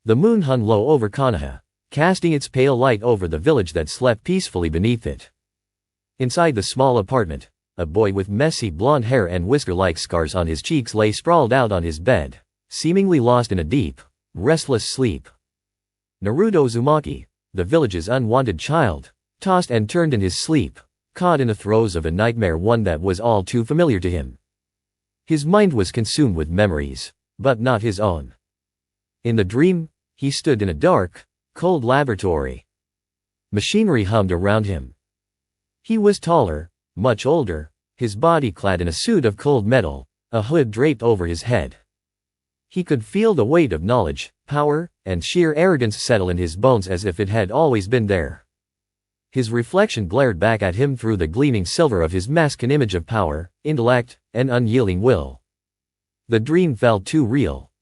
The moon hung low over Konoha, casting its pale light over the village that slept peacefully beneath it. Inside the small apartment, a boy with messy blonde hair and whisker-like scars on his cheeks lay sprawled out on his bed, seemingly lost in a deep, restless sleep. Naruto Uzumaki, the village's unwanted child, tossed and turned in his sleep, caught in the throes of a nightmare, one that was all too familiar to him. His mind was consumed with memories, but not his own. In the dream, he stood in a dark, cold laboratory. Machinery hummed around him. He was taller, much older, his body clad in a suit of cold metal, a hood draped over his head. He could feel the weight of knowledge, power, and sheer arrogance settle in his bones as if it had always been there. His reflection glared back at him through the gleaming silver of his masculine image of power, intellect, and unyielding will. The dream felt too real.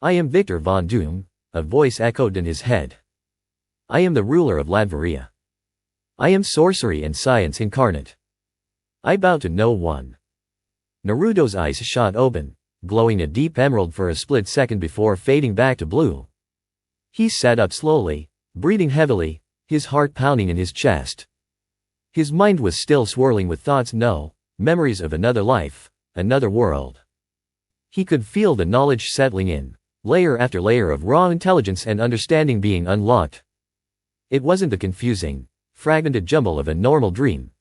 "I am Victor Von Doom," a voice echoed in his head. "I am the ruler of Latveria. I am sorcery and science incarnate. I bow to no one." Naruto's eyes shot open, glowing a deep emerald for a split second before fading back to blue. He sat up slowly, breathing heavily, his heart pounding in his chest. His mind was still swirling with thoughts, memories of another life, another world. He could feel the knowledge settling in, layer after layer of raw intelligence and understanding being unlocked. It wasn't the confusing, fragmented jumble of a normal dream.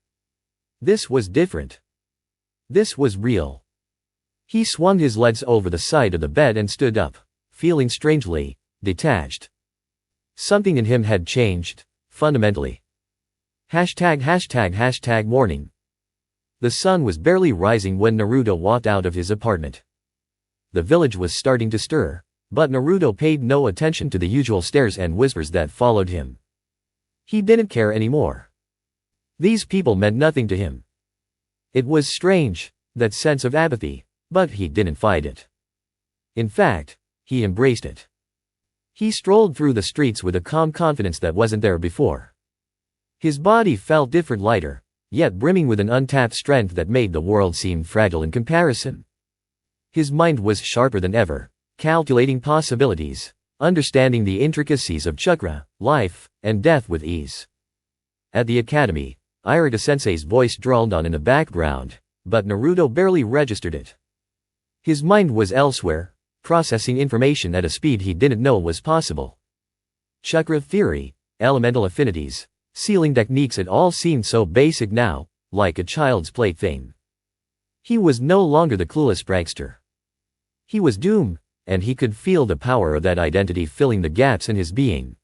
This was different. This was real. He swung his legs over the side of the bed and stood up, feeling strangely detached. Something in him had changed, fundamentally. ###warning. The sun was barely rising when Naruto walked out of his apartment. The village was starting to stir, but Naruto paid no attention to the usual stares and whispers that followed him. He didn't care anymore. These people meant nothing to him. It was strange, that sense of apathy, but he didn't fight it. In fact, he embraced it. He strolled through the streets with a calm confidence that wasn't there before. His body felt different, lighter, yet brimming with an untapped strength that made the world seem fragile in comparison. His mind was sharper than ever, calculating possibilities, understanding the intricacies of chakra, life, and death with ease. At the academy, Irita-sensei's voice droned on in the background, but Naruto barely registered it. His mind was elsewhere, processing information at a speed he didn't know was possible. Chakra theory, elemental affinities, sealing techniques, it all seemed so basic now, like a child's plaything. He was no longer the clueless prankster. He was Doom, and he could feel the power of that identity filling the gaps in his being.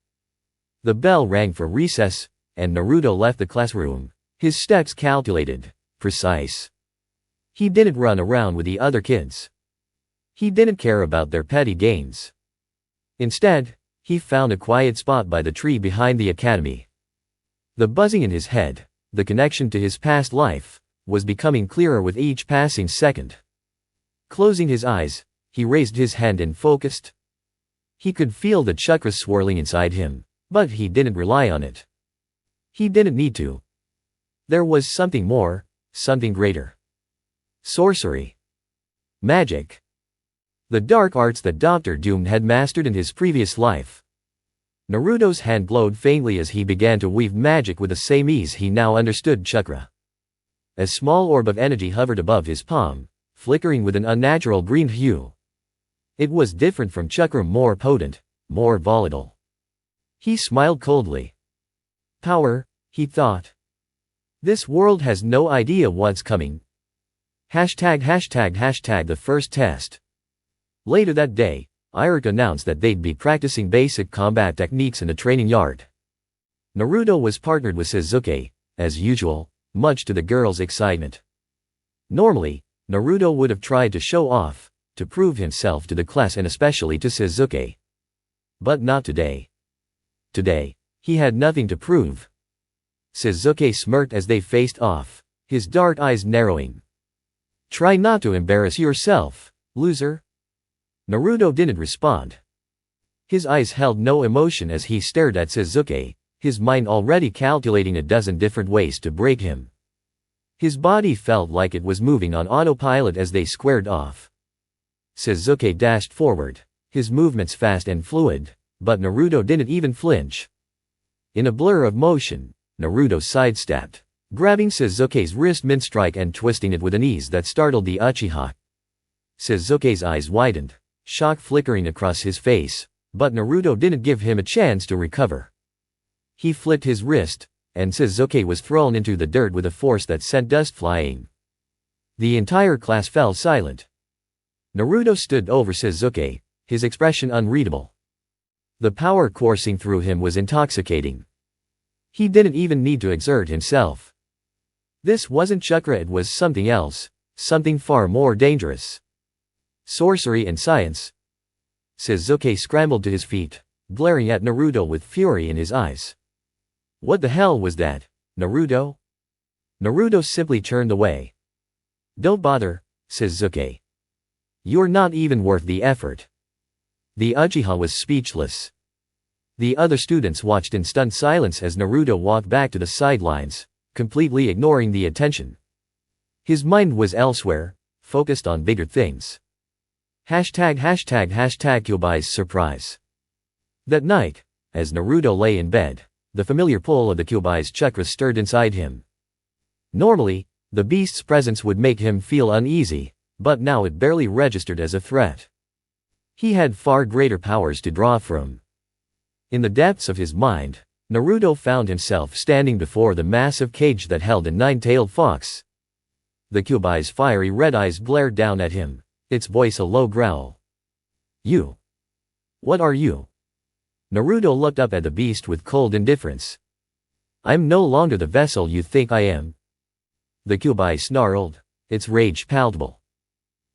The bell rang for recess, and Naruto left the classroom, his steps calculated, precise. He didn't run around with the other kids. He didn't care about their petty gains. Instead, he found a quiet spot by the tree behind the academy. The buzzing in his head, the connection to his past life, was becoming clearer with each passing second. Closing his eyes, he raised his hand and focused. He could feel the chakras swirling inside him, but he didn't rely on it. He didn't need to. There was something more, something greater. Sorcery. Magic. The dark arts that Dr. Doom had mastered in his previous life. Naruto's hand glowed faintly as he began to weave magic with the same ease he now understood chakra. A small orb of energy hovered above his palm, flickering with an unnatural green hue. It was different from chakra, more potent, more volatile. He smiled coldly. Power, he thought. This world has no idea what's coming. ###the first test. Later that day, Irika announced that they'd be practicing basic combat techniques in the training yard. Naruto was partnered with Sasuke, as usual, much to the girl's excitement. Normally, Naruto would have tried to show off, to prove himself to the class and especially to Sasuke. But not today. Today, he had nothing to prove. Sasuke smirked as they faced off, his dark eyes narrowing. Try not to embarrass yourself, loser. Naruto didn't respond. His eyes held no emotion as he stared at Sasuke, his mind already calculating a dozen different ways to break him. His body felt like it was moving on autopilot as they squared off. Sasuke dashed forward, his movements fast and fluid, but Naruto didn't even flinch. In a blur of motion, Naruto sidestepped, grabbing Sasuke's wrist mid-strike and twisting it with an ease that startled the Uchiha. Sasuke's eyes widened, shock flickering across his face, but Naruto didn't give him a chance to recover. He flicked his wrist, and Sasuke was thrown into the dirt with a force that sent dust flying. The entire class fell silent. Naruto stood over Sasuke, his expression unreadable. The power coursing through him was intoxicating. He didn't even need to exert himself. This wasn't chakra, it was something else, something far more dangerous. Sorcery and science. Sasuke scrambled to his feet, glaring at Naruto with fury in his eyes. What the hell was that, Naruto? Naruto simply turned away. Don't bother, Sasuke. You're not even worth the effort. The Uchiha was speechless. The other students watched in stunned silence as Naruto walked back to the sidelines, completely ignoring the attention. His mind was elsewhere, focused on bigger things. #Kyubai's surprise. That night, as Naruto lay in bed, the familiar pull of the Kyubai's chakra stirred inside him. Normally, the beast's presence would make him feel uneasy, but now it barely registered as a threat. He had far greater powers to draw from. In the depths of his mind, Naruto found himself standing before the massive cage that held a nine-tailed fox. The Kyubai's fiery red eyes glared down at him, its voice a low growl. You. What are you? Naruto looked up at the beast with cold indifference. I'm no longer the vessel you think I am. The Kyubai snarled, its rage palpable.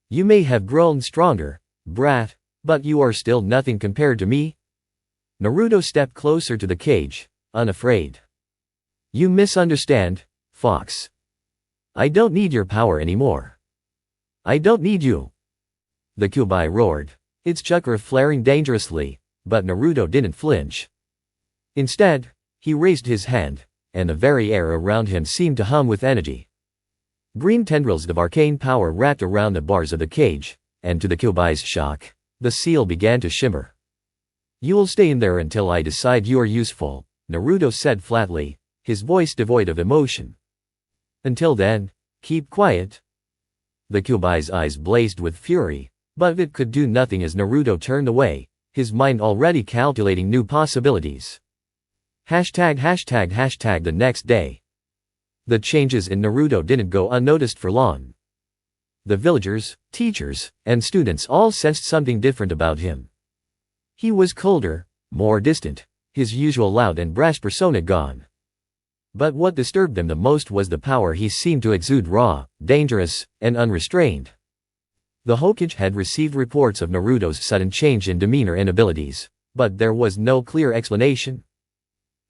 You may have grown stronger, brat, but you are still nothing compared to me. Naruto stepped closer to the cage, unafraid. You misunderstand, fox. I don't need your power anymore. I don't need you. The Kyubai roared, its chakra flaring dangerously, but Naruto didn't flinch. Instead, he raised his hand, and the very air around him seemed to hum with energy. Green tendrils of arcane power wrapped around the bars of the cage, and to the Kyubai's shock, the seal began to shimmer. You'll stay in there until I decide you're useful, Naruto said flatly, his voice devoid of emotion. Until then, keep quiet. The Kyubai's eyes blazed with fury, but it could do nothing as Naruto turned away, his mind already calculating new possibilities. The next day. The changes in Naruto didn't go unnoticed for long. The villagers, teachers, and students all sensed something different about him. He was colder, more distant, his usual loud and brash persona gone. But what disturbed them the most was the power he seemed to exude, raw, dangerous, and unrestrained. The Hokage had received reports of Naruto's sudden change in demeanor and abilities, but there was no clear explanation.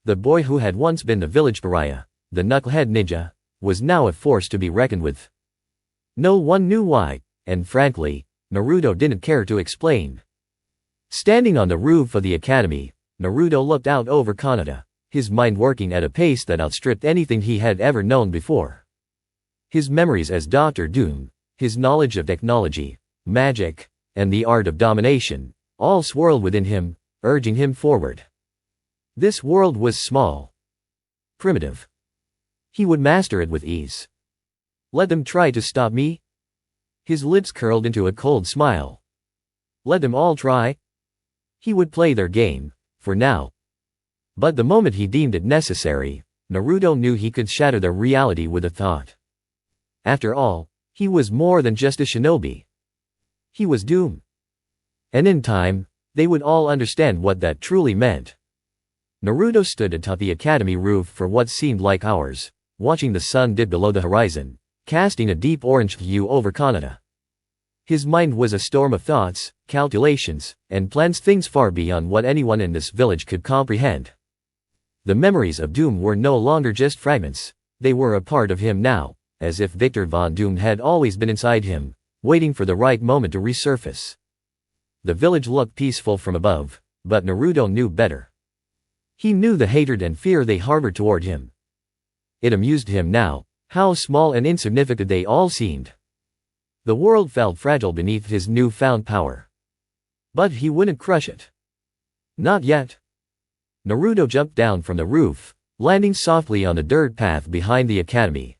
The boy who had once been the village pariah, the knucklehead ninja, was now a force to be reckoned with. No one knew why, and frankly, Naruto didn't care to explain. Standing on the roof of the academy, Naruto looked out over Kanata, his mind working at a pace that outstripped anything he had ever known before. His memories as Dr. Doom, his knowledge of technology, magic, and the art of domination, all swirled within him, urging him forward. This world was small, primitive. He would master it with ease. Let them try to stop me? His lips curled into a cold smile. Let them all try. He would play their game, for now. But the moment he deemed it necessary, Naruto knew he could shatter their reality with a thought. After all, he was more than just a shinobi. He was Doom. And in time, they would all understand what that truly meant. Naruto stood atop the academy roof for what seemed like hours, watching the sun dip below the horizon, casting a deep orange hue over Kanata. His mind was a storm of thoughts, calculations, and plans, things far beyond what anyone in this village could comprehend. The memories of Doom were no longer just fragments, they were a part of him now, as if Victor Von Doom had always been inside him, waiting for the right moment to resurface. The village looked peaceful from above, but Naruto knew better. He knew the hatred and fear they harbored toward him. It amused him now, how small and insignificant they all seemed. The world felt fragile beneath his newfound power. But he wouldn't crush it. Not yet. Naruto jumped down from the roof, landing softly on the dirt path behind the academy.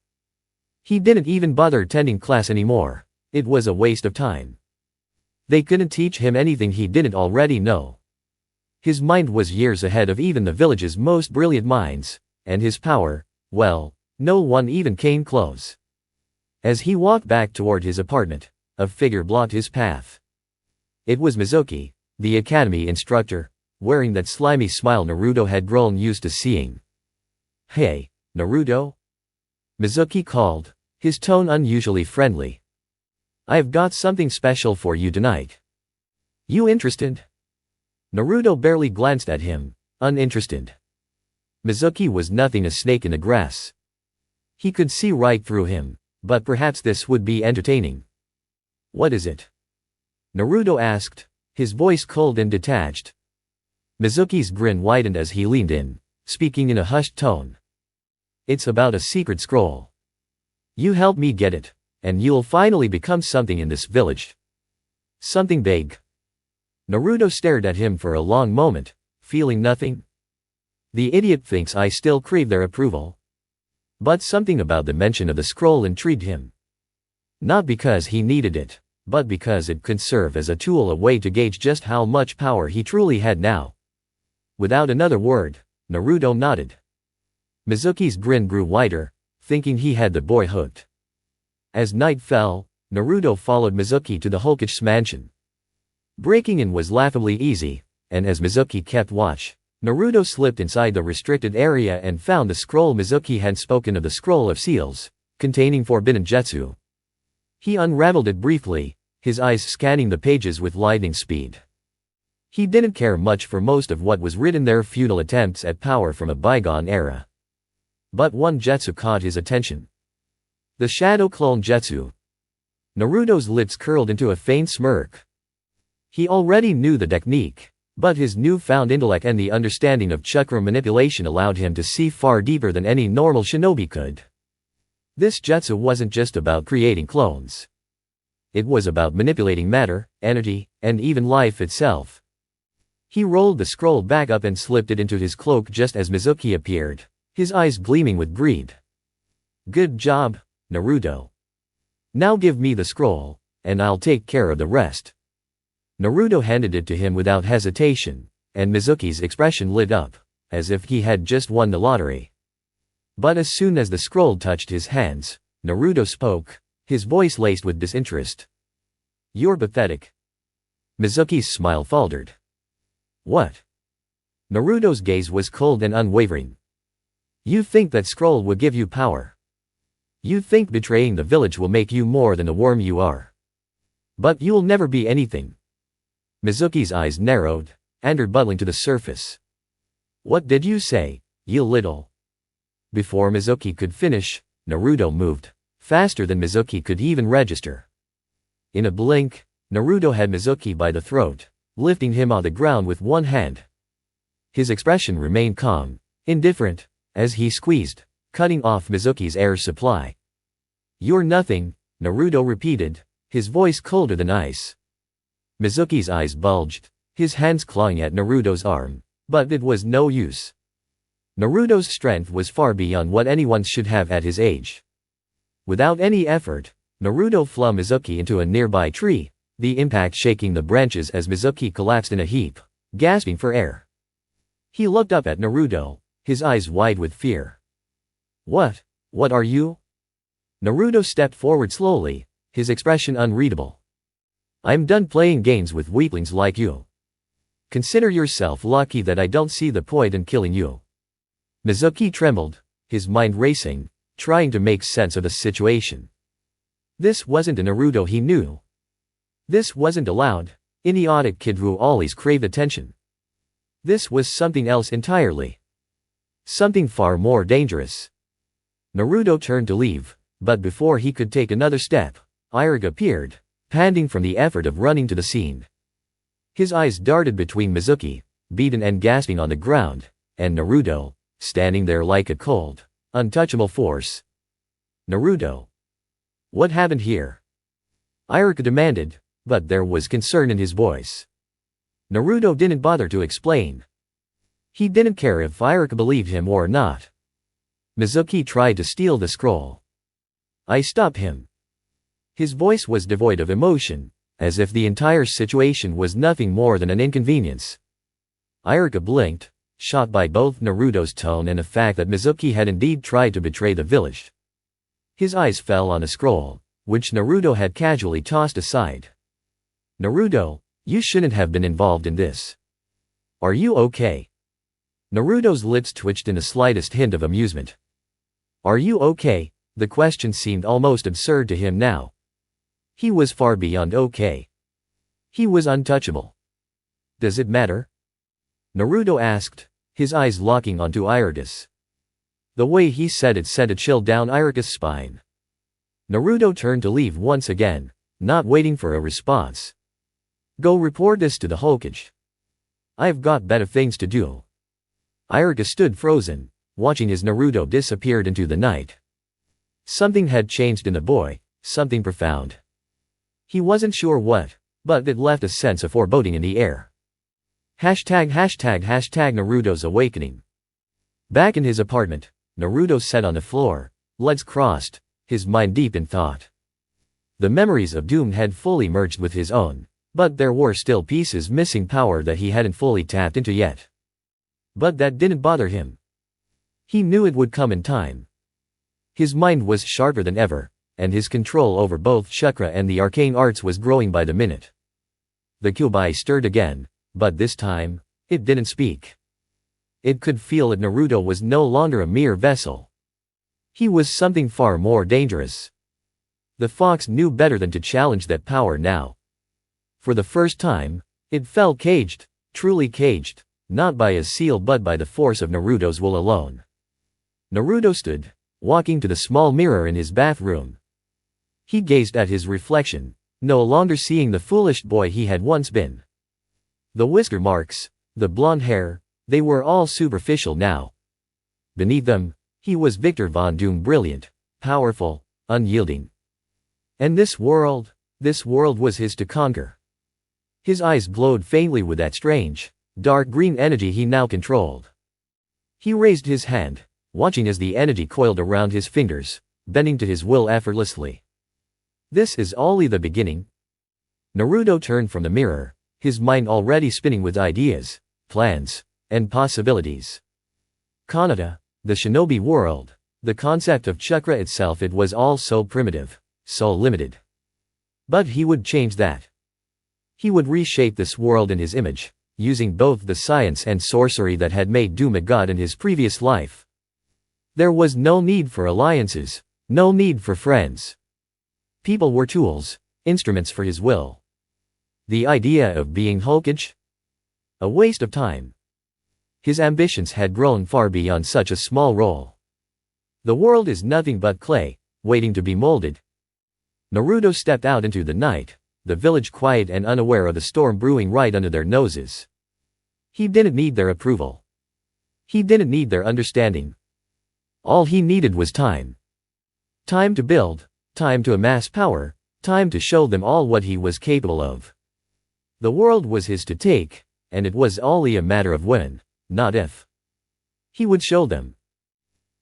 He didn't even bother attending class anymore. It was a waste of time. They couldn't teach him anything he didn't already know. His mind was years ahead of even the village's most brilliant minds, and his power, well, no one even came close. As he walked back toward his apartment, a figure blocked his path. It was Mizuki, the academy instructor, wearing that slimy smile Naruto had grown used to seeing. "Hey, Naruto?" Mizuki called, his tone unusually friendly. "I've got something special for you tonight. You interested?" Naruto barely glanced at him, uninterested. Mizuki was nothing a snake in the grass. He could see right through him, but perhaps this would be entertaining. "What is it?" Naruto asked, his voice cold and detached. Mizuki's grin widened as he leaned in, speaking in a hushed tone. "It's about a secret scroll. You help me get it, and you'll finally become something in this village. Something big." Naruto stared at him for a long moment, feeling nothing. The idiot thinks I still crave their approval. But something about the mention of the scroll intrigued him. Not because he needed it, but because it could serve as a tool, a way to gauge just how much power he truly had now. Without another word, Naruto nodded. Mizuki's grin grew wider, thinking he had the boy hooked. As night fell, Naruto followed Mizuki to the Hokage's mansion. Breaking in was laughably easy, and as Mizuki kept watch, Naruto slipped inside the restricted area and found the scroll Mizuki had spoken of, the Scroll of Seals, containing forbidden jutsu. He unraveled it briefly, his eyes scanning the pages with lightning speed. He didn't care much for most of what was written there, futile attempts at power from a bygone era. But one jutsu caught his attention. The Shadow Clone Jutsu. Naruto's lips curled into a faint smirk. He already knew the technique, but his newfound intellect and the understanding of chakra manipulation allowed him to see far deeper than any normal shinobi could. This jutsu wasn't just about creating clones. It was about manipulating matter, energy, and even life itself. He rolled the scroll back up and slipped it into his cloak just as Mizuki appeared, his eyes gleaming with greed. "Good job, Naruto. Now give me the scroll, and I'll take care of the rest." Naruto handed it to him without hesitation, and Mizuki's expression lit up, as if he had just won the lottery. But as soon as the scroll touched his hands, Naruto spoke, his voice laced with disinterest. "You're pathetic." Mizuki's smile faltered. "What?" Naruto's gaze was cold and unwavering. "You think that scroll will give you power. You think betraying the village will make you more than the worm you are. But you'll never be anything." Mizuki's eyes narrowed, anger bubbling to the surface. "What did you say, you little?" Before Mizuki could finish, Naruto moved, faster than Mizuki could even register. In a blink, Naruto had Mizuki by the throat, lifting him off the ground with one hand. His expression remained calm, indifferent, as he squeezed, cutting off Mizuki's air supply. "You're nothing," Naruto repeated, his voice colder than ice. Mizuki's eyes bulged, his hands clawing at Naruto's arm, but it was no use. Naruto's strength was far beyond what anyone should have at his age. Without any effort, Naruto flung Mizuki into a nearby tree, the impact shaking the branches as Mizuki collapsed in a heap, gasping for air. He looked up at Naruto, his eyes wide with fear. What are you?" Naruto stepped forward slowly, his expression unreadable. "I'm done playing games with weaklings like you. Consider yourself lucky that I don't see the point in killing you." Mizuki trembled, his mind racing, trying to make sense of the situation. This wasn't a Naruto he knew. This wasn't a loud, idiotic kid who always craved attention. This was something else entirely. Something far more dangerous. Naruto turned to leave, but before he could take another step, Iruka appeared, panting from the effort of running to the scene. His eyes darted between Mizuki, beaten and gasping on the ground, and Naruto, standing there like a cold, untouchable force. "Naruto. What happened here?" Iruka demanded, but there was concern in his voice. Naruto didn't bother to explain. He didn't care if Iruka believed him or not. Mizuki tried to steal the scroll. I stopped him. His voice was devoid of emotion, as if the entire situation was nothing more than an inconvenience. Iruka blinked, shocked by both Naruto's tone and the fact that Mizuki had indeed tried to betray the village. His eyes fell on a scroll, which Naruto had casually tossed aside. Naruto, you shouldn't have been involved in this. Are you okay? Naruto's lips twitched in the slightest hint of amusement. Are you okay? The question seemed almost absurd to him now. He was far beyond okay. He was untouchable. Does it matter? Naruto asked, his eyes locking onto Iruka's. The way he said it sent a chill down Iruka's spine. Naruto turned to leave once again, not waiting for a response. Go report this to the Hokage. I've got better things to do. Iruka stood frozen, watching as Naruto disappeared into the night. Something had changed in the boy, something profound. He wasn't sure what, but it left a sense of foreboding in the air. Naruto's awakening. Back in his apartment, Naruto sat on the floor, legs crossed, his mind deep in thought. The memories of Doom had fully merged with his own, but there were still pieces missing, power that he hadn't fully tapped into yet. But that didn't bother him. He knew it would come in time. His mind was sharper than ever, and his control over both chakra and the arcane arts was growing by the minute. The Kyuubi stirred again, but this time, it didn't speak. It could feel that Naruto was no longer a mere vessel. He was something far more dangerous. The fox knew better than to challenge that power now. For the first time, it felt caged, truly caged, not by a seal but by the force of Naruto's will alone. Naruto stood, walking to the small mirror in his bathroom. He gazed at his reflection, no longer seeing the foolish boy he had once been. The whisker marks, the blonde hair, they were all superficial now. Beneath them, he was Victor Von Doom, brilliant, powerful, unyielding. And this world was his to conquer. His eyes glowed faintly with that strange, dark green energy he now controlled. He raised his hand, watching as the energy coiled around his fingers, bending to his will effortlessly. This is only the beginning. Naruto turned from the mirror, his mind already spinning with ideas, plans, and possibilities. Kanata, the shinobi world, the concept of chakra itself, it was all so primitive, so limited. But he would change that. He would reshape this world in his image, using both the science and sorcery that had made Doom a god in his previous life. There was no need for alliances, no need for friends. People were tools, instruments for his will. The idea of being Hokage? A waste of time. His ambitions had grown far beyond such a small role. The world is nothing but clay, waiting to be molded. Naruto stepped out into the night, the village quiet and unaware of the storm brewing right under their noses. He didn't need their approval. He didn't need their understanding. All he needed was time. Time to build, time to amass power, time to show them all what he was capable of. The world was his to take, and it was only a matter of when, not if. He would show them.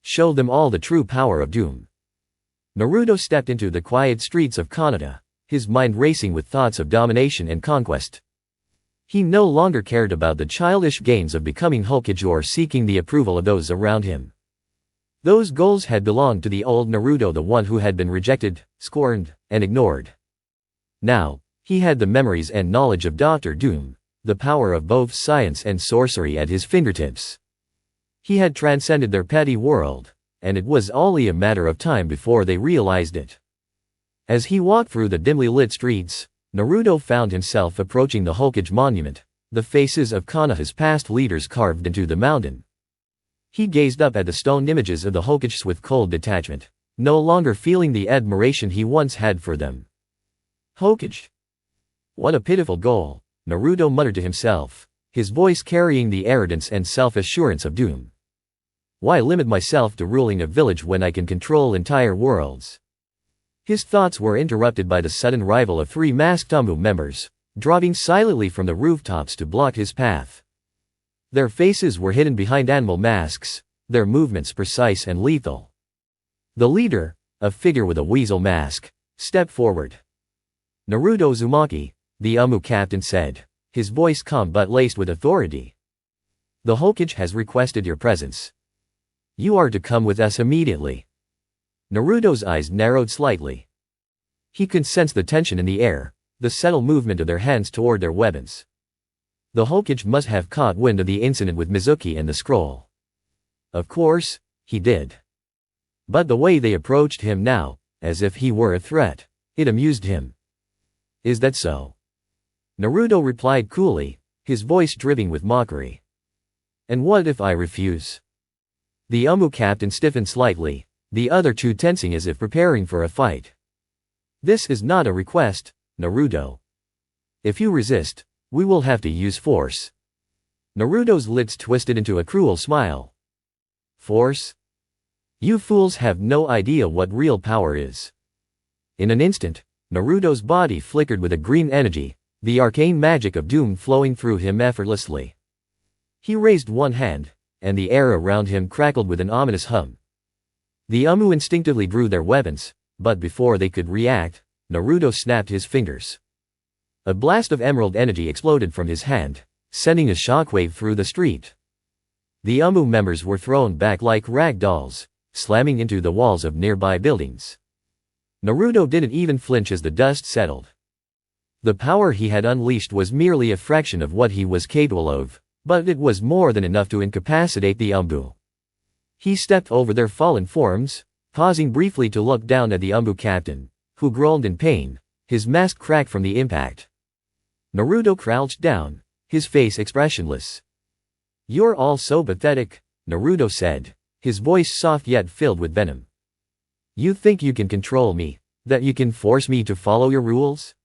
Show them all the true power of Doom. Naruto stepped into the quiet streets of Kanata, his mind racing with thoughts of domination and conquest. He no longer cared about the childish gains of becoming Hokage or seeking the approval of those around him. Those goals had belonged to the old Naruto, the one who had been rejected, scorned, and ignored. Now, he had the memories and knowledge of Dr. Doom, the power of both science and sorcery at his fingertips. He had transcended their petty world, and it was only a matter of time before they realized it. As he walked through the dimly lit streets, Naruto found himself approaching the Hokage monument, the faces of Kanata's past leaders carved into the mountain. He gazed up at the stone images of the Hokages with cold detachment, no longer feeling the admiration he once had for them. Hokage. What a pitiful goal, Naruto muttered to himself, his voice carrying the arrogance and self-assurance of Doom. Why limit myself to ruling a village when I can control entire worlds? His thoughts were interrupted by the sudden arrival of 3 masked Umbu members, dropping silently from the rooftops to block his path. Their faces were hidden behind animal masks, their movements precise and lethal. The leader, a figure with a weasel mask, stepped forward. "Naruto Uzumaki," the Umu captain said, his voice calm but laced with authority. "The Hokage has requested your presence. You are to come with us immediately." Naruto's eyes narrowed slightly. He could sense the tension in the air, the subtle movement of their hands toward their weapons. The Hokage must have caught wind of the incident with Mizuki and the scroll. Of course, he did. But the way they approached him now, as if he were a threat, it amused him. "Is that so?" Naruto replied coolly, his voice dripping with mockery. "And what if I refuse?" The Umu captain stiffened slightly, the other two tensing as if preparing for a fight. "This is not a request, Naruto. If you resist, we will have to use force." Naruto's lips twisted into a cruel smile. "Force? You fools have no idea what real power is." In an instant, Naruto's body flickered with a green energy, the arcane magic of doom flowing through him effortlessly. He raised one hand, and the air around him crackled with an ominous hum. The Umu instinctively drew their weapons, but before they could react, Naruto snapped his fingers. A blast of emerald energy exploded from his hand, sending a shockwave through the street. The Umu members were thrown back like rag dolls, slamming into the walls of nearby buildings. Naruto didn't even flinch as the dust settled. The power he had unleashed was merely a fraction of what he was capable of, but it was more than enough to incapacitate the Umu. He stepped over their fallen forms, pausing briefly to look down at the Umu captain, who groaned in pain, his mask cracked from the impact. Naruto crouched down, his face expressionless. "You're all so pathetic," Naruto said, his voice soft yet filled with venom. "You think you can control me, that you can force me to follow your rules?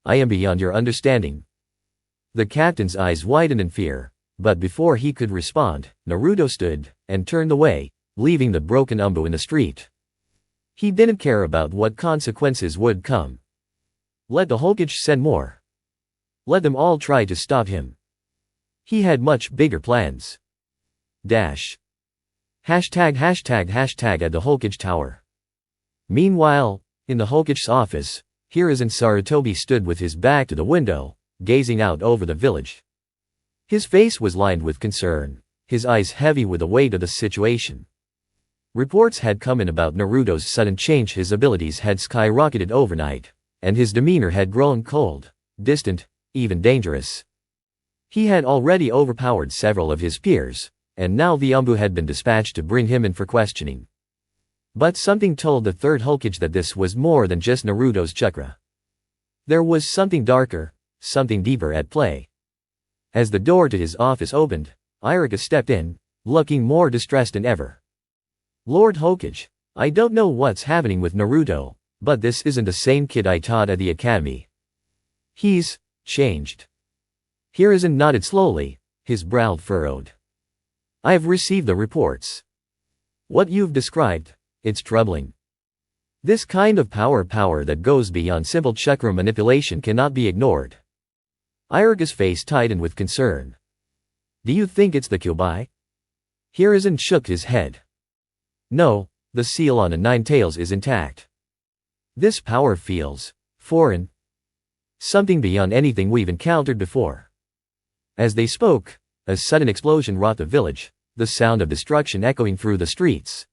I am beyond your understanding." The captain's eyes widened in fear, but before he could respond, Naruto stood and turned away, leaving the broken Umu in the street. He didn't care about what consequences would come. Let the Hokage send more. Let them all try to stop him. He had much bigger plans. Hashtag at the Hokage Tower. Meanwhile, in the Hokage's office, Hiruzen Sarutobi stood with his back to the window, gazing out over the village. His face was lined with concern, his eyes heavy with the weight of the situation. Reports had come in about Naruto's sudden change. His abilities had skyrocketed overnight, and his demeanor had grown cold, distant, even dangerous. He had already overpowered several of his peers, and now the Umu had been dispatched to bring him in for questioning. But something told the third Hokage that this was more than just Naruto's chakra. There was something darker, something deeper at play. As the door to his office opened, Iruka stepped in, looking more distressed than ever. "Lord Hokage, I don't know what's happening with Naruto, but this isn't the same kid I taught at the academy. He's changed." Hiruzen nodded slowly, his brow furrowed. "I've received the reports. What you've described, it's troubling. This kind of power that goes beyond simple chakra manipulation cannot be ignored." Iruka's face tightened with concern. "Do you think it's the Kyuubi?" Hiruzen shook his head. "No, the seal on the nine tails is intact. This power feels foreign. Something beyond anything we've encountered before." As they spoke, a sudden explosion rocked the village, the sound of destruction echoing through the streets.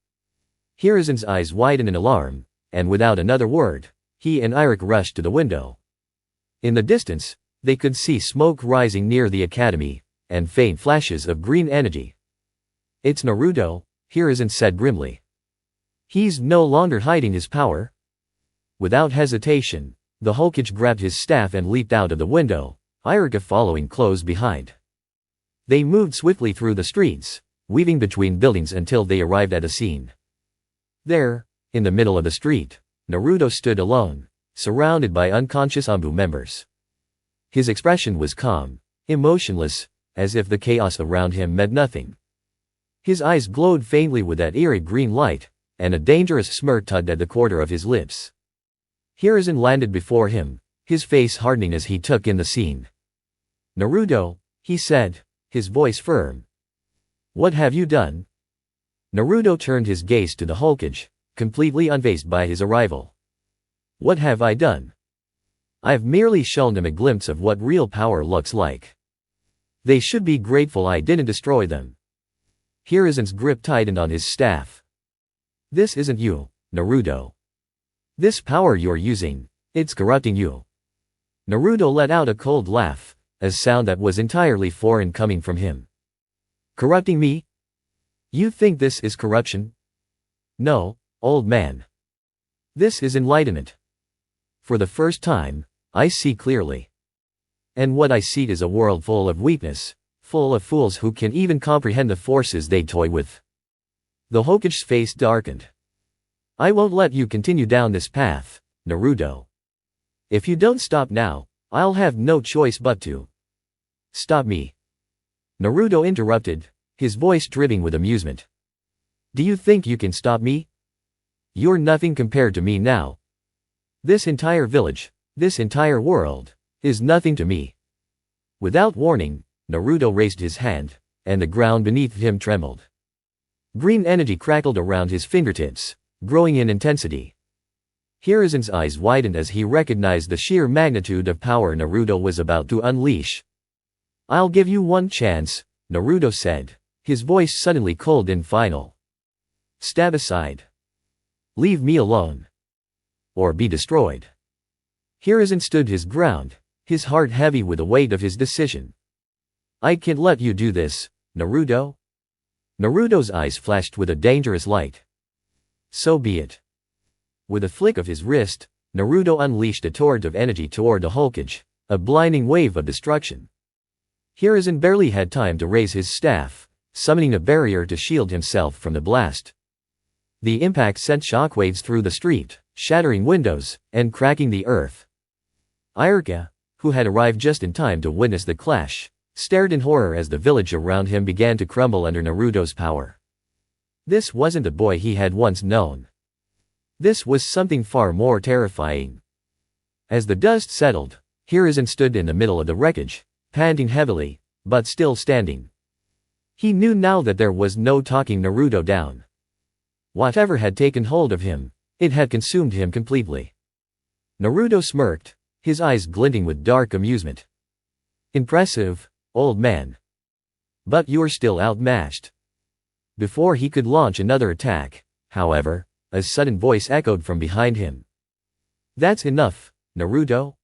Hiruzen's eyes widened in alarm, and without another word, he and Iruka rushed to the window. In the distance, they could see smoke rising near the academy, and faint flashes of green energy. "It's Naruto," Hiruzen said grimly. "He's no longer hiding his power." Without hesitation, the Hokage grabbed his staff and leaped out of the window, Iruka following close behind. They moved swiftly through the streets, weaving between buildings until they arrived at a scene. There, in the middle of the street, Naruto stood alone, surrounded by unconscious Umu members. His expression was calm, emotionless, as if the chaos around him meant nothing. His eyes glowed faintly with that eerie green light, and a dangerous smirk tugged at the corner of his lips. Hiruzen landed before him, his face hardening as he took in the scene. "Naruto," he said, his voice firm. "What have you done?" Naruto turned his gaze to the Hokage, completely unfazed by his arrival. "What have I done? I've merely shown them a glimpse of what real power looks like. They should be grateful I didn't destroy them." Hiruzen's grip tightened on his staff. "This isn't you, Naruto. This power you're using, it's corrupting you." Naruto let out a cold laugh, a sound that was entirely foreign coming from him. "Corrupting me? You think this is corruption? No, old man. This is enlightenment. For the first time, I see clearly. And what I see is a world full of weakness, full of fools who can even comprehend the forces they toy with." The Hokage's face darkened. "I won't let you continue down this path, Naruto. If you don't stop now, I'll have no choice but to." "Stop me," Naruto interrupted, his voice dripping with amusement. "Do you think you can stop me? You're nothing compared to me now. This entire village, this entire world, is nothing to me." Without warning, Naruto raised his hand, and the ground beneath him trembled. Green energy crackled around his fingertips, growing in intensity. Hiruzen's eyes widened as he recognized the sheer magnitude of power Naruto was about to unleash. "I'll give you one chance," Naruto said, his voice suddenly cold and final. "Step aside. Leave me alone. Or be destroyed." Hiruzen stood his ground, his heart heavy with the weight of his decision. "I can't let you do this, Naruto." Naruto's eyes flashed with a dangerous light. "So be it." With a flick of his wrist, Naruto unleashed a torrent of energy toward the Hokage, a blinding wave of destruction. Hiruzen barely had time to raise his staff, summoning a barrier to shield himself from the blast. The impact sent shockwaves through the street, shattering windows, and cracking the earth. Iruka, who had arrived just in time to witness the clash, stared in horror as the village around him began to crumble under Naruto's power. This wasn't the boy he had once known. This was something far more terrifying. As the dust settled, Hiruzen stood in the middle of the wreckage, panting heavily, but still standing. He knew now that there was no talking Naruto down. Whatever had taken hold of him, it had consumed him completely. Naruto smirked, his eyes glinting with dark amusement. "Impressive, old man. But you're still outmatched." Before he could launch another attack, however, a sudden voice echoed from behind him. "That's enough, Naruto."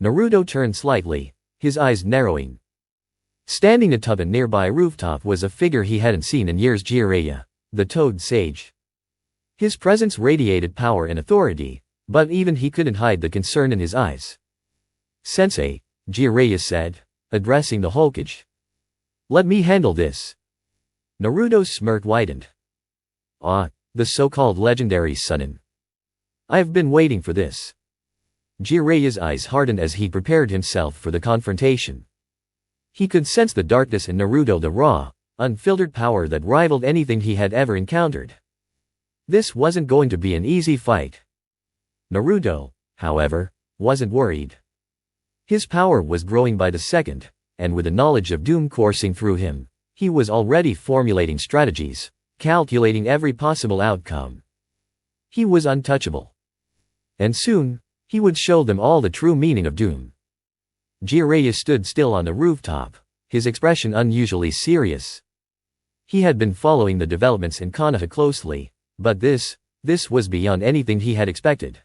Naruto turned slightly, his eyes narrowing. Standing atop a nearby rooftop was a figure he hadn't seen in years: Jiraiya, the Toad Sage. His presence radiated power and authority, but even he couldn't hide the concern in his eyes. "Sensei," Jiraiya said, addressing the Hokage. "Let me handle this." Naruto's smirk widened. "Ah, the so-called legendary Sannin. I've been waiting for this." Jiraiya's eyes hardened as he prepared himself for the confrontation. He could sense the darkness in Naruto, the raw, unfiltered power that rivaled anything he had ever encountered. This wasn't going to be an easy fight. Naruto, however, wasn't worried. His power was growing by the second, and with the knowledge of doom coursing through him, he was already formulating strategies, calculating every possible outcome. He was untouchable. And soon, he would show them all the true meaning of doom. Jiraiya stood still on the rooftop, his expression unusually serious. He had been following the developments in Konoha closely, but this was beyond anything he had expected.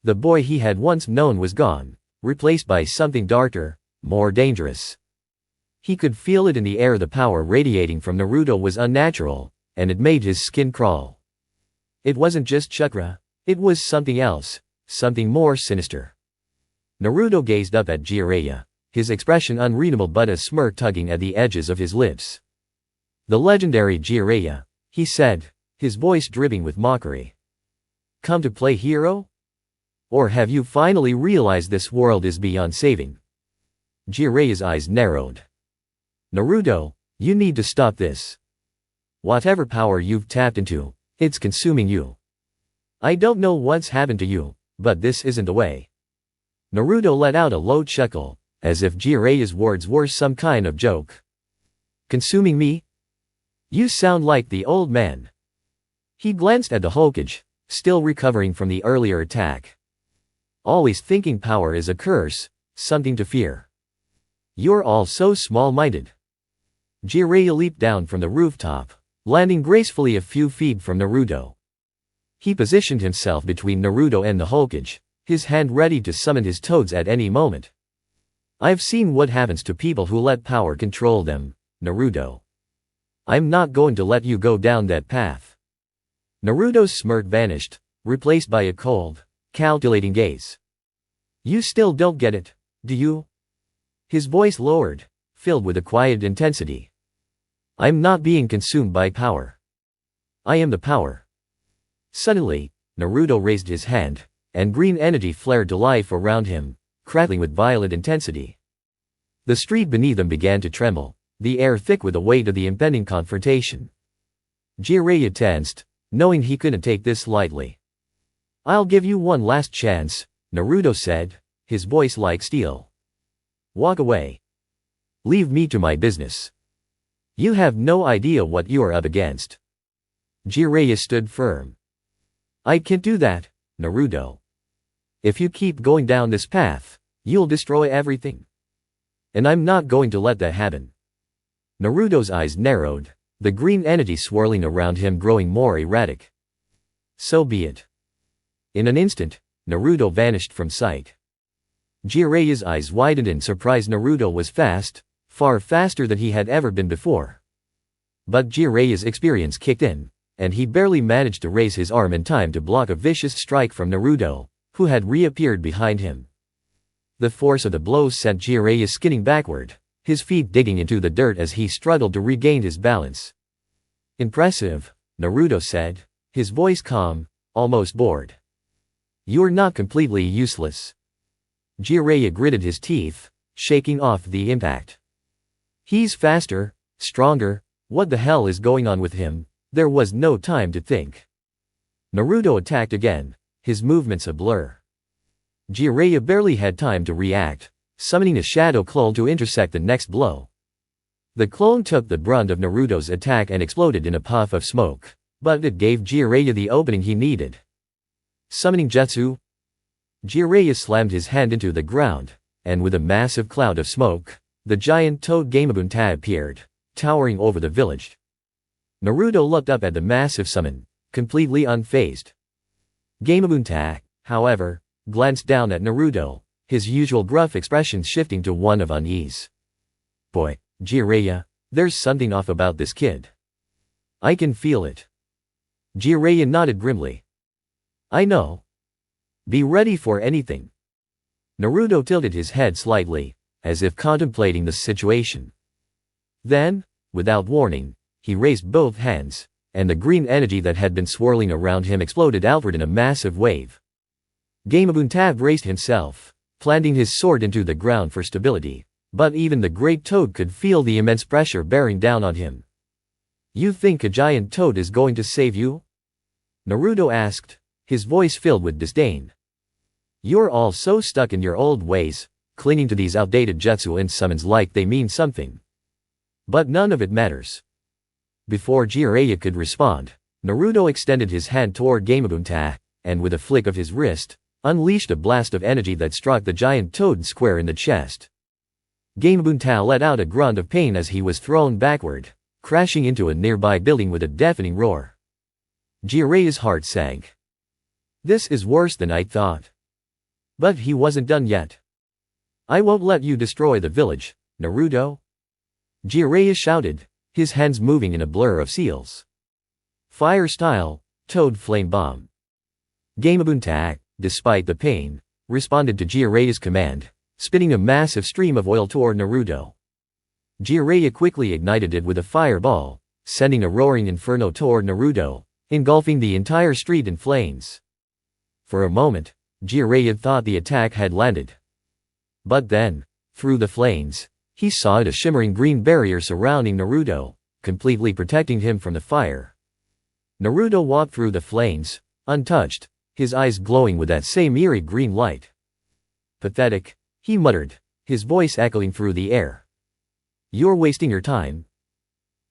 The boy he had once known was gone, replaced by something darker, more dangerous. He could feel it in the air. The power radiating from Naruto was unnatural, and it made his skin crawl. It wasn't just chakra, it was something else, something more sinister. Naruto gazed up at Jiraiya, his expression unreadable but a smirk tugging at the edges of his lips. "The legendary Jiraiya," he said, his voice dripping with mockery. "Come to play hero? Or have you finally realized this world is beyond saving?" Jiraiya's eyes narrowed. "Naruto, you need to stop this. Whatever power you've tapped into, it's consuming you. I don't know what's happened to you, but this isn't the way." Naruto let out a low chuckle, as if Jiraiya's words were some kind of joke. Consuming me? You sound like the old man. He glanced at the Hokage, still recovering from the earlier attack. Always thinking power is a curse, something to fear. You're all so small-minded. Jiraiya leaped down from the rooftop, landing gracefully a few feet from Naruto. He positioned himself between Naruto and the Hokage, his hand ready to summon his toads at any moment. I've seen what happens to people who let power control them, Naruto. I'm not going to let you go down that path. Naruto's smirk vanished, replaced by a cold, calculating gaze. You still don't get it, do you? His voice lowered, filled with a quiet intensity. I'm not being consumed by power. I am the power. Suddenly, Naruto raised his hand, and green energy flared to life around him, crackling with violent intensity. The street beneath them began to tremble, the air thick with the weight of the impending confrontation. Jiraiya tensed, knowing he couldn't take this lightly. I'll give you one last chance, Naruto said, his voice like steel. Walk away. Leave me to my business. You have no idea what you are up against. Jiraiya stood firm. I can't do that, Naruto. If you keep going down this path, you'll destroy everything. And I'm not going to let that happen. Naruto's eyes narrowed, the green energy swirling around him growing more erratic. So be it. In an instant, Naruto vanished from sight. Jiraiya's eyes widened in surprise. Naruto was fast, far faster than he had ever been before. But Jiraiya's experience kicked in, and he barely managed to raise his arm in time to block a vicious strike from Naruto, who had reappeared behind him. The force of the blow sent Jiraiya skidding backward, his feet digging into the dirt as he struggled to regain his balance. Impressive, Naruto said, his voice calm, almost bored. You're not completely useless. Jiraiya gritted his teeth, shaking off the impact. He's faster, stronger, what the hell is going on with him? There was no time to think. Naruto attacked again, his movements a blur. Jiraiya barely had time to react, summoning a shadow clone to intersect the next blow. The clone took the brunt of Naruto's attack and exploded in a puff of smoke, but it gave Jiraiya the opening he needed. Summoning Jutsu? Jiraiya slammed his hand into the ground, and with a massive cloud of smoke, the giant toad Gamabunta appeared, towering over the village. Naruto looked up at the massive summon, completely unfazed. Gamabunta, however, glanced down at Naruto, his usual gruff expression shifting to one of unease. Boy, Jiraiya, there's something off about this kid. I can feel it. Jiraiya nodded grimly. I know. Be ready for anything. Naruto tilted his head slightly, as if contemplating the situation. Then, without warning, he raised both hands, and the green energy that had been swirling around him exploded outward in a massive wave. Gamabunta braced himself, planting his sword into the ground for stability, but even the great toad could feel the immense pressure bearing down on him. You think a giant toad is going to save you? Naruto asked, his voice filled with disdain. You're all so stuck in your old ways, clinging to these outdated jutsu and summons like they mean something. But none of it matters. Before Jiraiya could respond, Naruto extended his hand toward Gamabunta, and with a flick of his wrist, unleashed a blast of energy that struck the giant toad square in the chest. Gamabunta let out a grunt of pain as he was thrown backward, crashing into a nearby building with a deafening roar. Jiraiya's heart sank. This is worse than I thought. But he wasn't done yet. I won't let you destroy the village, Naruto. Jiraiya shouted, his hands moving in a blur of seals. Fire style, toad flame bomb. Gamabunta, despite the pain, responded to Jiraiya's command, spitting a massive stream of oil toward Naruto. Jiraiya quickly ignited it with a fireball, sending a roaring inferno toward Naruto, engulfing the entire street in flames. For a moment, Jiraiya thought the attack had landed. But then, through the flames, he saw a shimmering green barrier surrounding Naruto, completely protecting him from the fire. Naruto walked through the flames, untouched, his eyes glowing with that same eerie green light. Pathetic, he muttered, his voice echoing through the air. You're wasting your time.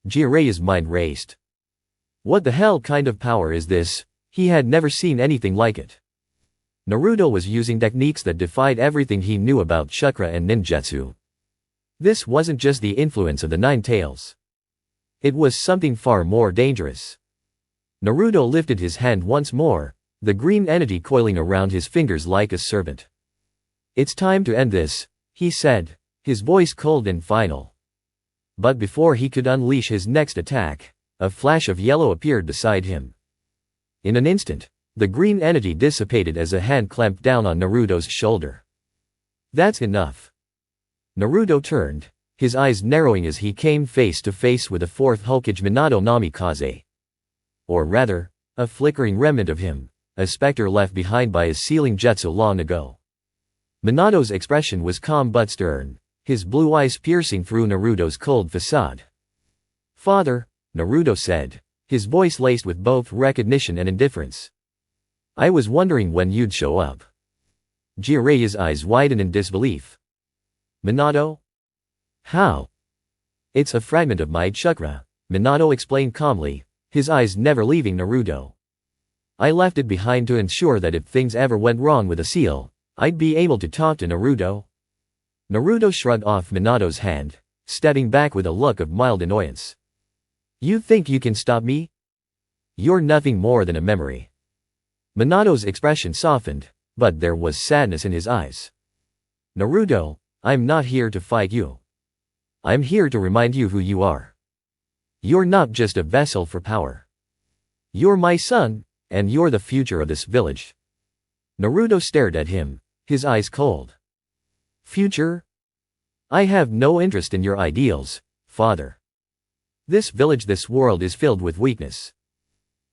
Jiraiya's mind raced. What the hell kind of power is this? He had never seen anything like it. Naruto was using techniques that defied everything he knew about chakra and ninjutsu. This wasn't just the influence of the Nine Tails. It was something far more dangerous. Naruto lifted his hand once more, the green energy coiling around his fingers like a serpent. It's time to end this, he said, his voice cold and final. But before he could unleash his next attack, a flash of yellow appeared beside him. In an instant, the green energy dissipated as a hand clamped down on Naruto's shoulder. That's enough. Naruto turned, his eyes narrowing as he came face to face with a fourth Hokage Minato Namikaze. Or rather, a flickering remnant of him, a specter left behind by his sealing jutsu long ago. Minato's expression was calm but stern, his blue eyes piercing through Naruto's cold facade. Father, Naruto said, his voice laced with both recognition and indifference. I was wondering when you'd show up. Jiraiya's eyes widened in disbelief. Minato? How? It's a fragment of my chakra, Minato explained calmly, his eyes never leaving Naruto. I left it behind to ensure that if things ever went wrong with a seal, I'd be able to talk to Naruto. Naruto shrugged off Minato's hand, stepping back with a look of mild annoyance. You think you can stop me? You're nothing more than a memory. Minato's expression softened, but there was sadness in his eyes. Naruto, I'm not here to fight you. I'm here to remind you who you are. You're not just a vessel for power. You're my son, and you're the future of this village. Naruto stared at him, his eyes cold. Future? I have no interest in your ideals, father. This village, this world is filled with weakness.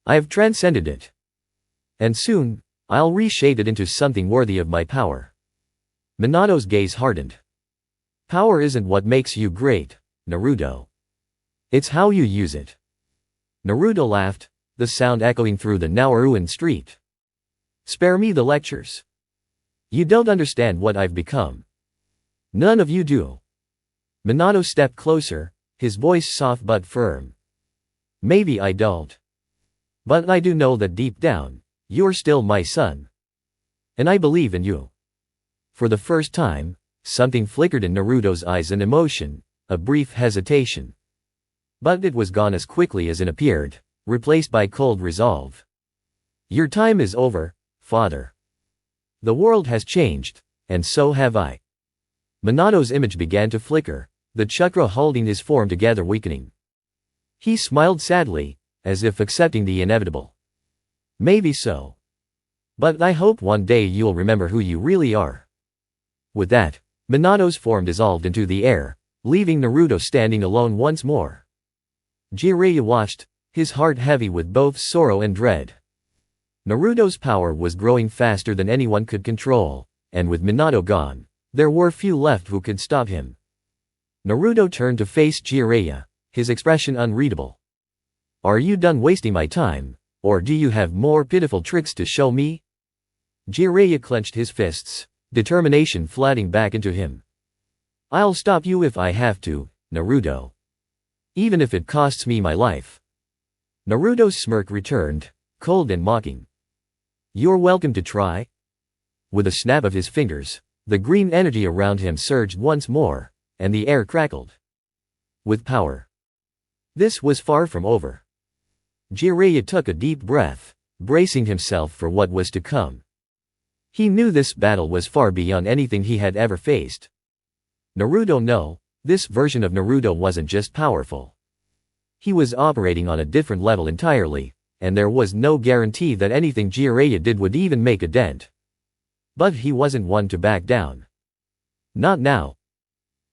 I've transcended it. And soon, I'll reshape it into something worthy of my power. Minato's gaze hardened. Power isn't what makes you great, Naruto. It's how you use it. Naruto laughed, the sound echoing through the now ruined street. Spare me the lectures. You don't understand what I've become. None of you do. Minato stepped closer, his voice soft but firm. Maybe I don't. But I do know that deep down, you're still my son. And I believe in you. For the first time, something flickered in Naruto's eyes, an emotion, a brief hesitation. But it was gone as quickly as it appeared, replaced by cold resolve. Your time is over, father. The world has changed, and so have I. Minato's image began to flicker, the chakra holding his form together weakening. He smiled sadly, as if accepting the inevitable. Maybe so. But I hope one day you'll remember who you really are. With that, Minato's form dissolved into the air, leaving Naruto standing alone once more. Jiraiya watched, his heart heavy with both sorrow and dread. Naruto's power was growing faster than anyone could control, and with Minato gone, there were few left who could stop him. Naruto turned to face Jiraiya, his expression unreadable. Are you done wasting my time, or do you have more pitiful tricks to show me? Jiraiya clenched his fists, determination flooding back into him. I'll stop you if I have to, Naruto. Even if it costs me my life. Naruto's smirk returned, cold and mocking. You're welcome to try. With a snap of his fingers, the green energy around him surged once more, and the air crackled. With power. This was far from over. Jiraiya took a deep breath, bracing himself for what was to come. He knew this battle was far beyond anything he had ever faced. Naruto no, this version of Naruto wasn't just powerful. He was operating on a different level entirely, and there was no guarantee that anything Jiraiya did would even make a dent. But he wasn't one to back down. Not now.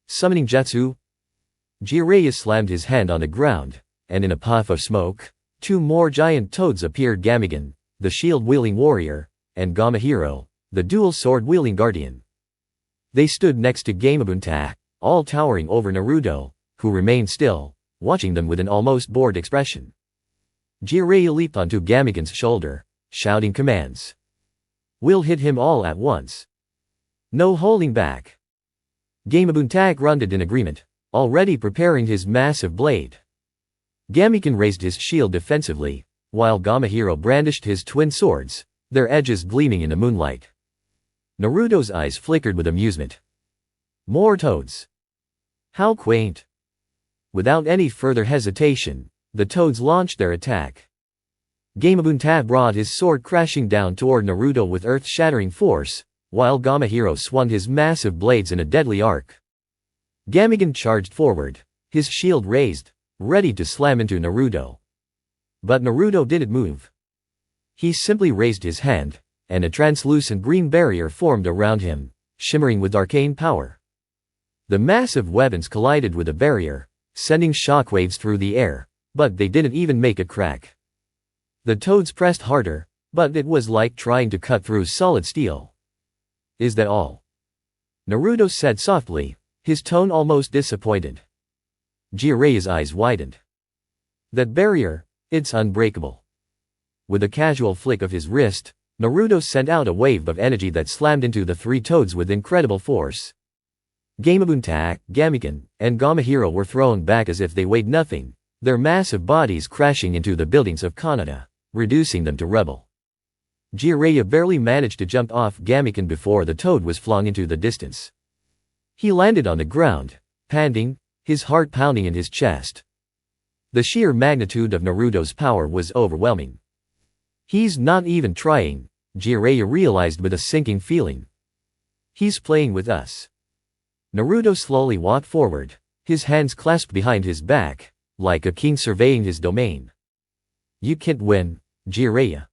Summoning Jutsu? Jiraiya slammed his hand on the ground, and in a puff of smoke, two more giant toads appeared: Gamigan, the shield-wielding warrior, and Gamahiro, the dual sword-wielding guardian. They stood next to Gamabunta, all towering over Naruto, who remained still, watching them with an almost bored expression. Jiraiya leaped onto Gamigan's shoulder, shouting commands. We'll hit him all at once. No holding back. Gamabuntak grunted in agreement, already preparing his massive blade. Gamiken raised his shield defensively, while Gamahiro brandished his twin swords, their edges gleaming in the moonlight. Naruto's eyes flickered with amusement. More toads. How quaint. Without any further hesitation, the toads launched their attack. Gamabunta brought his sword crashing down toward Naruto with earth-shattering force, while Gamahiro swung his massive blades in a deadly arc. Gamiken charged forward, his shield raised, ready to slam into Naruto. But Naruto didn't move. He simply raised his hand, and a translucent green barrier formed around him, shimmering with arcane power. The massive weapons collided with the barrier, sending shockwaves through the air, but they didn't even make a crack. The toads pressed harder, but it was like trying to cut through solid steel. Is that all? Naruto said softly, his tone almost disappointed. Jiraiya's eyes widened. That barrier, it's unbreakable. With a casual flick of his wrist, Naruto sent out a wave of energy that slammed into the three toads with incredible force. Gamabunta, Gamiken, and Gamahiro were thrown back as if they weighed nothing, their massive bodies crashing into the buildings of Kanata, reducing them to rubble. Jiraiya barely managed to jump off Gamiken before the toad was flung into the distance. He landed on the ground, panting, his heart pounding in his chest. The sheer magnitude of Naruto's power was overwhelming. He's not even trying, Jiraiya realized with a sinking feeling. He's playing with us. Naruto slowly walked forward, his hands clasped behind his back, like a king surveying his domain. You can't win, Jiraiya.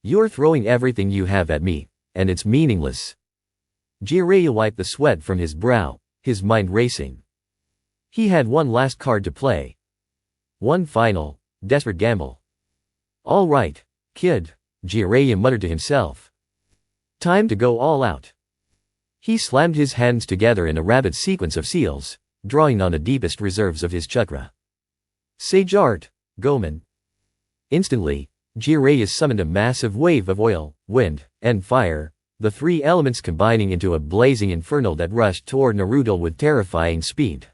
You're throwing everything you have at me, and it's meaningless. Jiraiya wiped the sweat from his brow, his mind racing. He had one last card to play. One final, desperate gamble. All right, kid, Jiraiya muttered to himself. Time to go all out. He slammed his hands together in a rapid sequence of seals, drawing on the deepest reserves of his chakra. Sage Art, Gomen. Instantly, Jiraiya summoned a massive wave of oil, wind, and fire, the three elements combining into a blazing inferno that rushed toward Naruto with terrifying speed.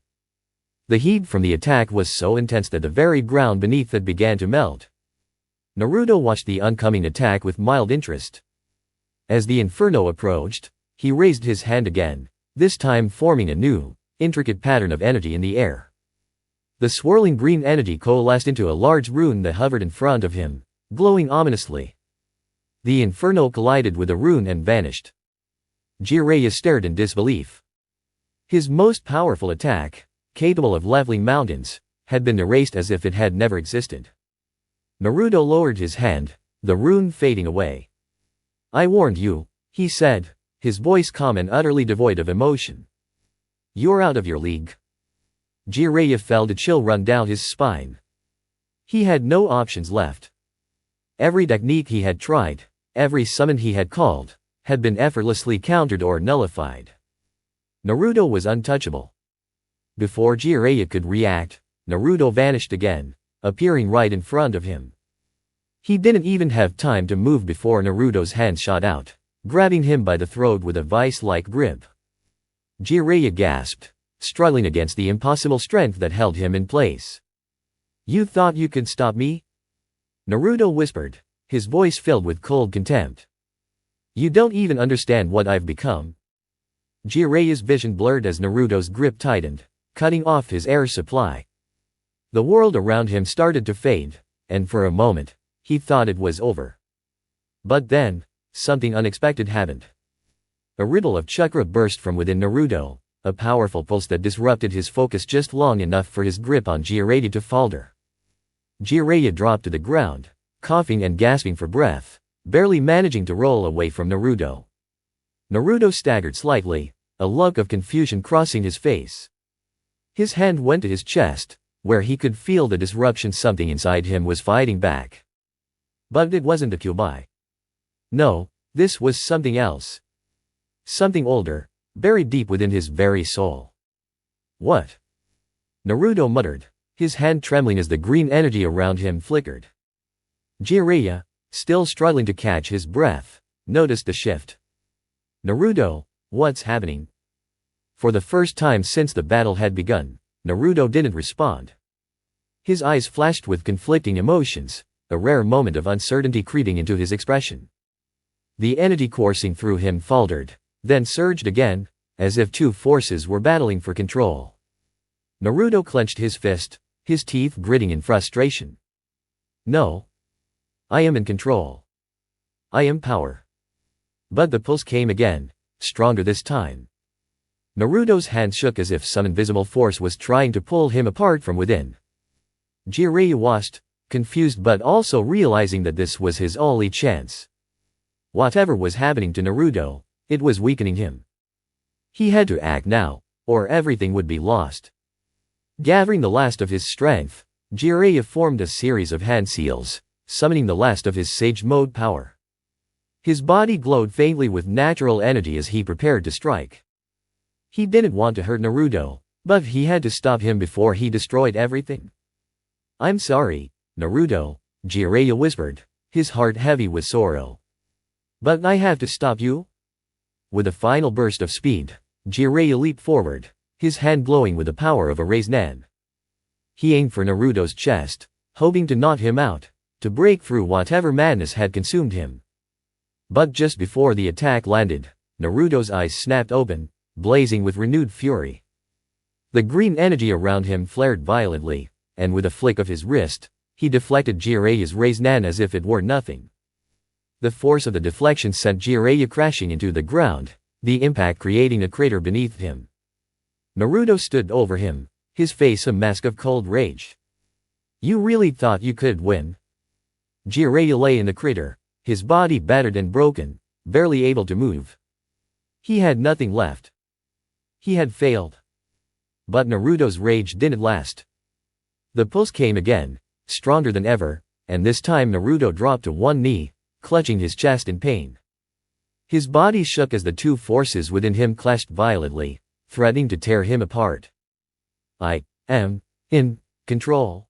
The heat from the attack was so intense that the very ground beneath it began to melt. Naruto watched the oncoming attack with mild interest. As the inferno approached, he raised his hand again, this time forming a new, intricate pattern of energy in the air. The swirling green energy coalesced into a large rune that hovered in front of him, glowing ominously. The inferno collided with the rune and vanished. Jiraiya stared in disbelief. His most powerful attack, capable of leveling mountains, had been erased as if it had never existed. Naruto lowered his hand, the rune fading away. I warned you, he said, his voice calm and utterly devoid of emotion. You're out of your league. Jiraiya felt a chill run down his spine. He had no options left. Every technique he had tried, every summon he had called, had been effortlessly countered or nullified. Naruto was untouchable. Before Jiraiya could react, Naruto vanished again, appearing right in front of him. He didn't even have time to move before Naruto's hand shot out, grabbing him by the throat with a vice-like grip. Jiraiya gasped, struggling against the impossible strength that held him in place. You thought you could stop me? Naruto whispered, his voice filled with cold contempt. You don't even understand what I've become. Jiraiya's vision blurred as Naruto's grip tightened, cutting off his air supply. The world around him started to fade, and for a moment, he thought it was over. But then, something unexpected happened. A ripple of chakra burst from within Naruto, a powerful pulse that disrupted his focus just long enough for his grip on Jiraiya to falter. Jiraiya dropped to the ground, coughing and gasping for breath, barely managing to roll away from Naruto. Naruto staggered slightly, a look of confusion crossing his face. His hand went to his chest, where he could feel the disruption something inside him was fighting back. But it wasn't a Kyuubi. No, this was something else. Something older, buried deep within his very soul. What? Naruto muttered, his hand trembling as the green energy around him flickered. Jiraiya, still struggling to catch his breath, noticed the shift. Naruto, What's happening? For the first time since the battle had begun, Naruto didn't respond. His eyes flashed with conflicting emotions, a rare moment of uncertainty creeping into his expression. The energy coursing through him faltered, then surged again, as if two forces were battling for control. Naruto clenched his fist, his teeth gritting in frustration. No. I am in control. I am power. But the pulse came again, stronger this time. Naruto's hand shook as if some invisible force was trying to pull him apart from within. Jiraiya watched, confused but also realizing that this was his only chance. Whatever was happening to Naruto, it was weakening him. He had to act now, or everything would be lost. Gathering the last of his strength, Jiraiya formed a series of hand seals, summoning the last of his Sage Mode power. His body glowed faintly with natural energy as he prepared to strike. He didn't want to hurt Naruto, but he had to stop him before he destroyed everything. I'm sorry, Naruto, Jiraiya whispered, his heart heavy with sorrow. But I have to stop you? With a final burst of speed, Jiraiya leaped forward, his hand glowing with the power of a raised Nen. He aimed for Naruto's chest, hoping to knock him out, to break through whatever madness had consumed him. But just before the attack landed, Naruto's eyes snapped open, blazing with renewed fury. The green energy around him flared violently, and with a flick of his wrist, he deflected Jiraiya's raised Nen as if it were nothing. The force of the deflection sent Jiraiya crashing into the ground, the impact creating a crater beneath him. Naruto stood over him, his face a mask of cold rage. You really thought you could win? Jiraiya lay in the crater, his body battered and broken, barely able to move. He had nothing left. He had failed. But Naruto's rage didn't last. The pulse came again, stronger than ever, and this time Naruto dropped to one knee, clutching his chest in pain. His body shook as the two forces within him clashed violently, threatening to tear him apart. I am in control.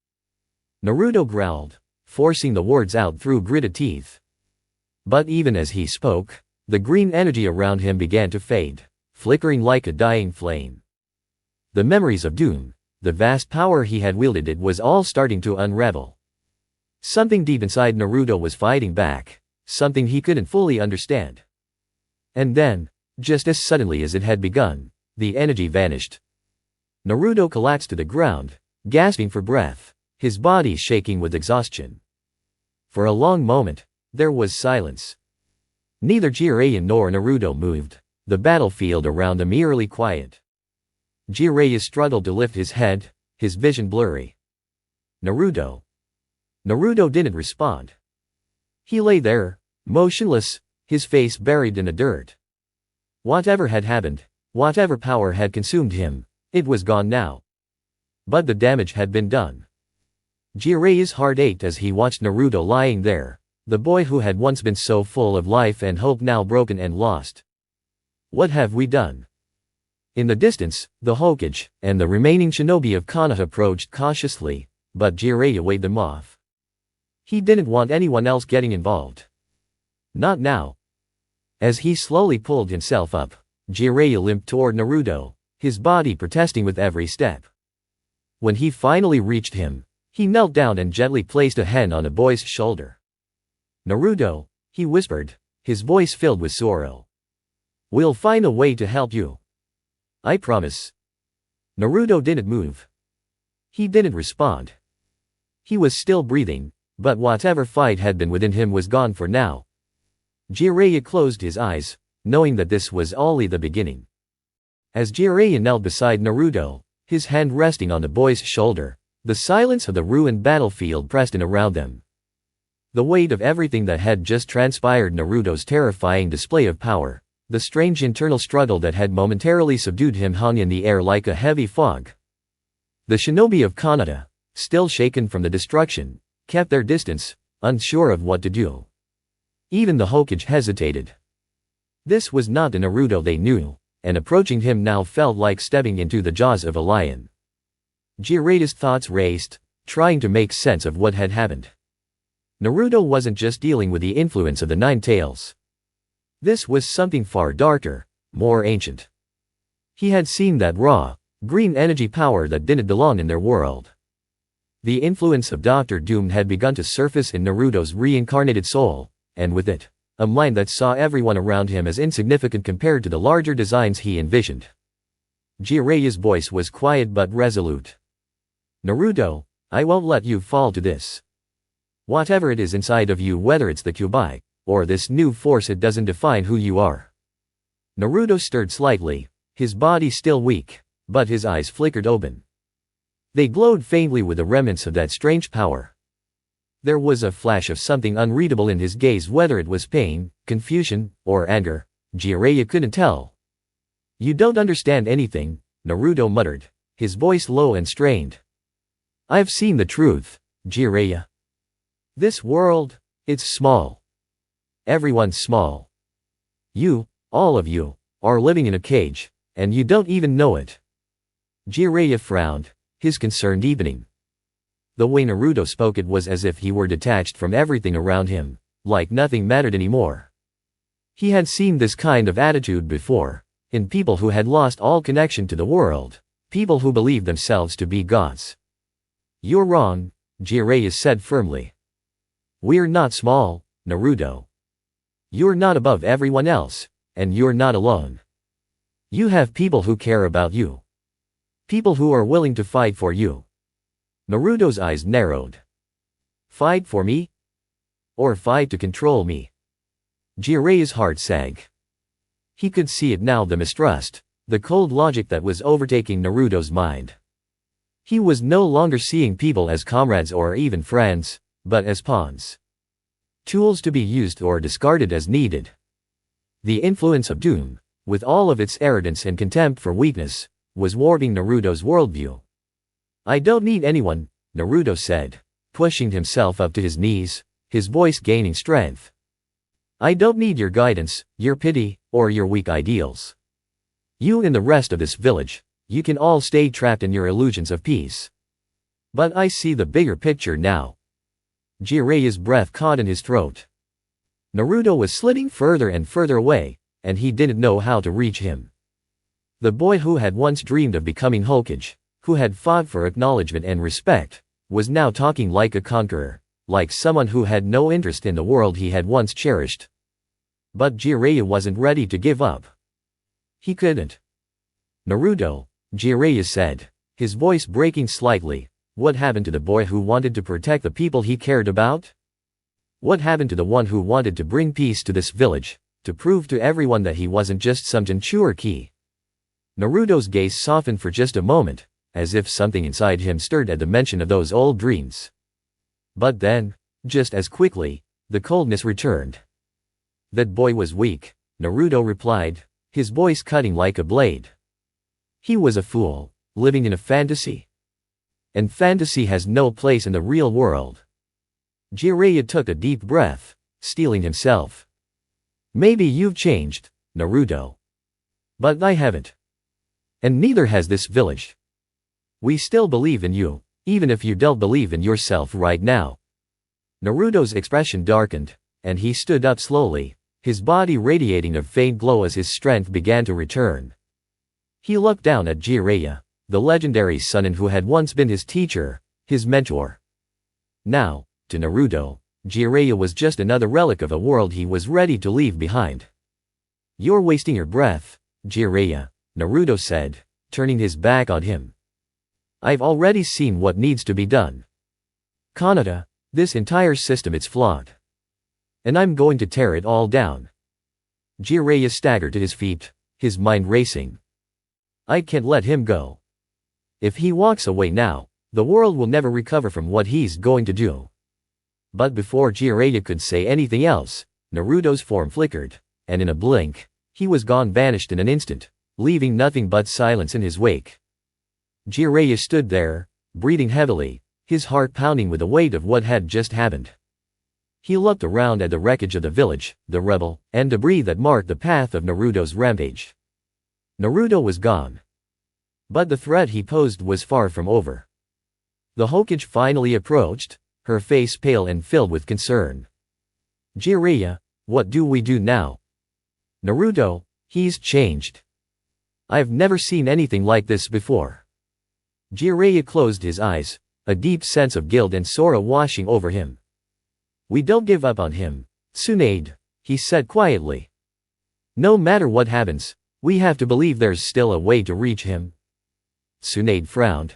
Naruto growled, forcing the words out through gritted teeth. But even as he spoke, the green energy around him began to fade, flickering like a dying flame. The memories of doom, the vast power he had wielded, it was all starting to unravel. Something deep inside Naruto was fighting back, something he couldn't fully understand. And then, just as suddenly as it had begun, the energy vanished. Naruto collapsed to the ground, gasping for breath, his body shaking with exhaustion. For a long moment, there was silence. Neither Jiraiya nor Naruto moved, the battlefield around them eerily quiet. Jiraiya struggled to lift his head, his vision blurry. Naruto. Naruto didn't respond. He lay there, motionless, his face buried in the dirt. Whatever had happened, whatever power had consumed him, it was gone now. But the damage had been done. Jiraiya's heart ached as he watched Naruto lying there, the boy who had once been so full of life and hope now broken and lost. What have we done? In the distance, the Hokage and the remaining shinobi of Konoha approached cautiously, but Jiraiya waved them off. He didn't want anyone else getting involved. Not now. As he slowly pulled himself up, Jiraiya limped toward Naruto, his body protesting with every step. When he finally reached him, he knelt down and gently placed a hand on the boy's shoulder. Naruto, he whispered, his voice filled with sorrow. We'll find a way to help you. I promise. Naruto didn't move. He didn't respond. He was still breathing, but whatever fight had been within him was gone for now. Jiraiya closed his eyes, knowing that this was only the beginning. As Jiraiya knelt beside Naruto, his hand resting on the boy's shoulder, the silence of the ruined battlefield pressed in around them. The weight of everything that had just transpired, Naruto's terrifying display of power, the strange internal struggle that had momentarily subdued him, hung in the air like a heavy fog. The shinobi of Konoha, still shaken from the destruction, kept their distance, unsure of what to do. Even the Hokage hesitated. This was not the Naruto they knew, and approaching him now felt like stepping into the jaws of a lion. Jiraiya's thoughts raced, trying to make sense of what had happened. Naruto wasn't just dealing with the influence of the Nine Tails. This was something far darker, more ancient. He had seen that raw, green energy power that didn't belong in their world. The influence of Dr. Doom had begun to surface in Naruto's reincarnated soul, and with it, a mind that saw everyone around him as insignificant compared to the larger designs he envisioned. Jiraiya's voice was quiet but resolute. Naruto, I won't let you fall to this. Whatever it is inside of you, whether it's the Kyuubi, or this new force, it doesn't define who you are. Naruto stirred slightly, his body still weak, but his eyes flickered open. They glowed faintly with the remnants of that strange power. There was a flash of something unreadable in his gaze, whether it was pain, confusion, or anger. Jiraiya couldn't tell. You don't understand anything, Naruto muttered, his voice low and strained. I've seen the truth, Jiraiya. This world, it's small. Everyone's small. You, all of you, are living in a cage, and you don't even know it. Jiraiya frowned, his concern deepening. The way Naruto spoke, it was as if he were detached from everything around him, like nothing mattered anymore. He had seen this kind of attitude before, in people who had lost all connection to the world, people who believed themselves to be gods. You're wrong, Jiraiya said firmly. We're not small, Naruto. You're not above everyone else, and you're not alone. You have people who care about you. People who are willing to fight for you. Naruto's eyes narrowed. Fight for me? Or fight to control me? Jiraiya's heart sank. He could see it now, the mistrust, the cold logic that was overtaking Naruto's mind. He was no longer seeing people as comrades or even friends, but as pawns. Tools to be used or discarded as needed. The influence of Doom, with all of its arrogance and contempt for weakness, was warping Naruto's worldview. I don't need anyone, Naruto said, pushing himself up to his knees, his voice gaining strength. I don't need your guidance, your pity, or your weak ideals. You and the rest of this village, you can all stay trapped in your illusions of peace. But I see the bigger picture now. Jiraiya's breath caught in his throat. Naruto was sliding further and further away, and he didn't know how to reach him. The boy who had once dreamed of becoming Hokage, who had fought for acknowledgement and respect, was now talking like a conqueror, like someone who had no interest in the world he had once cherished. But Jiraiya wasn't ready to give up. He couldn't. Naruto, Jiraiya said, his voice breaking slightly, what happened to the boy who wanted to protect the people he cared about? What happened to the one who wanted to bring peace to this village, to prove to everyone that he wasn't just some Jinchuriki? Naruto's gaze softened for just a moment, as if something inside him stirred at the mention of those old dreams. But then, just as quickly, the coldness returned. That boy was weak, Naruto replied, his voice cutting like a blade. He was a fool, living in a fantasy. And fantasy has no place in the real world. Jiraiya took a deep breath, steeling himself. Maybe you've changed, Naruto. But I haven't. And neither has this village. We still believe in you, even if you don't believe in yourself right now. Naruto's expression darkened, and he stood up slowly, his body radiating a faint glow as his strength began to return. He looked down at Jiraiya, the legendary Sannin who had once been his teacher, his mentor. Now, to Naruto, Jiraiya was just another relic of a world he was ready to leave behind. You're wasting your breath, Jiraiya, Naruto said, turning his back on him. I've already seen what needs to be done. Kanata, this entire system, it's flawed. And I'm going to tear it all down. Jiraiya staggered to his feet, his mind racing. I can't let him go. If he walks away now, the world will never recover from what he's going to do. But before Jiraiya could say anything else, Naruto's form flickered, and in a blink, he was gone, vanished in an instant, leaving nothing but silence in his wake. Jiraiya stood there, breathing heavily, his heart pounding with the weight of what had just happened. He looked around at the wreckage of the village, the rubble, and debris that marked the path of Naruto's rampage. Naruto was gone. But the threat he posed was far from over. The Hokage finally approached, her face pale and filled with concern. Jiraiya, what do we do now? Naruto, He's changed. I've never seen anything like this before. Jiraiya closed his eyes, a deep sense of guilt and sorrow washing over him. We don't give up on him, Tsunade, he said quietly. No matter what happens, we have to believe there's still a way to reach him. Tsunade frowned.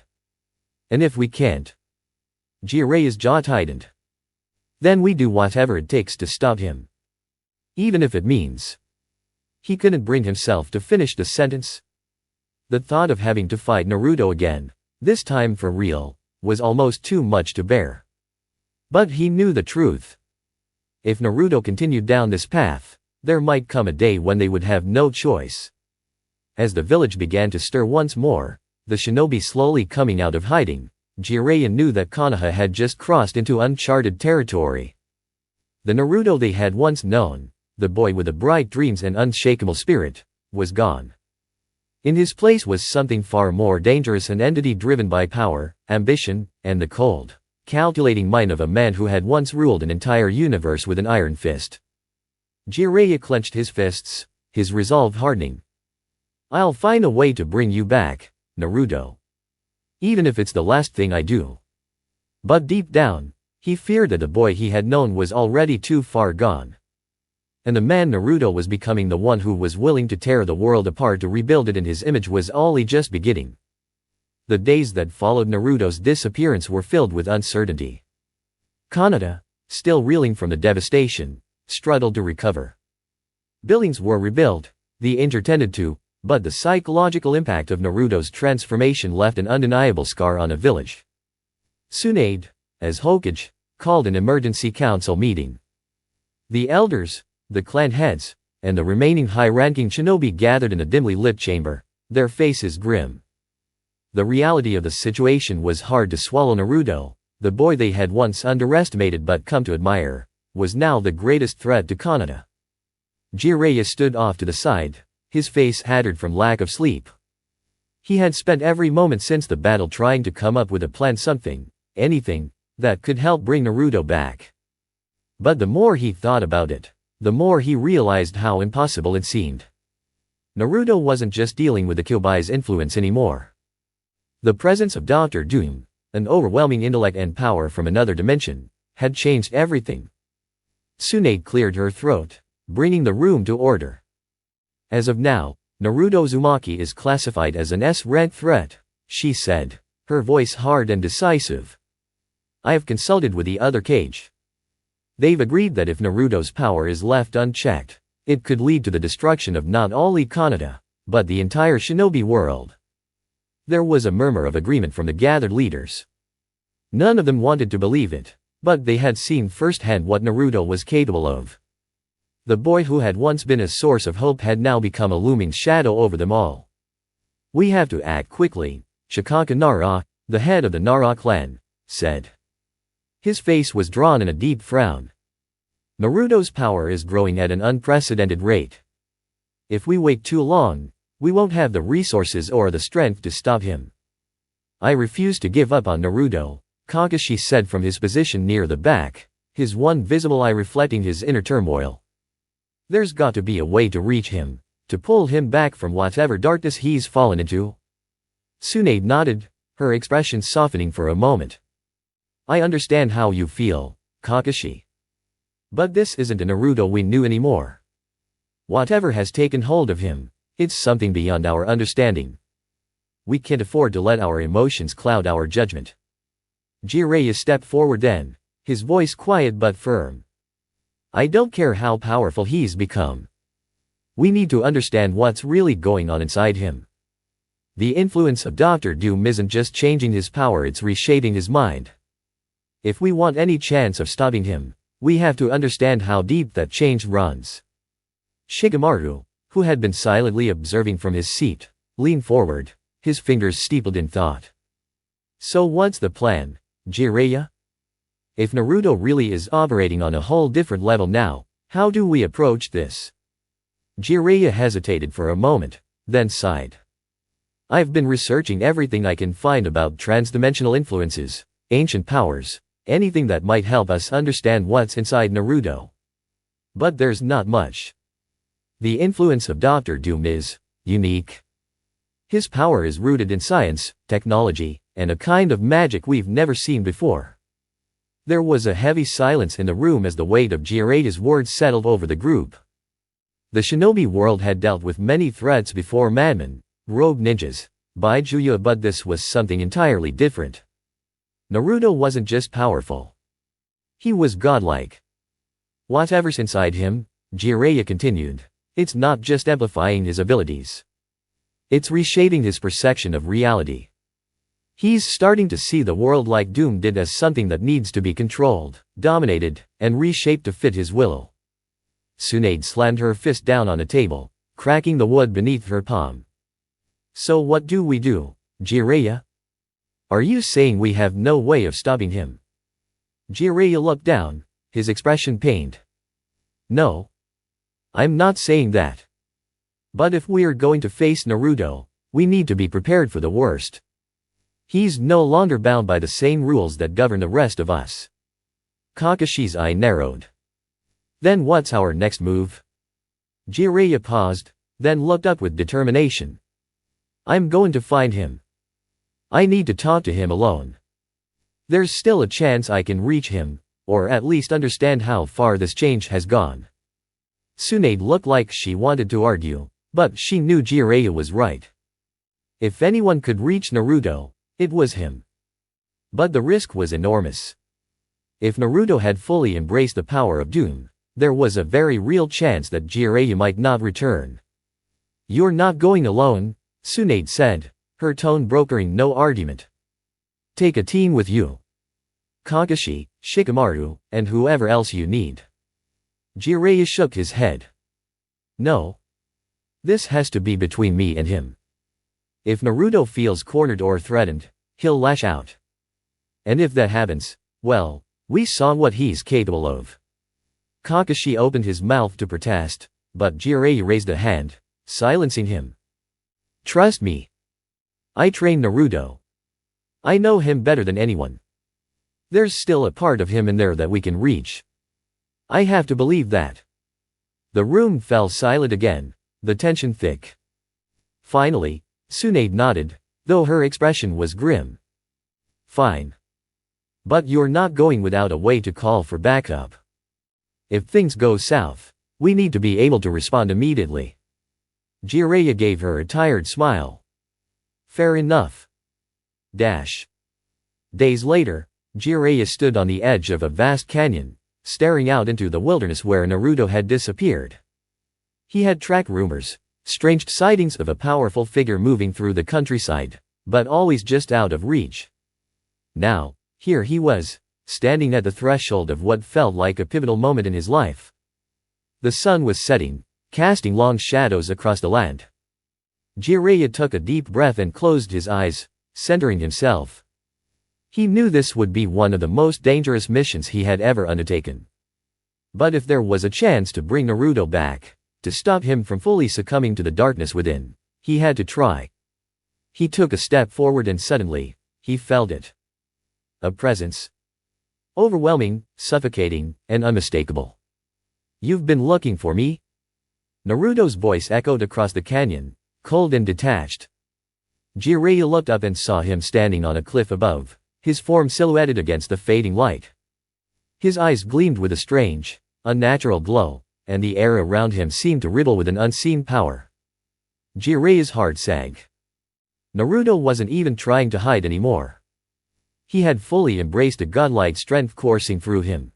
And if we can't? Jiraiya's jaw tightened. Then we do whatever it takes to stop him. Even if it means. He couldn't bring himself to finish the sentence. The thought of having to fight Naruto again, this time for real, was almost too much to bear. But he knew the truth. If Naruto continued down this path, there might come a day when they would have no choice. As the village began to stir once more, the shinobi slowly coming out of hiding, Jiraiya knew that Konoha had just crossed into uncharted territory. The Naruto they had once known, the boy with the bright dreams and unshakable spirit, was gone. In his place was something far more dangerous, an entity driven by power, ambition, and the cold, calculating mind of a man who had once ruled an entire universe with an iron fist. Jiraiya clenched his fists, his resolve hardening. I'll find a way to bring you back, Naruto. Even if it's the last thing I do. But deep down, he feared that the boy he had known was already too far gone. And the man Naruto was becoming, the one who was willing to tear the world apart to rebuild it in his image, was only just beginning. The days that followed Naruto's disappearance were filled with uncertainty. Konoha, still reeling from the devastation, struggled to recover. Buildings were rebuilt, the Inter tended to, but the psychological impact of Naruto's transformation left an undeniable scar on a village. Tsunade, as Hokage, called an emergency council meeting. The elders, the clan heads, and the remaining high-ranking shinobi gathered in a dimly lit chamber, their faces grim. The reality of the situation was hard to swallow. Naruto, the boy they had once underestimated but come to admire, was now the greatest threat to Konoha. Jiraiya stood off to the side, his face haggard from lack of sleep. He had spent every moment since the battle trying to come up with a plan, something, anything, that could help bring Naruto back. But the more he thought about it, the more he realized how impossible it seemed. Naruto wasn't just dealing with the Kyuubi's influence anymore. The presence of Dr. Doom, an overwhelming intellect and power from another dimension, had changed everything. Tsunade cleared her throat, bringing the room to order. As of now, Naruto Uzumaki is classified as an S-rank threat, she said, her voice hard and decisive. I have consulted with the other Kage. They've agreed that if Naruto's power is left unchecked, it could lead to the destruction of not only Konoha, but the entire shinobi world. There was a murmur of agreement from the gathered leaders. None of them wanted to believe it, but they had seen firsthand what Naruto was capable of. The boy who had once been a source of hope had now become a looming shadow over them all. We have to act quickly, Shikaka Nara, the head of the Nara clan, said. His face was drawn in a deep frown. Naruto's power is growing at an unprecedented rate. If we wait too long, we won't have the resources or the strength to stop him. I refuse to give up on Naruto, Kakashi said from his position near the back, his one visible eye reflecting his inner turmoil. There's got to be a way to reach him, to pull him back from whatever darkness he's fallen into. Tsunade nodded, her expression softening for a moment. I understand how you feel, Kakashi. But this isn't a Naruto we knew anymore. Whatever has taken hold of him, it's something beyond our understanding. We can't afford to let our emotions cloud our judgment. Jiraiya stepped forward then, his voice quiet but firm. I don't care how powerful he's become. We need to understand what's really going on inside him. The influence of Dr. Doom isn't just changing his power, it's reshaping his mind. If we want any chance of stopping him, we have to understand how deep that change runs. Shikamaru, who had been silently observing from his seat, leaned forward, his fingers steepled in thought. So what's the plan, Jiraiya? If Naruto really is operating on a whole different level now, how do we approach this? Jiraiya hesitated for a moment, then sighed. I've been researching everything I can find about transdimensional influences, ancient powers, anything that might help us understand what's inside Naruto. But there's not much. The influence of Dr. Doom is unique. His power is rooted in science, technology, and a kind of magic we've never seen before. There was a heavy silence in the room as the weight of Jiraiya's words settled over the group. The shinobi world had dealt with many threats before: madmen, rogue ninjas, baijuya, but this was something entirely different. Naruto wasn't just powerful. He was godlike. Whatever's inside him, Jiraiya continued, it's not just amplifying his abilities. It's reshaping his perception of reality. He's starting to see the world like Doom did as something that needs to be controlled, dominated, and reshaped to fit his will. Tsunade slammed her fist down on a table, cracking the wood beneath her palm. So what do we do, Jiraiya? Are you saying we have no way of stopping him? Jiraiya looked down, his expression pained. No. I'm not saying that. But if we're going to face Naruto, we need to be prepared for the worst. He's no longer bound by the same rules that govern the rest of us. Kakashi's eye narrowed. Then what's our next move? Jiraiya paused, then looked up with determination. I'm going to find him. I need to talk to him alone. There's still a chance I can reach him, or at least understand how far this change has gone. Tsunade looked like she wanted to argue, but she knew Jiraiya was right. If anyone could reach Naruto, it was him. But the risk was enormous. If Naruto had fully embraced the power of Doom, there was a very real chance that Jiraiya might not return. You're not going alone, Tsunade said, her tone brokering no argument. Take a team with you. Kakashi, Shikamaru, and whoever else you need. Jiraiya shook his head. No. This has to be between me and him. If Naruto feels cornered or threatened, he'll lash out. And if that happens, well, we saw what he's capable of. Kakashi opened his mouth to protest, but Jiraiya raised a hand, silencing him. Trust me. I trained Naruto. I know him better than anyone. There's still a part of him in there that we can reach. I have to believe that. The room fell silent again, the tension thick. Finally, Tsunade nodded, though her expression was grim. Fine. But you're not going without a way to call for backup. If things go south, we need to be able to respond immediately. Jiraiya gave her a tired smile. Fair enough. Days later, Jiraiya stood on the edge of a vast canyon, staring out into the wilderness where Naruto had disappeared. He had tracked rumors, strange sightings of a powerful figure moving through the countryside, but always just out of reach. Now, here he was, standing at the threshold of what felt like a pivotal moment in his life. The sun was setting, casting long shadows across the land. Jiraiya took a deep breath and closed his eyes, centering himself. He knew this would be one of the most dangerous missions he had ever undertaken. But if there was a chance to bring Naruto back, to stop him from fully succumbing to the darkness within, he had to try. He took a step forward and suddenly, he felt it. A presence. Overwhelming, suffocating, and unmistakable. You've been looking for me? Naruto's voice echoed across the canyon, cold and detached. Jiraiya looked up and saw him standing on a cliff above, his form silhouetted against the fading light. His eyes gleamed with a strange, unnatural glow, and the air around him seemed to riddle with an unseen power. Jiraiya's heart sank. Naruto wasn't even trying to hide anymore. He had fully embraced a godlike strength coursing through him.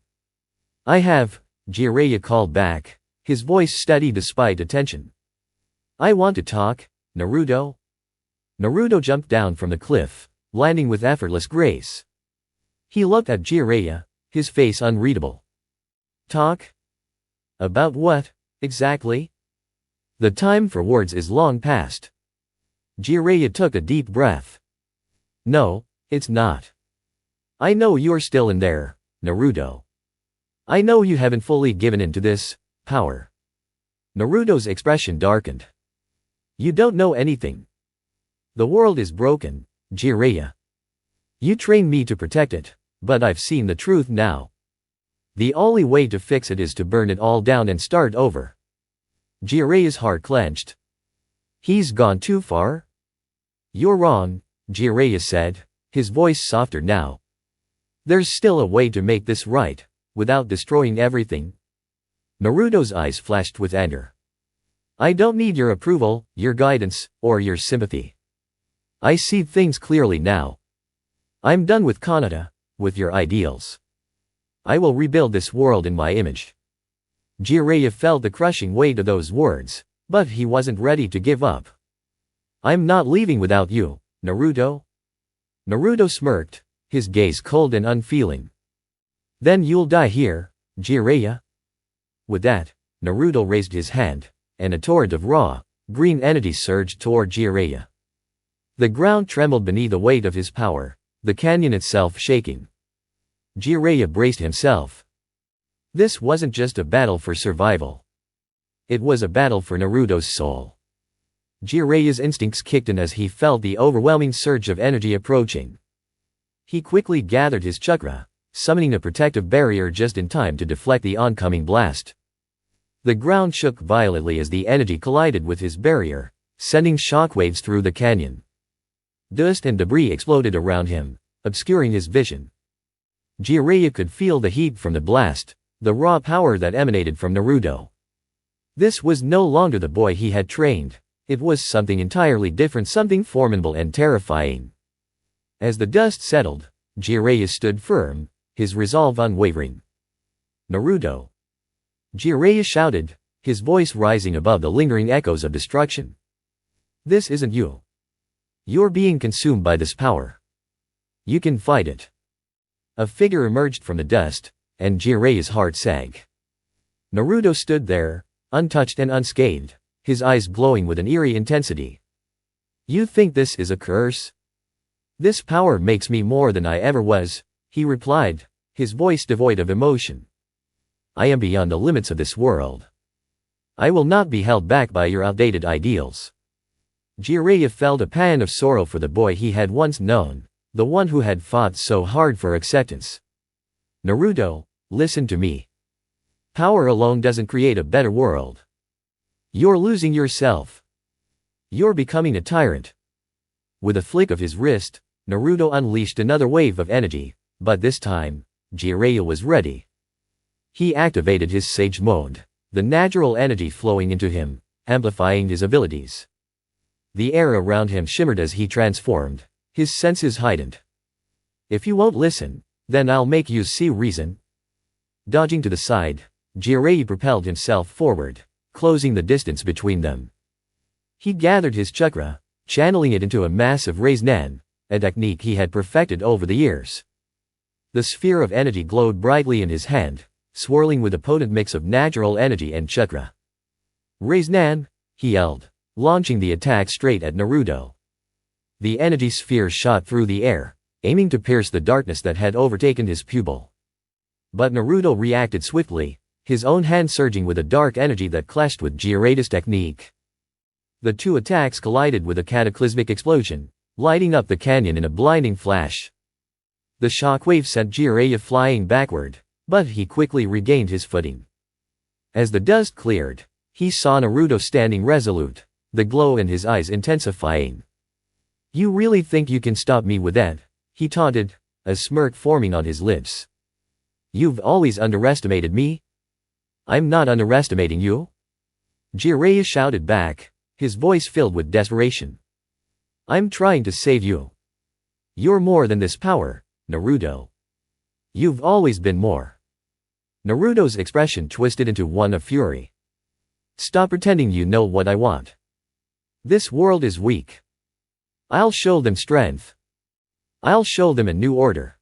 I have, Jiraiya called back, his voice steady despite attention. I want to talk, Naruto. Naruto jumped down from the cliff, landing with effortless grace. He looked at Jiraiya, his face unreadable. Talk? About what, exactly? The time for words is long past. Jiraiya took a deep breath. No, it's not. I know you're still in there, Naruto. I know you haven't fully given in to this power. Naruto's expression darkened. You don't know anything. The world is broken, Jiraiya. You trained me to protect it, but I've seen the truth now. The only way to fix it is to burn it all down and start over. Jiraiya's heart clenched. He's gone too far? You're wrong, Jiraiya said, his voice softer now. There's still a way to make this right, without destroying everything. Naruto's eyes flashed with anger. I don't need your approval, your guidance, or your sympathy. I see things clearly now. I'm done with Kanata, with your ideals. I will rebuild this world in my image. Jiraiya felt the crushing weight of those words, but he wasn't ready to give up. I'm not leaving without you, Naruto. Naruto smirked, his gaze cold and unfeeling. Then you'll die here, Jiraiya. With that, Naruto raised his hand, and a torrent of raw, green energy surged toward Jiraiya. The ground trembled beneath the weight of his power, the canyon itself shaking. Jiraiya braced himself. This wasn't just a battle for survival. It was a battle for Naruto's soul. Jiraiya's instincts kicked in as he felt the overwhelming surge of energy approaching. He quickly gathered his chakra, summoning a protective barrier just in time to deflect the oncoming blast. The ground shook violently as the energy collided with his barrier, sending shockwaves through the canyon. Dust and debris exploded around him, obscuring his vision. Jiraiya could feel the heat from the blast, the raw power that emanated from Naruto. This was no longer the boy he had trained. It was something entirely different, something formidable and terrifying. As the dust settled, Jiraiya stood firm, his resolve unwavering. Naruto! Jiraiya shouted, his voice rising above the lingering echoes of destruction. This isn't you. You're being consumed by this power. You can fight it. A figure emerged from the dust, and Jiraiya's heart sank. Naruto stood there, untouched and unscathed, his eyes glowing with an eerie intensity. You think this is a curse? This power makes me more than I ever was, he replied, his voice devoid of emotion. I am beyond the limits of this world. I will not be held back by your outdated ideals. Jiraiya felt a pang of sorrow for the boy he had once known, the one who had fought so hard for acceptance. Naruto, listen to me. Power alone doesn't create a better world. You're losing yourself. You're becoming a tyrant. With a flick of his wrist, Naruto unleashed another wave of energy, but this time, Jiraiya was ready. He activated his Sage Mode, the natural energy flowing into him, amplifying his abilities. The air around him shimmered as he transformed, his senses heightened. If you won't listen, then I'll make you see reason. Dodging to the side, Jiraiya propelled himself forward, closing the distance between them. He gathered his chakra, channeling it into a massive Raise-Nan, a technique he had perfected over the years. The sphere of energy glowed brightly in his hand, swirling with a potent mix of natural energy and chakra. Raise-Nan, he yelled, launching the attack straight at Naruto. The energy sphere shot through the air, aiming to pierce the darkness that had overtaken his pupil. But Naruto reacted swiftly, his own hand surging with a dark energy that clashed with Jiraiya's technique. The two attacks collided with a cataclysmic explosion, lighting up the canyon in a blinding flash. The shockwave sent Jiraiya flying backward, but he quickly regained his footing. As the dust cleared, he saw Naruto standing resolute, the glow in his eyes intensifying. You really think you can stop me with that? He taunted, a smirk forming on his lips. You've always underestimated me? I'm not underestimating you. Jiraiya shouted back, his voice filled with desperation. I'm trying to save you. You're more than this power, Naruto. You've always been more. Naruto's expression twisted into one of fury. Stop pretending you know what I want. This world is weak. I'll show them strength. I'll show them a new order.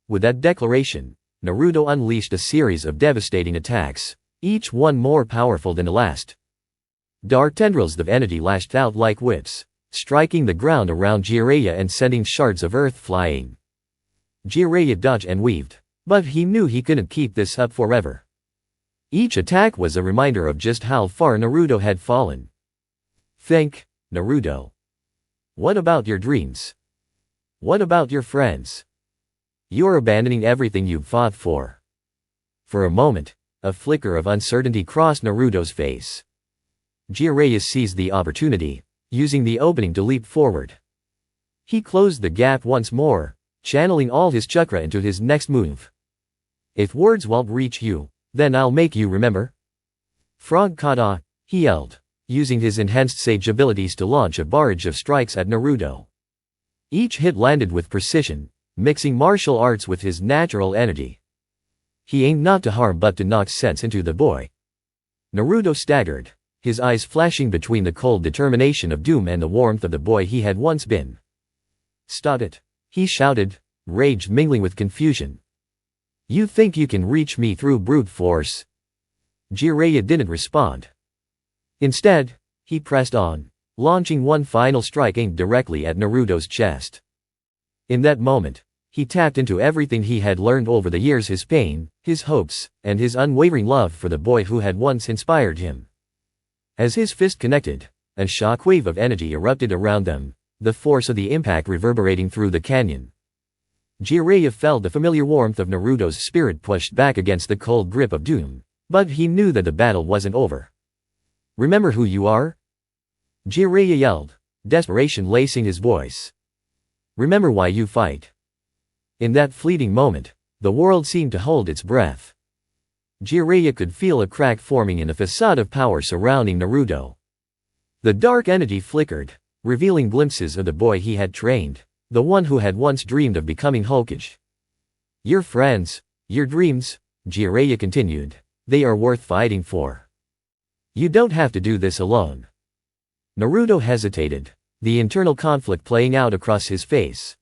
With that declaration, Naruto unleashed a series of devastating attacks, each one more powerful than the last. Dark tendrils of energy lashed out like whips, striking the ground around Jiraiya and sending shards of earth flying. Jiraiya dodged and weaved, but he knew he couldn't keep this up forever. Each attack was a reminder of just how far Naruto had fallen. Think, Naruto. What about your dreams? What about your friends? You're abandoning everything you've fought for. For a moment, a flicker of uncertainty crossed Naruto's face. Jiraiya seized the opportunity, using the opening to leap forward. He closed the gap once more, channeling all his chakra into his next move. If words won't reach you, then I'll make you remember. Frog kata, he yelled, using his enhanced sage abilities to launch a barrage of strikes at Naruto. Each hit landed with precision, mixing martial arts with his natural energy. He aimed not to harm but to knock sense into the boy. Naruto staggered, his eyes flashing between the cold determination of doom and the warmth of the boy he had once been. "Stop it!" he shouted, rage mingling with confusion. "You think you can reach me through brute force?" Jiraiya didn't respond. Instead, he pressed on, launching one final strike aimed directly at Naruto's chest. In that moment, he tapped into everything he had learned over the years: his pain, his hopes, and his unwavering love for the boy who had once inspired him. As his fist connected, a shockwave of energy erupted around them, the force of the impact reverberating through the canyon. Jiraiya felt the familiar warmth of Naruto's spirit pushed back against the cold grip of doom, but he knew that the battle wasn't over. "Remember who you are?" Jiraiya yelled, desperation lacing his voice. "Remember why you fight." In that fleeting moment, the world seemed to hold its breath. Jiraiya could feel a crack forming in the facade of power surrounding Naruto. The dark energy flickered, revealing glimpses of the boy he had trained, the one who had once dreamed of becoming Hokage. "Your friends, your dreams," Jiraiya continued, "they are worth fighting for. You don't have to do this alone." Naruto hesitated, the internal conflict playing out across his face.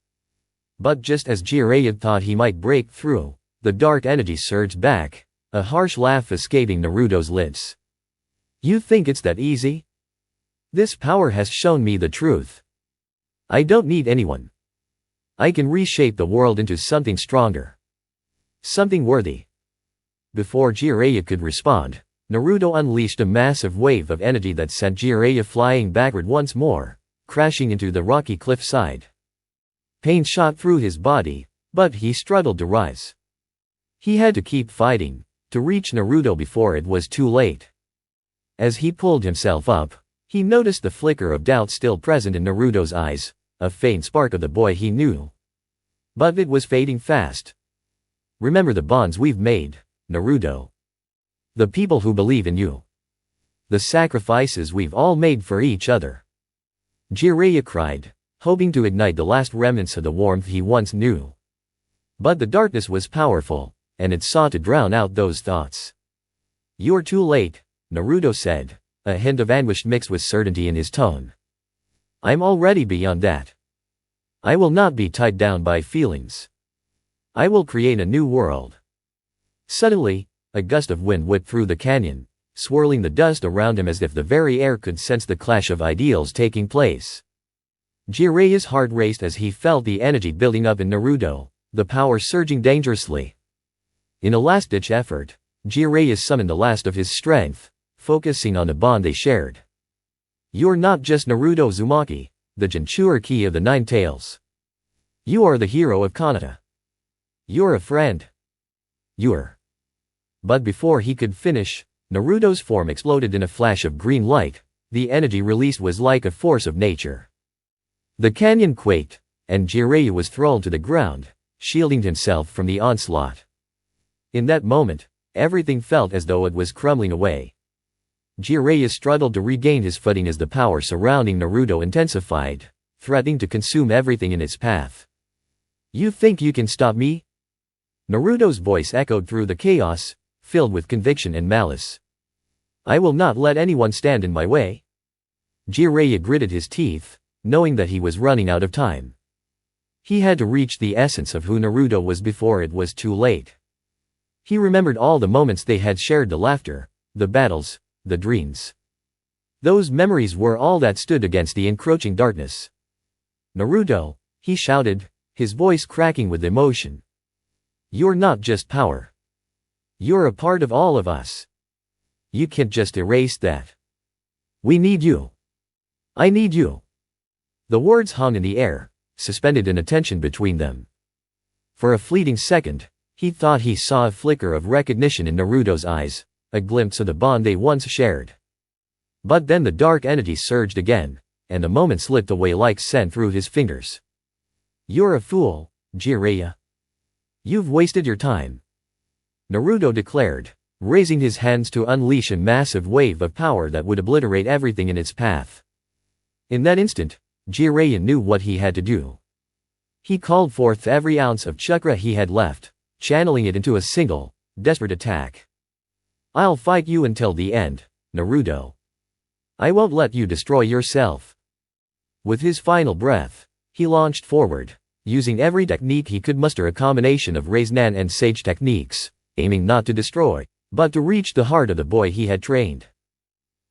But just as Jiraiya thought he might break through, the dark energy surged back, a harsh laugh escaping Naruto's lips. "You think it's that easy? This power has shown me the truth. I don't need anyone. I can reshape the world into something stronger. Something worthy." Before Jiraiya could respond, Naruto unleashed a massive wave of energy that sent Jiraiya flying backward once more, crashing into the rocky cliffside. Pain shot through his body, but he struggled to rise. He had to keep fighting, to reach Naruto before it was too late. As he pulled himself up, he noticed the flicker of doubt still present in Naruto's eyes, a faint spark of the boy he knew. But it was fading fast. "Remember the bonds we've made, Naruto. The people who believe in you. The sacrifices we've all made for each other." Jiraiya cried, hoping to ignite the last remnants of the warmth he once knew. But the darkness was powerful, and it sought to drown out those thoughts. "You're too late," Naruto said, a hint of anguish mixed with certainty in his tone. "I'm already beyond that. I will not be tied down by feelings. I will create a new world." Suddenly, a gust of wind whipped through the canyon, swirling the dust around him as if the very air could sense the clash of ideals taking place. Jiraiya's heart raced as he felt the energy building up in Naruto, the power surging dangerously. In a last-ditch effort, Jiraiya summoned the last of his strength, focusing on the bond they shared. "You're not just Naruto Uzumaki, the Jinchuriki of the Nine Tails. You are the hero of Kanata. You're a friend. You're..." But before he could finish, Naruto's form exploded in a flash of green light. The energy released was like a force of nature. The canyon quaked, and Jiraiya was thrown to the ground, shielding himself from the onslaught. In that moment, everything felt as though it was crumbling away. Jiraiya struggled to regain his footing as the power surrounding Naruto intensified, threatening to consume everything in its path. "You think you can stop me?" Naruto's voice echoed through the chaos, filled with conviction and malice. "I will not let anyone stand in my way." Jiraiya gritted his teeth, knowing that he was running out of time. He had to reach the essence of who Naruto was before it was too late. He remembered all the moments they had shared, the laughter, the battles, the dreams. Those memories were all that stood against the encroaching darkness. "Naruto," he shouted, his voice cracking with emotion. "You're not just power. You're a part of all of us. You can't just erase that. We need you. I need you." The words hung in the air, suspended in a tension between them. For a fleeting second, he thought he saw a flicker of recognition in Naruto's eyes, a glimpse of the bond they once shared. But then the dark entity surged again, and the moment slipped away like sand through his fingers. "You're a fool, Jiraiya. You've wasted your time," Naruto declared, raising his hands to unleash a massive wave of power that would obliterate everything in its path. In that instant, Jiraiya knew what he had to do. He called forth every ounce of chakra he had left, channeling it into a single, desperate attack. "I'll fight you until the end, Naruto. I won't let you destroy yourself." With his final breath, he launched forward, using every technique he could muster, a combination of Rasengan and Sage techniques, aiming not to destroy, but to reach the heart of the boy he had trained.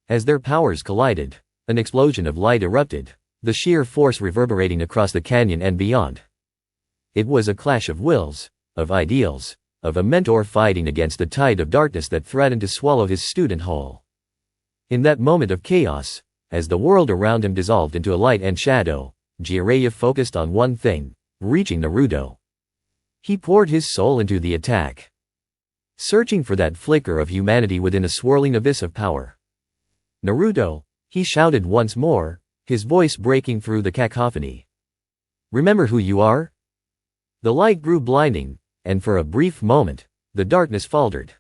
As their powers collided, an explosion of light erupted, the sheer force reverberating across the canyon and beyond. It was a clash of wills, of ideals, of a mentor fighting against the tide of darkness that threatened to swallow his student whole. In that moment of chaos, as the world around him dissolved into a light and shadow, Jiraiya focused on one thing: reaching Naruto. He poured his soul into the attack, searching for that flicker of humanity within a swirling abyss of power. "Naruto," he shouted once more, his voice breaking through the cacophony. "Remember who you are?" The light grew blinding, and for a brief moment, the darkness faltered.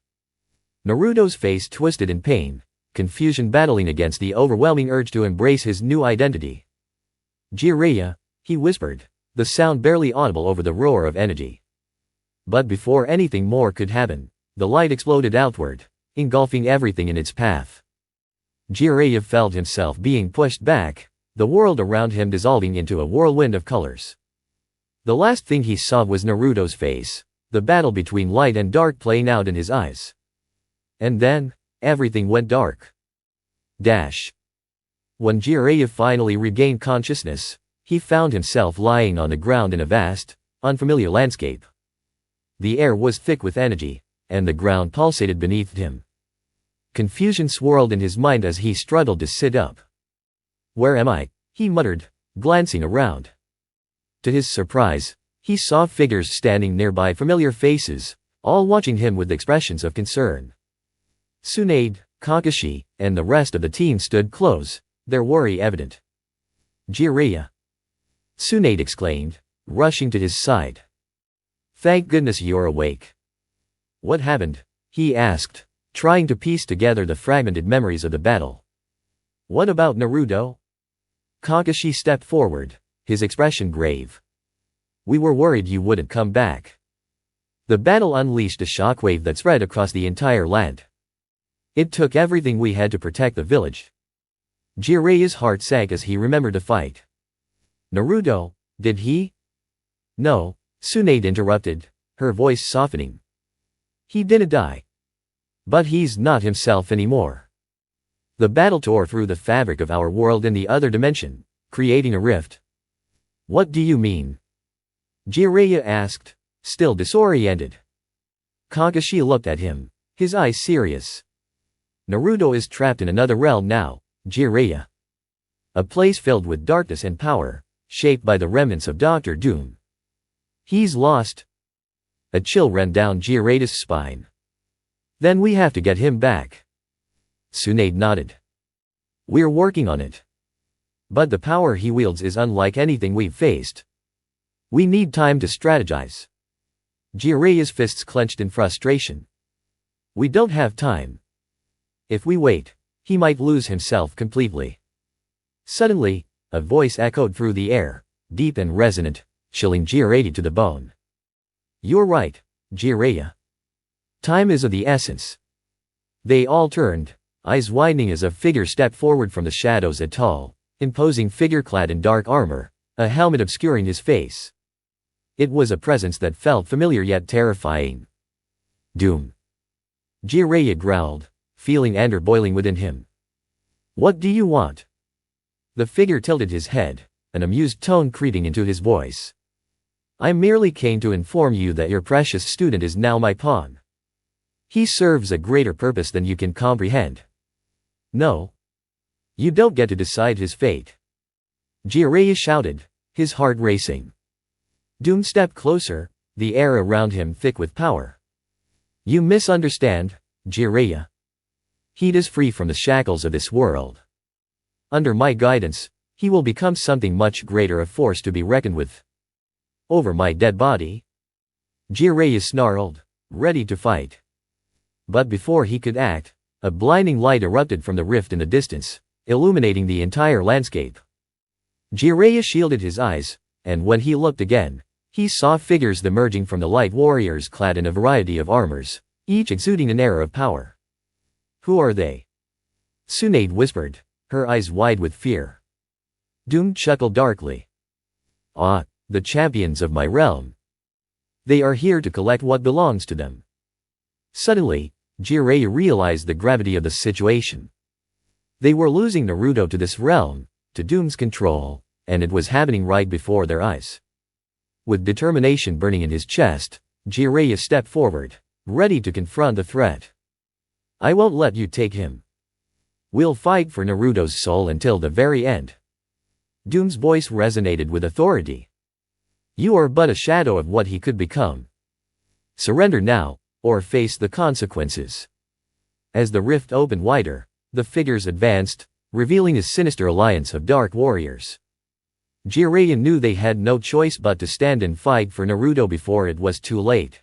Naruto's face twisted in pain, confusion battling against the overwhelming urge to embrace his new identity. "Jiraiya," he whispered, the sound barely audible over the roar of energy. But before anything more could happen, the light exploded outward, engulfing everything in its path. Jiraiya felt himself being pushed back, the world around him dissolving into a whirlwind of colors. The last thing he saw was Naruto's face, the battle between light and dark playing out in his eyes. And then, everything went dark. When Jiraiya finally regained consciousness, he found himself lying on the ground in a vast, unfamiliar landscape. The air was thick with energy, and the ground pulsated beneath him. Confusion swirled in his mind as he struggled to sit up. "Where am I?" he muttered, glancing around. To his surprise, he saw figures standing nearby, familiar faces, all watching him with expressions of concern. Tsunade, Kakashi, and the rest of the team stood close, their worry evident. "Jiraiya!" Tsunade exclaimed, rushing to his side. "Thank goodness you're awake." "What happened?" he asked, trying to piece together the fragmented memories of the battle. "What about Naruto?" Kakashi stepped forward, his expression grave. "We were worried you wouldn't come back." The battle unleashed a shockwave that spread across the entire land. It took everything we had to protect the village. Jiraiya's heart sank as he remembered the fight. "Naruto, did he?" "No," Tsunade interrupted, her voice softening. "He didn't die. But he's not himself anymore." The battle tore through the fabric of our world in the other dimension, creating a rift. "What do you mean?" Jiraiya asked, still disoriented. Kakashi looked at him, his eyes serious. "Naruto is trapped in another realm now, Jiraiya. A place filled with darkness and power, shaped by the remnants of Dr. Doom. He's lost." A chill ran down Jiraiya's spine. "Then we have to get him back." Tsunade nodded. "We're working on it. But the power he wields is unlike anything we've faced. We need time to strategize." Jiraiya's fists clenched in frustration. "We don't have time. If we wait, he might lose himself completely." Suddenly, a voice echoed through the air, deep and resonant, chilling Jiraiya to the bone. "You're right, Jiraiya. Time is of the essence." They all turned, eyes widening as a figure stepped forward from the shadows, a tall, imposing figure clad in dark armor, a helmet obscuring his face. It was a presence that felt familiar yet terrifying. "Doom," Jiraiya growled, feeling anger boiling within him. "What do you want?" The figure tilted his head, an amused tone creeping into his voice. "I merely came to inform you that your precious student is now my pawn. He serves a greater purpose than you can comprehend. No. You don't get to decide his fate." Jiraiya shouted, his heart racing. Doom stepped closer, the air around him thick with power. "You misunderstand, Jiraiya. He is free from the shackles of this world. Under my guidance, he will become something much greater, a force to be reckoned with. Over my dead body? Jiraiya snarled, ready to fight. But before he could act, a blinding light erupted from the rift in the distance, illuminating the entire landscape. Jiraiya shielded his eyes, and when he looked again, he saw figures emerging from the light, warriors clad in a variety of armors, each exuding an air of power. Who are they? Tsunade whispered, her eyes wide with fear. Doom chuckled darkly. Ah, the champions of my realm. They are here to collect what belongs to them. Suddenly, Jiraiya realized the gravity of the situation. They were losing Naruto to this realm, to Doom's control, and it was happening right before their eyes. With determination burning in his chest, Jiraiya stepped forward, ready to confront the threat. I won't let you take him. We'll fight for Naruto's soul until the very end. Doom's voice resonated with authority. You are but a shadow of what he could become. Surrender now, or face the consequences. As the rift opened wider, the figures advanced, revealing a sinister alliance of dark warriors. Jiraiya knew they had no choice but to stand and fight for Naruto before it was too late.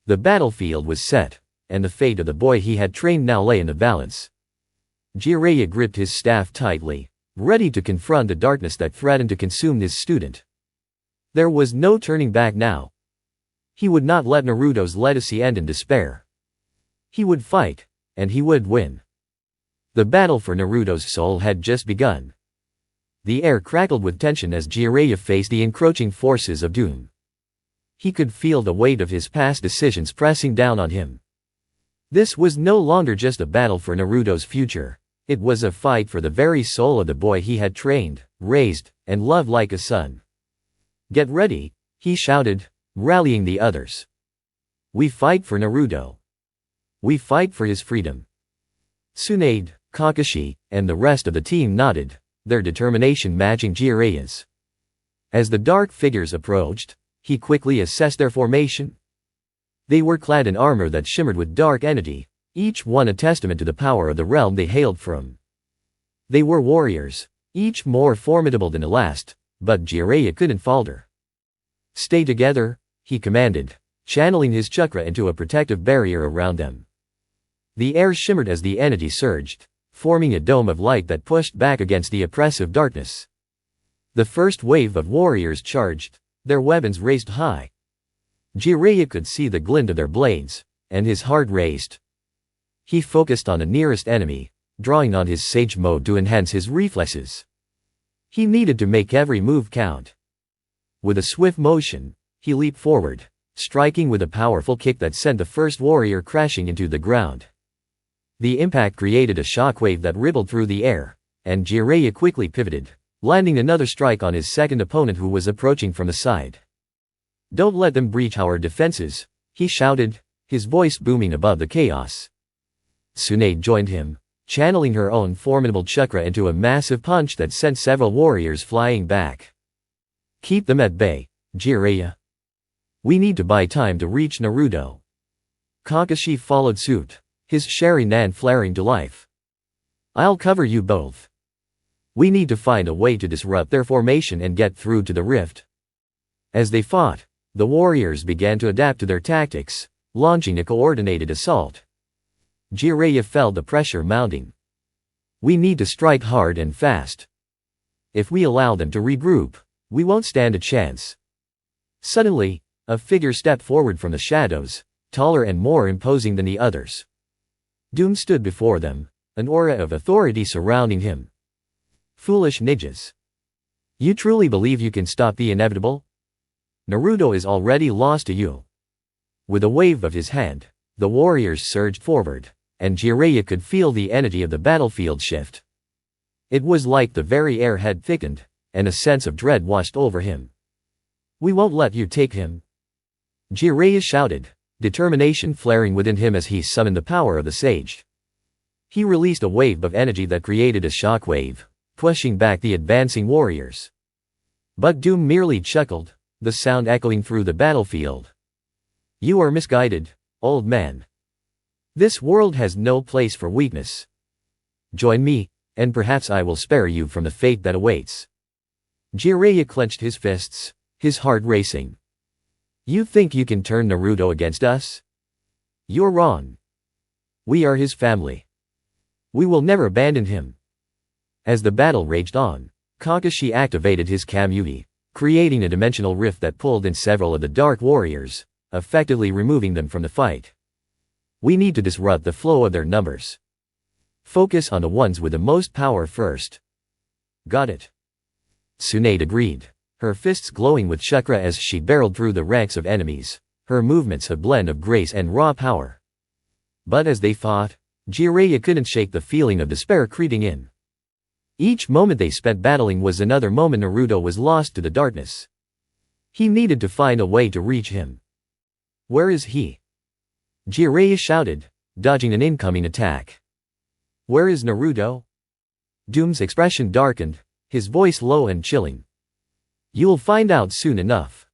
The battlefield was set, and the fate of the boy he had trained now lay in the balance. Jiraiya gripped his staff tightly, ready to confront the darkness that threatened to consume his student. There was no turning back now. He would not let Naruto's legacy end in despair. He would fight, and he would win. The battle for Naruto's soul had just begun. The air crackled with tension as Jiraiya faced the encroaching forces of Doom. He could feel the weight of his past decisions pressing down on him. This was no longer just a battle for Naruto's future, it was a fight for the very soul of the boy he had trained, raised, and loved like a son. Get ready, he shouted, rallying the others. We fight for Naruto. We fight for his freedom. Tsunade, Kakashi, and the rest of the team nodded, their determination matching Jiraiya's. As the dark figures approached, he quickly assessed their formation. They were clad in armor that shimmered with dark energy, each one a testament to the power of the realm they hailed from. They were warriors, each more formidable than the last, but Jiraiya couldn't falter. Stay together, he commanded, channeling his chakra into a protective barrier around them. The air shimmered as the energy surged, forming a dome of light that pushed back against the oppressive darkness. The first wave of warriors charged, their weapons raised high. Jiraiya could see the glint of their blades, and his heart raced. He focused on the nearest enemy, drawing on his sage mode to enhance his reflexes. He needed to make every move count. With a swift motion, he leaped forward, striking with a powerful kick that sent the first warrior crashing into the ground. The impact created a shockwave that rippled through the air, and Jiraiya quickly pivoted, landing another strike on his second opponent who was approaching from the side. Don't let them breach our defenses, he shouted, his voice booming above the chaos. Tsunade joined him, channeling her own formidable chakra into a massive punch that sent several warriors flying back. Keep them at bay, Jiraiya. We need to buy time to reach Naruto. Kakashi followed suit, his Sharingan flaring to life. I'll cover you both. We need to find a way to disrupt their formation and get through to the rift. As they fought, the warriors began to adapt to their tactics, launching a coordinated assault. Jiraiya felt the pressure mounting. We need to strike hard and fast. If we allow them to regroup, we won't stand a chance. Suddenly, a figure stepped forward from the shadows, taller and more imposing than the others. Doom stood before them, an aura of authority surrounding him. Foolish ninjas. You truly believe you can stop the inevitable? Naruto is already lost to you. With a wave of his hand, the warriors surged forward, and Jiraiya could feel the energy of the battlefield shift. It was like the very air had thickened, and a sense of dread washed over him. We won't let you take him. Jiraiya shouted, determination flaring within him as he summoned the power of the sage. He released a wave of energy that created a shockwave, pushing back the advancing warriors. But Doom merely chuckled, the sound echoing through the battlefield. You are misguided, old man. This world has no place for weakness. Join me, and perhaps I will spare you from the fate that awaits. Jiraiya clenched his fists, his heart racing. You think you can turn Naruto against us? You're wrong. We are his family. We will never abandon him. As the battle raged on, Kakashi activated his Kamui, creating a dimensional rift that pulled in several of the Dark Warriors, effectively removing them from the fight. We need to disrupt the flow of their numbers. Focus on the ones with the most power first. Got it. Tsunade agreed, her fists glowing with chakra as she barreled through the ranks of enemies, her movements a blend of grace and raw power. But as they fought, Jiraiya couldn't shake the feeling of despair creeping in. Each moment they spent battling was another moment Naruto was lost to the darkness. He needed to find a way to reach him. Where is he? Jiraiya shouted, dodging an incoming attack. Where is Naruto? Doom's expression darkened, his voice low and chilling. You'll find out soon enough.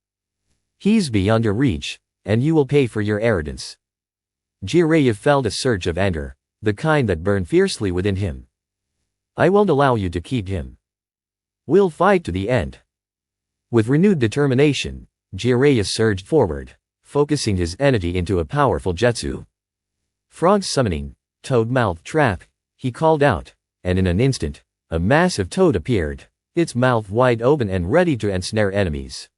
He's beyond your reach, and you will pay for your arrogance. Jiraiya felt a surge of anger, the kind that burned fiercely within him. I won't allow you to keep him. We'll fight to the end. With renewed determination, Jiraiya surged forward, focusing his energy into a powerful jutsu. Frog summoning, toad mouth trap, he called out, and in an instant, a massive toad appeared, its mouth wide open and ready to ensnare enemies.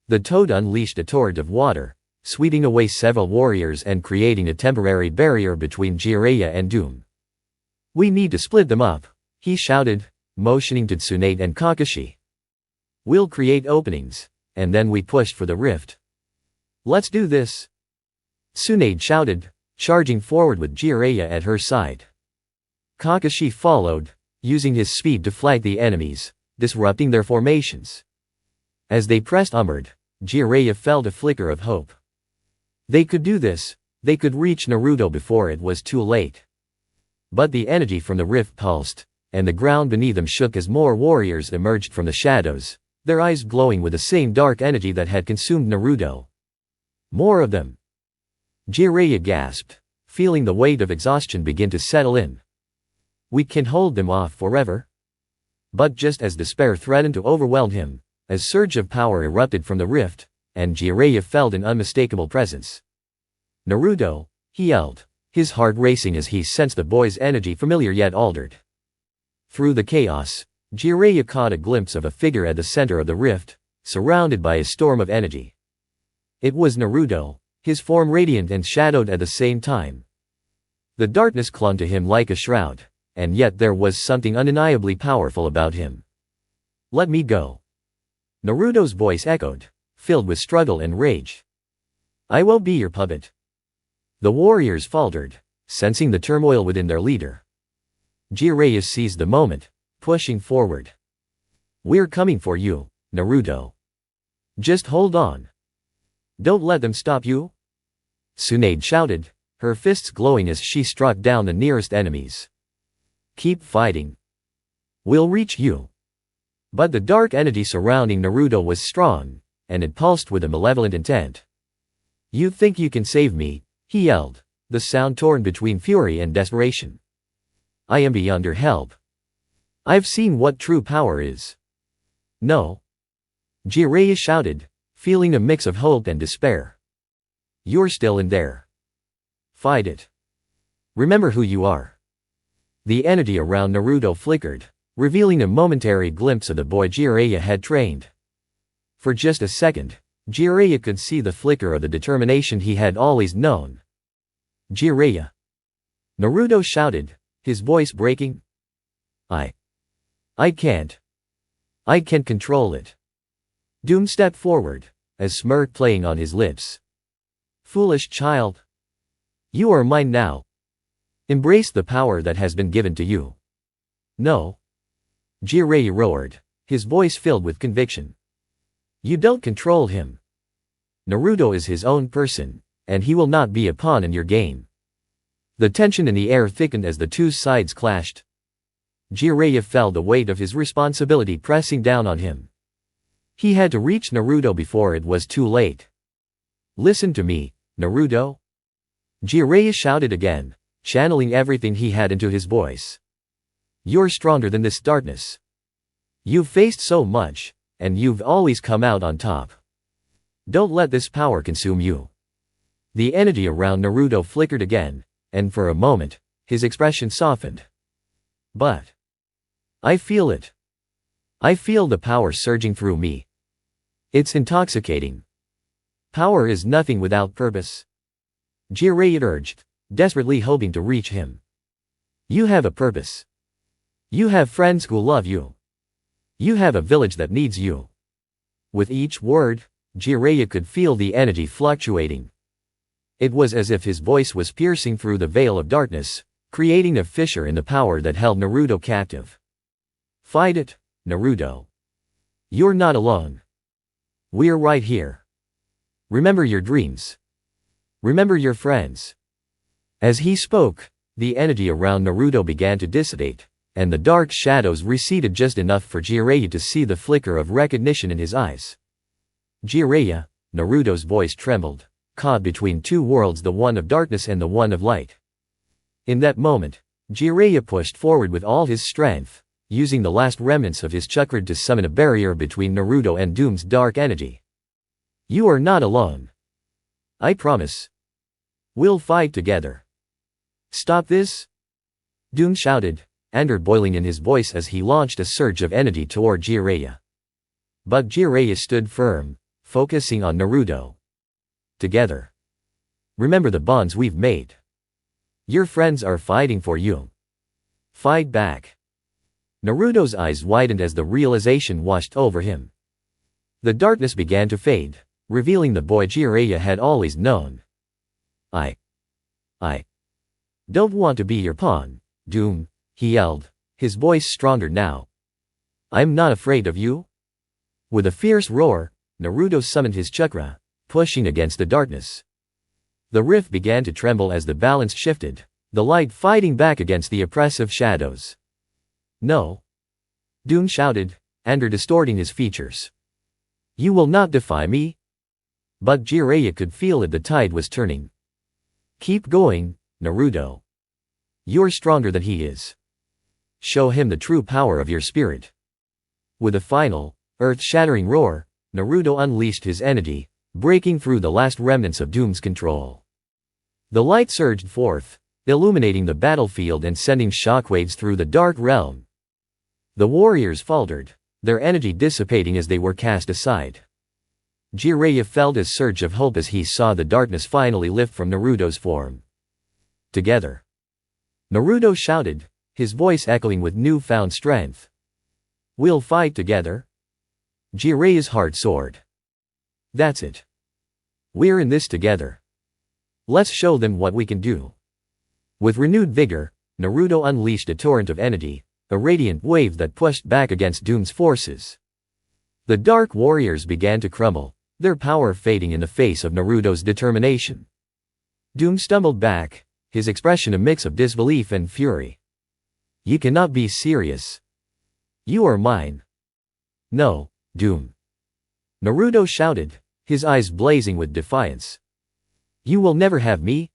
The toad unleashed a torrent of water, sweeping away several warriors and creating a temporary barrier between Jiraiya and Doom. We need to split them up, he shouted, motioning to Tsunade and Kakashi. We'll create openings, and then we push for the rift. Let's do this. Tsunade shouted, charging forward with Jiraiya at her side. Kakashi followed, using his speed to flank the enemies, disrupting their formations. As they pressed onward, Jiraiya felt a flicker of hope. They could do this, they could reach Naruto before it was too late. But the energy from the rift pulsed, and the ground beneath them shook as more warriors emerged from the shadows, their eyes glowing with the same dark energy that had consumed Naruto. More of them. Jiraiya gasped, feeling the weight of exhaustion begin to settle in. We can hold them off forever. But just as despair threatened to overwhelm him, a surge of power erupted from the rift, and Jiraiya felt an unmistakable presence. Naruto, he yelled, his heart racing as he sensed the boy's energy familiar yet altered. Through the chaos, Jiraiya caught a glimpse of a figure at the center of the rift, surrounded by a storm of energy. It was Naruto, his form radiant and shadowed at the same time. The darkness clung to him like a shroud, and yet there was something undeniably powerful about him. Let me go. Naruto's voice echoed, filled with struggle and rage. I won't be your puppet. The warriors faltered, sensing the turmoil within their leader. Jiraiya seized the moment, pushing forward. We're coming for you, Naruto. Just hold on. Don't let them stop you. Tsunade shouted, her fists glowing as she struck down the nearest enemies. Keep fighting. We'll reach you. But the dark energy surrounding Naruto was strong, and it pulsed with a malevolent intent. You think you can save me, he yelled, the sound torn between fury and desperation. I am beyond your help. I've seen what true power is. No. Jiraiya shouted, feeling a mix of hope and despair. You're still in there. Fight it. Remember who you are. The energy around Naruto flickered, revealing a momentary glimpse of the boy Jiraiya had trained. For just a second, Jiraiya could see the flicker of the determination he had always known. Jiraiya. Naruto shouted, his voice breaking. I can't. I can't control it. Doom stepped forward, a smirk playing on his lips. Foolish child. You are mine now. Embrace the power that has been given to you. No. Jiraiya roared, his voice filled with conviction. You don't control him. Naruto is his own person, and he will not be a pawn in your game. The tension in the air thickened as the two sides clashed. Jiraiya felt the weight of his responsibility pressing down on him. He had to reach Naruto before it was too late. Listen to me, Naruto. Jiraiya shouted again, channeling everything he had into his voice. You're stronger than this darkness. You've faced so much, and you've always come out on top. Don't let this power consume you. The energy around Naruto flickered again, and for a moment, his expression softened. But I feel it. I feel the power surging through me. It's intoxicating. Power is nothing without purpose. Jiraiya urged, desperately hoping to reach him. You have a purpose. You have friends who love you. You have a village that needs you. With each word, Jiraiya could feel the energy fluctuating. It was as if his voice was piercing through the veil of darkness, creating a fissure in the power that held Naruto captive. Fight it, Naruto. You're not alone. We're right here. Remember your dreams. Remember your friends. As he spoke, the energy around Naruto began to dissipate, and the dark shadows receded just enough for Jiraiya to see the flicker of recognition in his eyes. Jiraiya, Naruto's voice trembled, caught between two worlds, the one of darkness and the one of light. In that moment, Jiraiya pushed forward with all his strength, using the last remnants of his chakra to summon a barrier between Naruto and Doom's dark energy. You are not alone. I promise. We'll fight together. Stop this? Doom shouted, anger boiling in his voice as he launched a surge of energy toward Jiraiya. But Jiraiya stood firm, focusing on Naruto. Together. Remember the bonds we've made. Your friends are fighting for you. Fight back. Naruto's eyes widened as the realization washed over him. The darkness began to fade, revealing the boy Jiraiya had always known. I don't want to be your pawn, Doom, he yelled, his voice stronger now. I'm not afraid of you. With a fierce roar, Naruto summoned his chakra, pushing against the darkness. The rift began to tremble as the balance shifted, the light fighting back against the oppressive shadows. No. Doom shouted, anger distorting his features. You will not defy me? But Jiraiya could feel it, the tide was turning. Keep going, Naruto. You're stronger than he is. Show him the true power of your spirit. With a final, earth-shattering roar, Naruto unleashed his energy, breaking through the last remnants of Doom's control. The light surged forth, illuminating the battlefield and sending shockwaves through the dark realm. The warriors faltered, their energy dissipating as they were cast aside. Jiraiya felt a surge of hope as he saw the darkness finally lift from Naruto's form. Together. Naruto shouted, his voice echoing with newfound strength. We'll fight together. Jiraiya's heart soared. That's it. We're in this together. Let's show them what we can do. With renewed vigor, Naruto unleashed a torrent of energy, a radiant wave that pushed back against Doom's forces. The dark warriors began to crumble, their power fading in the face of Naruto's determination. Doom stumbled back, his expression a mix of disbelief and fury. You cannot be serious. You are mine. No, Doom. Naruto shouted, his eyes blazing with defiance. You will never have me.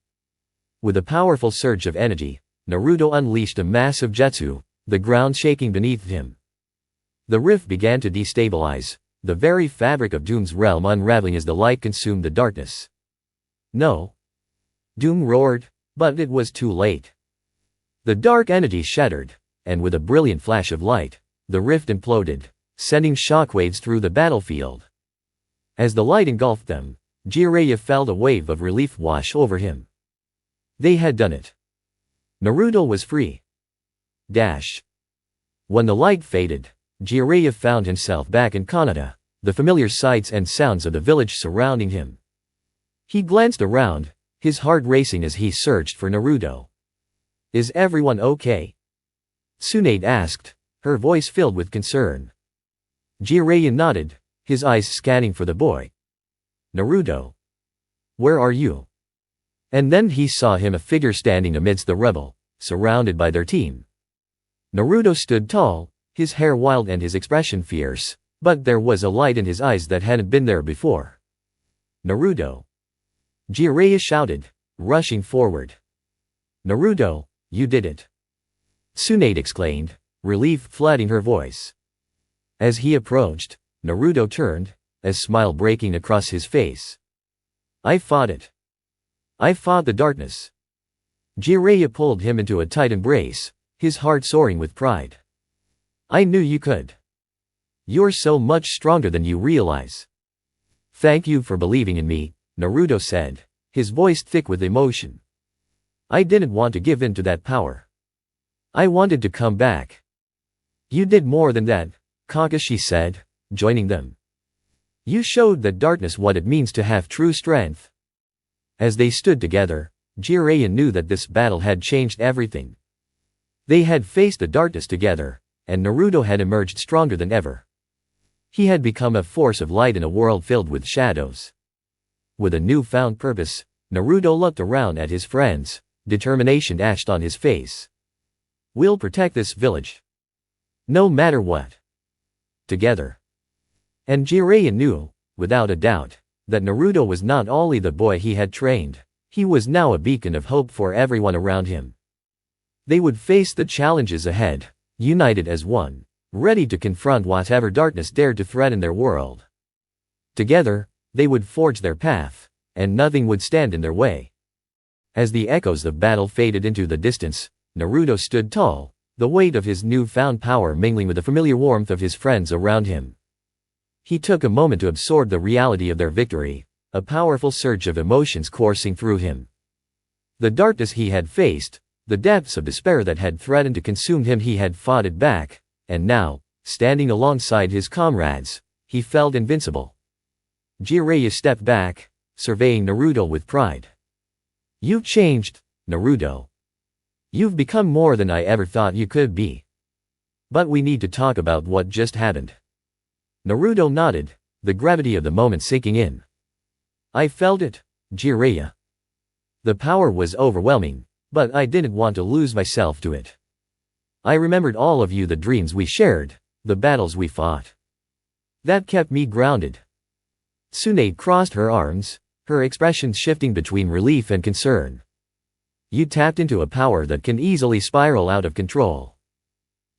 With a powerful surge of energy, Naruto unleashed a massive jutsu, the ground shaking beneath him. The rift began to destabilize, the very fabric of Doom's realm unraveling as the light consumed the darkness. No. Doom roared, but it was too late. The dark energy shattered, and with a brilliant flash of light, the rift imploded, sending shockwaves through the battlefield. As the light engulfed them, Jiraiya felt a wave of relief wash over him. They had done it. Naruto was free. When the light faded, Jiraiya found himself back in Kanata, the familiar sights and sounds of the village surrounding him. He glanced around, his heart racing as he searched for Naruto. Is everyone okay? Tsunade asked, her voice filled with concern. Jiraiya nodded, his eyes scanning for the boy. Naruto. Where are you? And then he saw him, a figure standing amidst the rubble, surrounded by their team. Naruto stood tall, his hair wild and his expression fierce, but there was a light in his eyes that hadn't been there before. Naruto. Jiraiya shouted, rushing forward. "Naruto, you did it!" Tsunade exclaimed, relief flooding her voice. As he approached, Naruto turned, a smile breaking across his face. "I fought it. I fought the darkness." Jiraiya pulled him into a tight embrace, his heart soaring with pride. "I knew you could. You're so much stronger than you realize." "Thank you for believing in me," Naruto said, his voice thick with emotion. "I didn't want to give in to that power. I wanted to come back." "You did more than that," Kakashi said, joining them. "You showed that darkness what it means to have true strength." As they stood together, Jiraiya knew that this battle had changed everything. They had faced the darkness together, and Naruto had emerged stronger than ever. He had become a force of light in a world filled with shadows. With a newfound purpose, Naruto looked around at his friends, determination etched on his face. "We'll protect this village. No matter what. Together." And Jiraiya knew, without a doubt, that Naruto was not only the boy he had trained, he was now a beacon of hope for everyone around him. They would face the challenges ahead, united as one, ready to confront whatever darkness dared to threaten their world. Together, they would forge their path, and nothing would stand in their way. As the echoes of battle faded into the distance, Naruto stood tall, the weight of his newfound power mingling with the familiar warmth of his friends around him. He took a moment to absorb the reality of their victory, a powerful surge of emotions coursing through him. The darkness he had faced, the depths of despair that had threatened to consume him, he had fought it back, and now, standing alongside his comrades, he felt invincible. Jiraiya stepped back, surveying Naruto with pride. "You've changed, Naruto. You've become more than I ever thought you could be. But we need to talk about what just happened." Naruto nodded, the gravity of the moment sinking in. "I felt it, Jiraiya. The power was overwhelming, but I didn't want to lose myself to it. I remembered all of you, the dreams we shared, the battles we fought. That kept me grounded." Tsunade crossed her arms, her expression shifting between relief and concern. "You tapped into a power that can easily spiral out of control.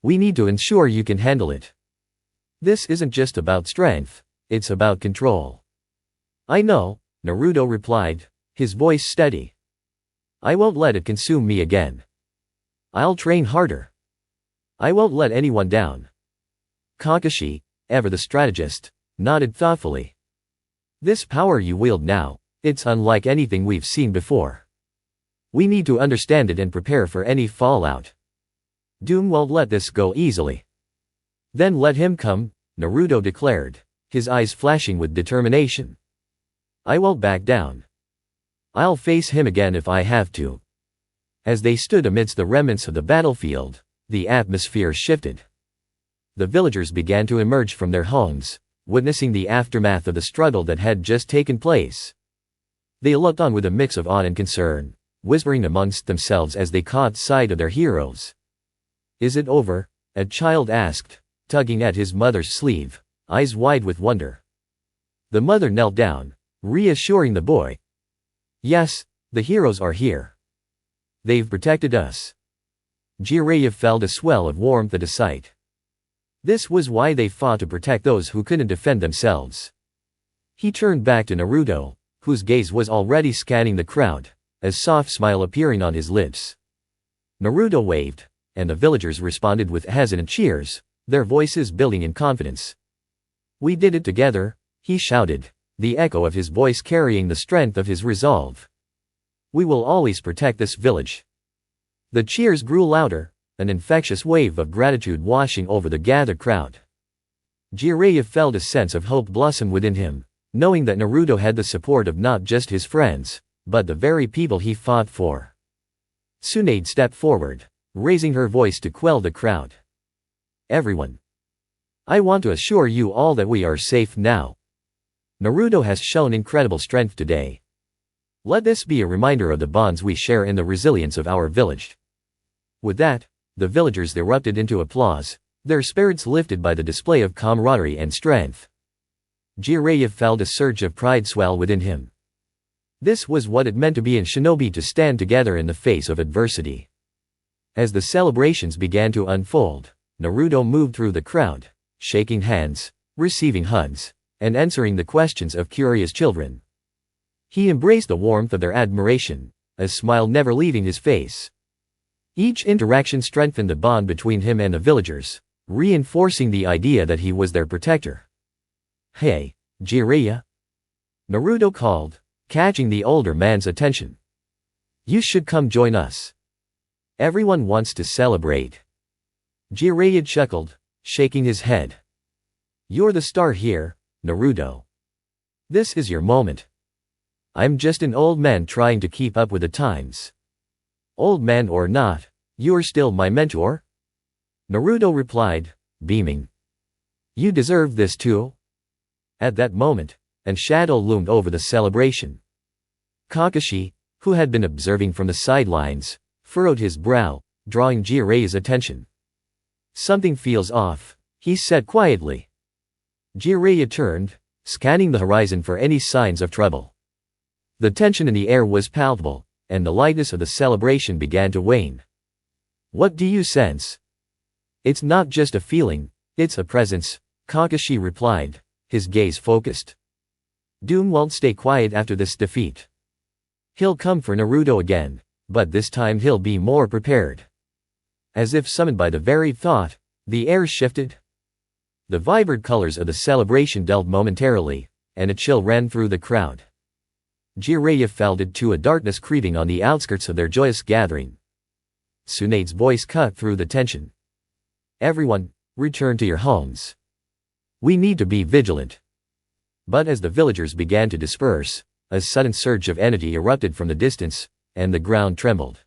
We need to ensure you can handle it. This isn't just about strength, it's about control." "I know," Naruto replied, his voice steady. "I won't let it consume me again. I'll train harder. I won't let anyone down." Kakashi, ever the strategist, nodded thoughtfully. "This power you wield now, it's unlike anything we've seen before. We need to understand it and prepare for any fallout. Doom won't let this go easily." "Then let him come," Naruto declared, his eyes flashing with determination. "I won't back down. I'll face him again if I have to." As they stood amidst the remnants of the battlefield, the atmosphere shifted. The villagers began to emerge from their homes, witnessing the aftermath of the struggle that had just taken place. They looked on with a mix of awe and concern, whispering amongst themselves as they caught sight of their heroes. "Is it over?" a child asked, tugging at his mother's sleeve, eyes wide with wonder. The mother knelt down, reassuring the boy. "Yes, the heroes are here. They've protected us." Jiraiya felt a swell of warmth at the sight. This was why they fought, to protect those who couldn't defend themselves. He turned back to Naruto, whose gaze was already scanning the crowd, a soft smile appearing on his lips. Naruto waved, and the villagers responded with hesitant cheers, their voices building in confidence. "We did it together," he shouted, the echo of his voice carrying the strength of his resolve. "We will always protect this village." The cheers grew louder, an infectious wave of gratitude washing over the gathered crowd. Jiraiya felt a sense of hope blossom within him, knowing that Naruto had the support of not just his friends, but the very people he fought for. Tsunade stepped forward, raising her voice to quell the crowd. "Everyone, I want to assure you all that we are safe now. Naruto has shown incredible strength today. Let this be a reminder of the bonds we share and the resilience of our village." With that, the villagers erupted into applause, their spirits lifted by the display of camaraderie and strength. Jiraiya felt a surge of pride swell within him. This was what it meant to be a shinobi, to stand together in the face of adversity. As the celebrations began to unfold, Naruto moved through the crowd, shaking hands, receiving hugs, and answering the questions of curious children. He embraced the warmth of their admiration, a smile never leaving his face. Each interaction strengthened the bond between him and the villagers, reinforcing the idea that he was their protector. "Hey, Jiraiya," Naruto called, catching the older man's attention. "You should come join us. Everyone wants to celebrate." Jiraiya chuckled, shaking his head. "You're the star here, Naruto. This is your moment. I'm just an old man trying to keep up with the times. Old man or not, you're still my mentor?" Naruto replied, beaming. "You deserve this too." At that moment, a shadow loomed over the celebration. Kakashi, who had been observing from the sidelines, furrowed his brow, drawing Jiraiya's attention. "Something feels off," he said quietly. Jiraiya turned, scanning the horizon for any signs of trouble. The tension in the air was palpable, and the lightness of the celebration began to wane. "What do you sense?" "It's not just a feeling, it's a presence," Kakashi replied, his gaze focused. "Doom won't stay quiet after this defeat. He'll come for Naruto again, but this time he'll be more prepared." As if summoned by the very thought, the air shifted. The vibrant colors of the celebration dulled momentarily, and a chill ran through the crowd. Jiraiya felt it to a darkness creeping on the outskirts of their joyous gathering. Tsunade's voice cut through the tension. "Everyone, return to your homes. We need to be vigilant." But as the villagers began to disperse, a sudden surge of energy erupted from the distance, and the ground trembled.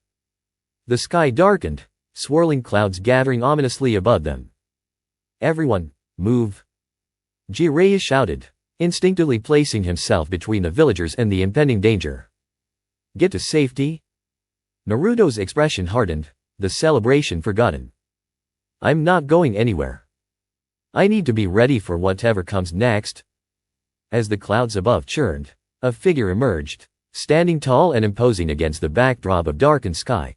The sky darkened, swirling clouds gathering ominously above them. "Everyone, move!" Jiraiya shouted, instinctively placing himself between the villagers and the impending danger. "Get to safety?" Naruto's expression hardened, the celebration forgotten. "I'm not going anywhere. I need to be ready for whatever comes next." As the clouds above churned, a figure emerged, standing tall and imposing against the backdrop of darkened sky.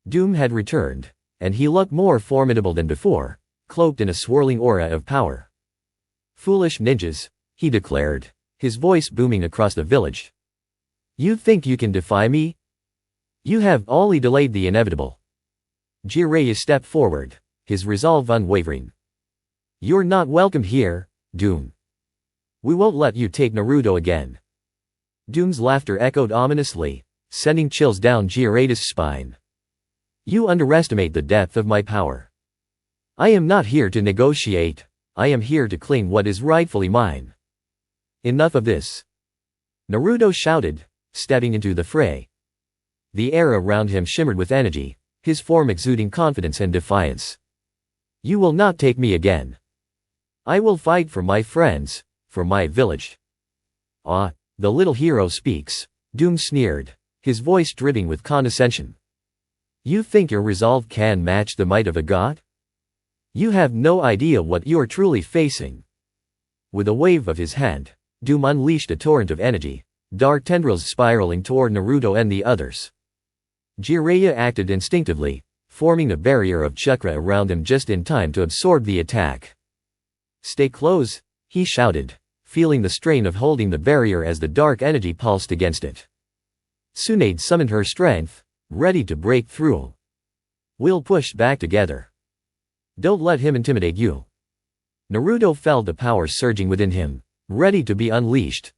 Doom had returned, and he looked more formidable than before, cloaked in a swirling aura of power. "Foolish ninjas," he declared, his voice booming across the village. "You think you can defy me? You have only delayed the inevitable." Jiraiya stepped forward, his resolve unwavering. "You're not welcome here, Doom. We won't let you take Naruto again." Doom's laughter echoed ominously, sending chills down Jiraiya's spine. "You underestimate the depth of my power. I am not here to negotiate, I am here to claim what is rightfully mine." "Enough of this!" Naruto shouted, stepping into the fray. The air around him shimmered with energy, his form exuding confidence and defiance. "You will not take me again. I will fight for my friends, for my village." "Ah, the little hero speaks," Doom sneered, his voice dripping with condescension. "You think your resolve can match the might of a god? You have no idea what you are truly facing." With a wave of his hand, Doom unleashed a torrent of energy, dark tendrils spiraling toward Naruto and the others. Jiraiya acted instinctively, forming a barrier of chakra around him just in time to absorb the attack. "Stay close," he shouted, feeling the strain of holding the barrier as the dark energy pulsed against it. Tsunade summoned her strength, ready to break through. "We'll push back together. Don't let him intimidate you." Naruto felt the power surging within him, ready to be unleashed.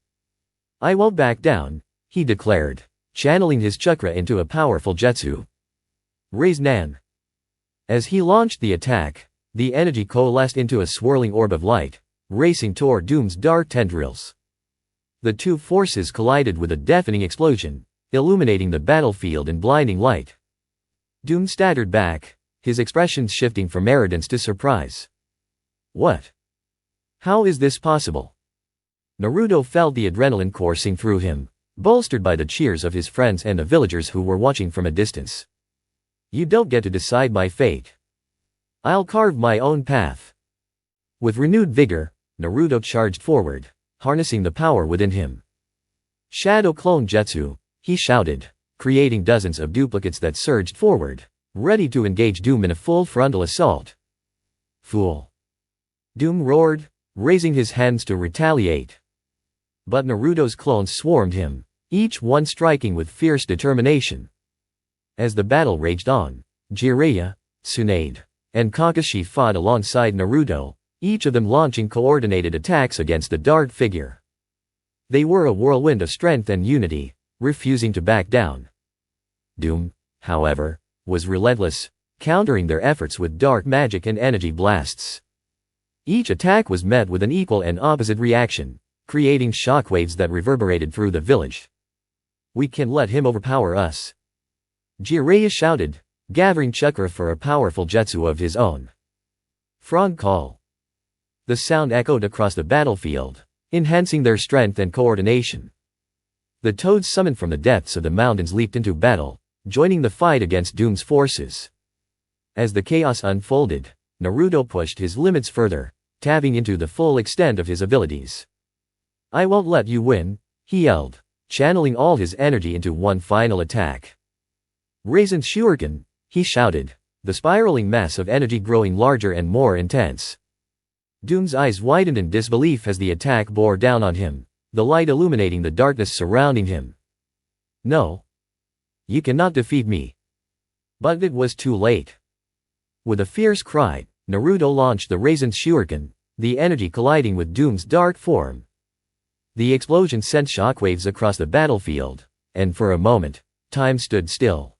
"I won't back down," he declared, channeling his chakra into a powerful jutsu. "Raise Nan." As he launched the attack, the energy coalesced into a swirling orb of light, racing toward Doom's dark tendrils. The two forces collided with a deafening explosion, illuminating the battlefield in blinding light. Doom staggered back, his expression shifting from arrogance to surprise. "What? How is this possible?" Naruto felt the adrenaline coursing through him, bolstered by the cheers of his friends and the villagers who were watching from a distance. "You don't get to decide my fate. I'll carve my own path." With renewed vigor, Naruto charged forward, harnessing the power within him. Shadow clone jutsu, he shouted, creating dozens of duplicates that surged forward, ready to engage Doom in a full frontal assault. Fool! Doom roared, raising his hands to retaliate. But Naruto's clones swarmed him, each one striking with fierce determination. As the battle raged on, Jiraiya, Tsunade, and Kakashi fought alongside Naruto, each of them launching coordinated attacks against the dark figure. They were a whirlwind of strength and unity, refusing to back down. Doom, however, was relentless, countering their efforts with dark magic and energy blasts. Each attack was met with an equal and opposite reaction, creating shockwaves that reverberated through the village. We can't let him overpower us, Jiraiya shouted, gathering chakra for a powerful jutsu of his own. Frog call. The sound echoed across the battlefield, enhancing their strength and coordination. The toads summoned from the depths of the mountains leaped into battle, joining the fight against Doom's forces. As the chaos unfolded, Naruto pushed his limits further, tapping into the full extent of his abilities. I won't let you win, he yelled, channeling all his energy into one final attack. Raisin Shuriken, he shouted, the spiraling mass of energy growing larger and more intense. Doom's eyes widened in disbelief as the attack bore down on him, the light illuminating the darkness surrounding him. No. You cannot defeat me. But it was too late. With a fierce cry, Naruto launched the Raisin Shuriken, the energy colliding with Doom's dark form. The explosion sent shockwaves across the battlefield, and for a moment, time stood still.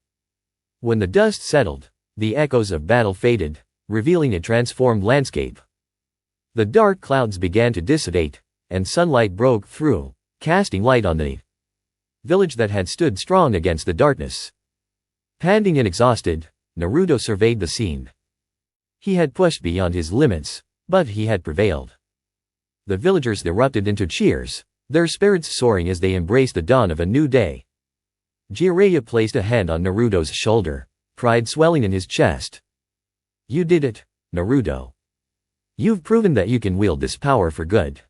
When the dust settled, the echoes of battle faded, revealing a transformed landscape. The dark clouds began to dissipate, and sunlight broke through, casting light on the village that had stood strong against the darkness. Panting and exhausted, Naruto surveyed the scene. He had pushed beyond his limits, but he had prevailed. The villagers erupted into cheers, their spirits soaring as they embraced the dawn of a new day. Jiraiya placed a hand on Naruto's shoulder, pride swelling in his chest. You did it, Naruto. You've proven that you can wield this power for good.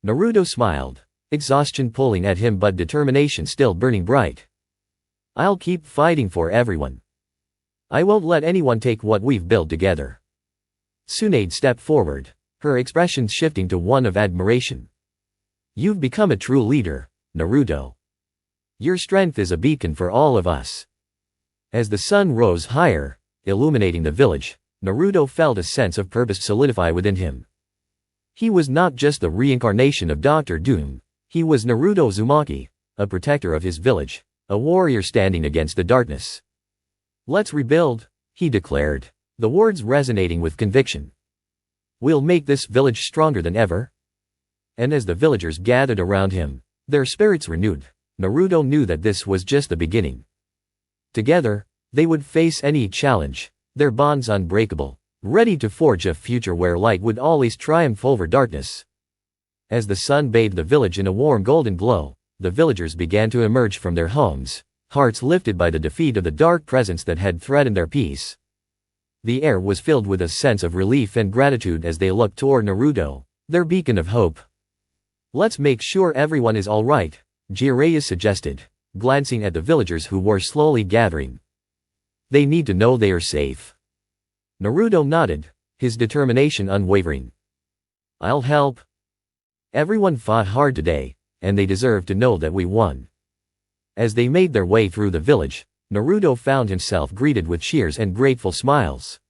Naruto smiled, exhaustion pulling at him but determination still burning bright. I'll keep fighting for everyone. I won't let anyone take what we've built together. Tsunade stepped forward, her expression shifting to one of admiration. You've become a true leader, Naruto. Your strength is a beacon for all of us. As the sun rose higher, illuminating the village, Naruto felt a sense of purpose solidify within him. He was not just the reincarnation of Dr. Doom, he was Naruto Uzumaki, a protector of his village, a warrior standing against the darkness. Let's rebuild, he declared, the words resonating with conviction. We'll make this village stronger than ever. And as the villagers gathered around him, their spirits renewed, Naruto knew that this was just the beginning. Together, they would face any challenge, their bonds unbreakable, ready to forge a future where light would always triumph over darkness. As the sun bathed the village in a warm golden glow, the villagers began to emerge from their homes, hearts lifted by the defeat of the dark presence that had threatened their peace. The air was filled with a sense of relief and gratitude as they looked toward Naruto, their beacon of hope. Let's make sure everyone is all right, Jiraiya suggested, glancing at the villagers who were slowly gathering. They need to know they are safe. Naruto nodded, his determination unwavering. I'll help. Everyone fought hard today, and they deserve to know that we won. As they made their way through the village, Naruto found himself greeted with cheers and grateful smiles.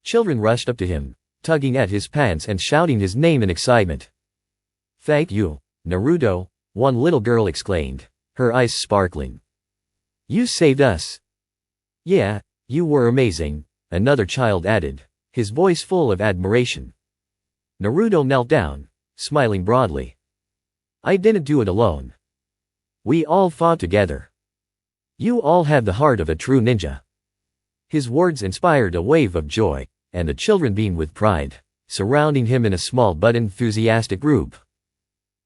Children rushed up to him, tugging at his pants and shouting his name in excitement. Thank you, Naruto, one little girl exclaimed, her eyes sparkling. You saved us. Yeah, you were amazing, another child added, his voice full of admiration. Naruto knelt down, smiling broadly. I didn't do it alone. We all fought together. You all have the heart of a true ninja. His words inspired a wave of joy, and the children beamed with pride, surrounding him in a small but enthusiastic group.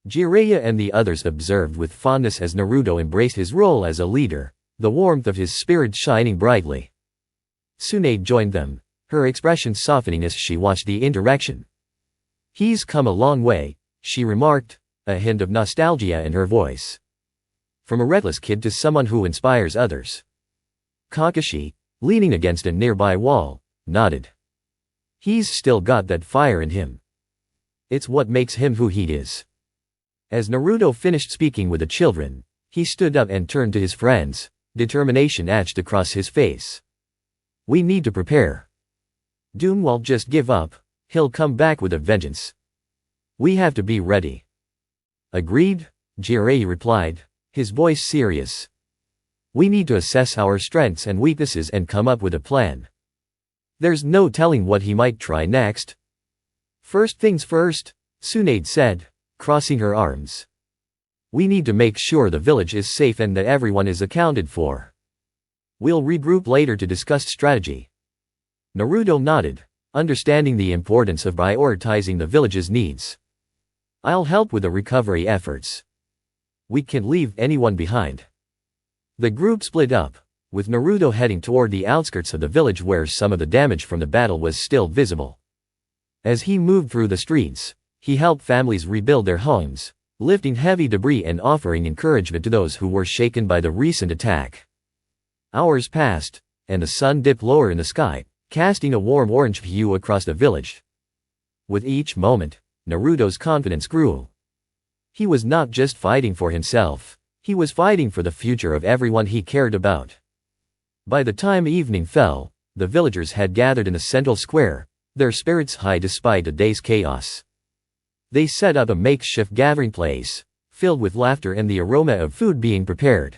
Jiraiya and the others observed with fondness as Naruto embraced his role as a leader, the warmth of his spirit shining brightly. Tsunade joined them, her expression softening as she watched the interaction. He's come a long way, she remarked, a hint of nostalgia in her voice. from a reckless kid to someone who inspires others. Kakashi, leaning against a nearby wall, nodded. He's still got that fire in him. It's what makes him who he is. As Naruto finished speaking with the children, he stood up and turned to his friends, determination etched across his face. We need to prepare. Doom won't just give up, he'll come back with a vengeance. We have to be ready. Agreed, Jiraiya replied, his voice serious. We need to assess our strengths and weaknesses and come up with a plan. There's no telling what he might try next. First things first, Tsunade said, crossing her arms. We need to make sure the village is safe and that everyone is accounted for. We'll regroup later to discuss strategy. Naruto nodded, understanding the importance of prioritizing the village's needs. I'll help with the recovery efforts. We can't leave anyone behind. The group split up, with Naruto heading toward the outskirts of the village where some of the damage from the battle was still visible. As he moved through the streets, he helped families rebuild their homes, lifting heavy debris and offering encouragement to those who were shaken by the recent attack. Hours passed, and the sun dipped lower in the sky, casting a warm orange hue across the village. With each moment, Naruto's confidence grew. He was not just fighting for himself, he was fighting for the future of everyone he cared about. By the time evening fell, the villagers had gathered in the central square, their spirits high despite the day's chaos. They set up a makeshift gathering place, filled with laughter and the aroma of food being prepared.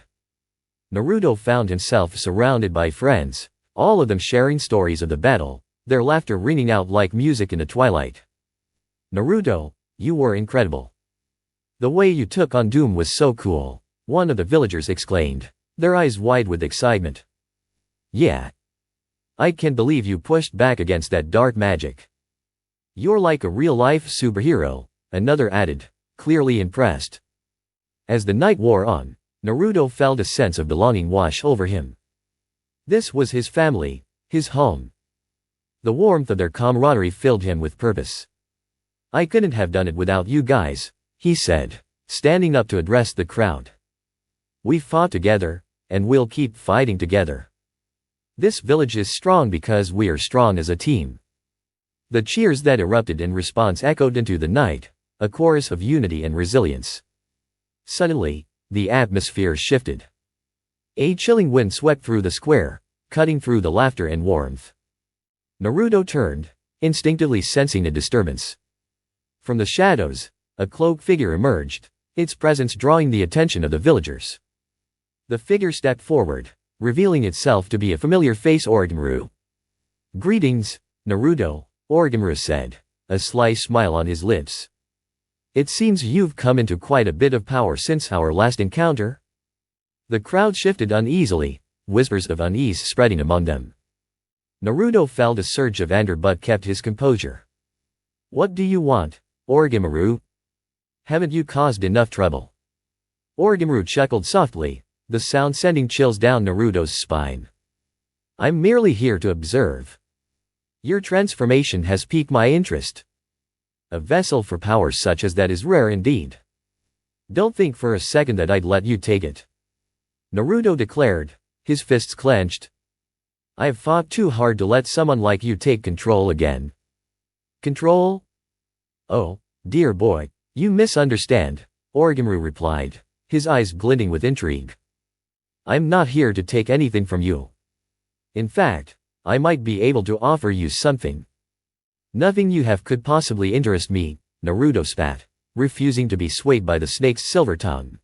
Naruto found himself surrounded by friends, all of them sharing stories of the battle, their laughter ringing out like music in the twilight. Naruto, you were incredible. The way you took on Doom was so cool, one of the villagers exclaimed, their eyes wide with excitement. Yeah. I can't believe you pushed back against that dark magic. You're like a real-life superhero, another added, clearly impressed. As the night wore on, Naruto felt a sense of belonging wash over him. This was his family, his home. The warmth of their camaraderie filled him with purpose. I couldn't have done it without you guys, he said, standing up to address the crowd. We fought together, and we'll keep fighting together. This village is strong because we are strong as a team. The cheers that erupted in response echoed into the night, a chorus of unity and resilience. Suddenly, the atmosphere shifted. A chilling wind swept through the square, cutting through the laughter and warmth. Naruto turned, instinctively sensing a disturbance. From the shadows, a cloaked figure emerged, its presence drawing the attention of the villagers. The figure stepped forward, revealing itself to be a familiar face. Orochimaru. Greetings, Naruto, Orochimaru said, a sly smile on his lips. It seems you've come into quite a bit of power since our last encounter. The crowd shifted uneasily, whispers of unease spreading among them. Naruto felt a surge of anger but kept his composure. What do you want, Orochimaru? Haven't you caused enough trouble? Orochimaru chuckled softly, the sound sending chills down Naruto's spine. I'm merely here to observe. Your transformation has piqued my interest. A vessel for power such as that is rare indeed. Don't think for a second that I'd let you take it. Naruto declared, his fists clenched. I've fought too hard to let someone like you take control again. Control? Oh, dear boy, you misunderstand, Orochimaru replied, his eyes glinting with intrigue. I'm not here to take anything from you. In fact, I might be able to offer you something. Nothing you have could possibly interest me, Naruto spat, refusing to be swayed by the snake's silver tongue.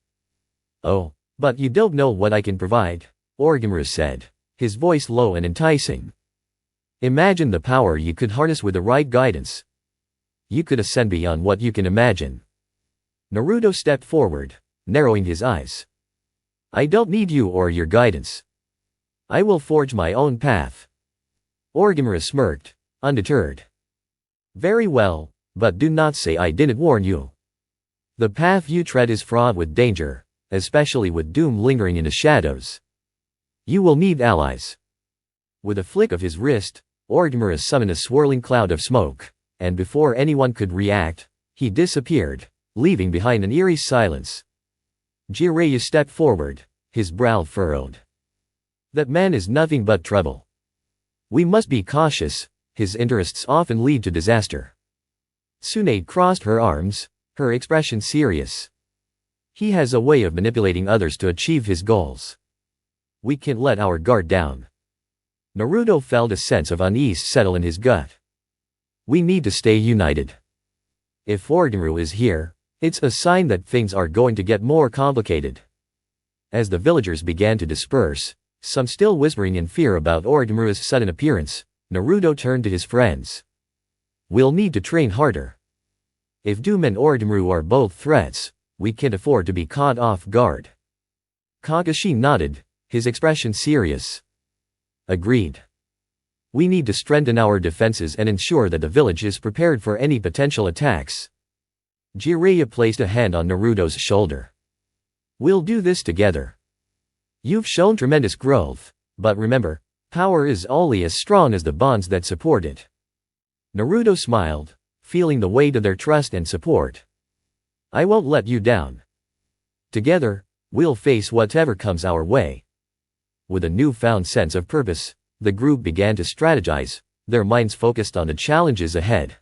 Oh, but you don't know what I can provide, Orochimaru said, his voice low and enticing. Imagine the power you could harness with the right guidance. You could ascend beyond what you can imagine. Naruto stepped forward, narrowing his eyes. I don't need you or your guidance. I will forge my own path. Orochimaru smirked, undeterred. Very well, but do not say I didn't warn you. The path you tread is fraught with danger, especially with doom lingering in the shadows. You will need allies. With a flick of his wrist, Orochimaru summoned a swirling cloud of smoke, and before anyone could react, he disappeared, leaving behind an eerie silence. Jiraiya stepped forward, his brow furrowed. That man is nothing but trouble. We must be cautious, his interests often lead to disaster. Tsunade crossed her arms, her expression serious. He has a way of manipulating others to achieve his goals. We can't let our guard down. Naruto felt a sense of unease settle in his gut. We need to stay united. If Orochimaru is here, it's a sign that things are going to get more complicated. As the villagers began to disperse, some still whispering in fear about Orochimaru's sudden appearance, Naruto turned to his friends. We'll need to train harder. If Doom and Orochimaru are both threats, we can't afford to be caught off guard. Kakashi nodded, his expression serious. Agreed. We need to strengthen our defenses and ensure that the village is prepared for any potential attacks. Jiraiya placed a hand on Naruto's shoulder. We'll do this together. You've shown tremendous growth, but remember, power is only as strong as the bonds that support it. Naruto smiled, feeling the weight of their trust and support. I won't let you down. Together, we'll face whatever comes our way. With a newfound sense of purpose, the group began to strategize, their minds focused on the challenges ahead.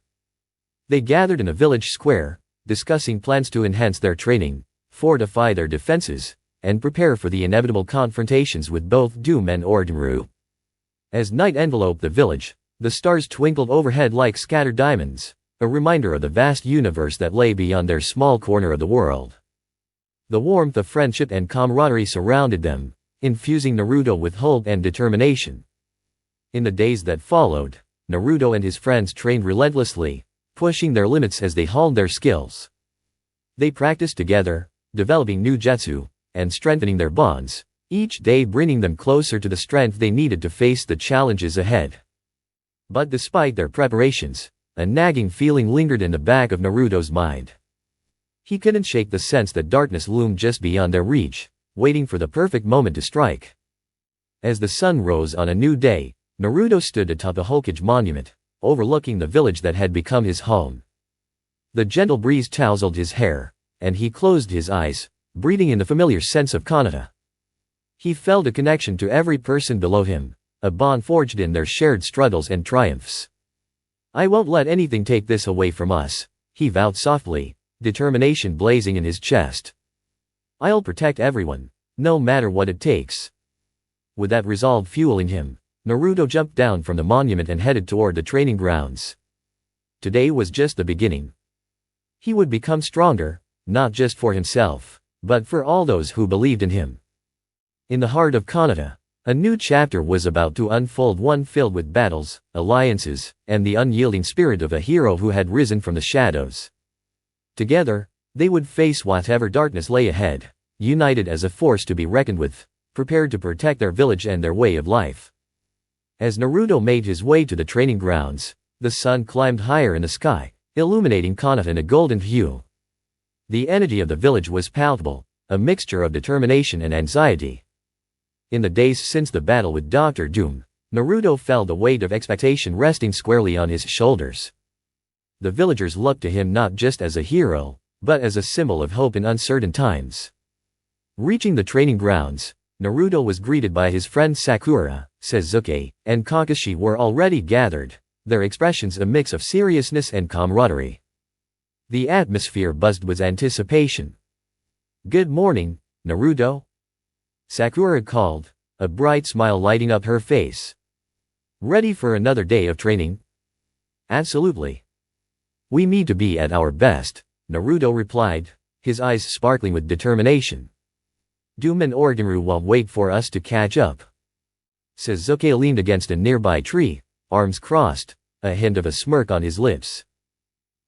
They gathered in a village square, discussing plans to enhance their training, fortify their defenses, and prepare for the inevitable confrontations with both Doom and Orochimaru. As night enveloped the village, the stars twinkled overhead like scattered diamonds, a reminder of the vast universe that lay beyond their small corner of the world. The warmth of friendship and camaraderie surrounded them, infusing Naruto with hope and determination. In the days that followed, Naruto and his friends trained relentlessly, pushing their limits as they honed their skills. They practiced together, developing new jutsu, and strengthening their bonds, each day bringing them closer to the strength they needed to face the challenges ahead. But despite their preparations, a nagging feeling lingered in the back of Naruto's mind. He couldn't shake the sense that darkness loomed just beyond their reach, waiting for the perfect moment to strike. As the sun rose on a new day, Naruto stood atop the Hokage monument, overlooking the village that had become his home. The gentle breeze tousled his hair, and he closed his eyes, breathing in the familiar sense of Kanata. He felt a connection to every person below him, a bond forged in their shared struggles and triumphs. I won't let anything take this away from us, he vowed softly, determination blazing in his chest. I'll protect everyone, no matter what it takes. With that resolve fueling him, Naruto jumped down from the monument and headed toward the training grounds. Today was just the beginning. He would become stronger, not just for himself, but for all those who believed in him. In the heart of Kanata, a new chapter was about to unfold, one filled with battles, alliances, and the unyielding spirit of a hero who had risen from the shadows. Together, they would face whatever darkness lay ahead, united as a force to be reckoned with, prepared to protect their village and their way of life. As Naruto made his way to the training grounds, the sun climbed higher in the sky, illuminating Kanata in a golden hue. The energy of the village was palpable, a mixture of determination and anxiety. In the days since the battle with Dr. Doom, Naruto felt the weight of expectation resting squarely on his shoulders. The villagers looked to him not just as a hero, but as a symbol of hope in uncertain times. Reaching the training grounds, Naruto was greeted by his friends Sakura, Sasuke, and Kakashi were already gathered, their expressions a mix of seriousness and camaraderie. The atmosphere buzzed with anticipation. Good morning, Naruto? Sakura called, a bright smile lighting up her face. Ready for another day of training? Absolutely. We need to be at our best, Naruto replied, his eyes sparkling with determination. Doom and Orochimaru won't wait for us to catch up. Sasuke leaned against a nearby tree, arms crossed, a hint of a smirk on his lips.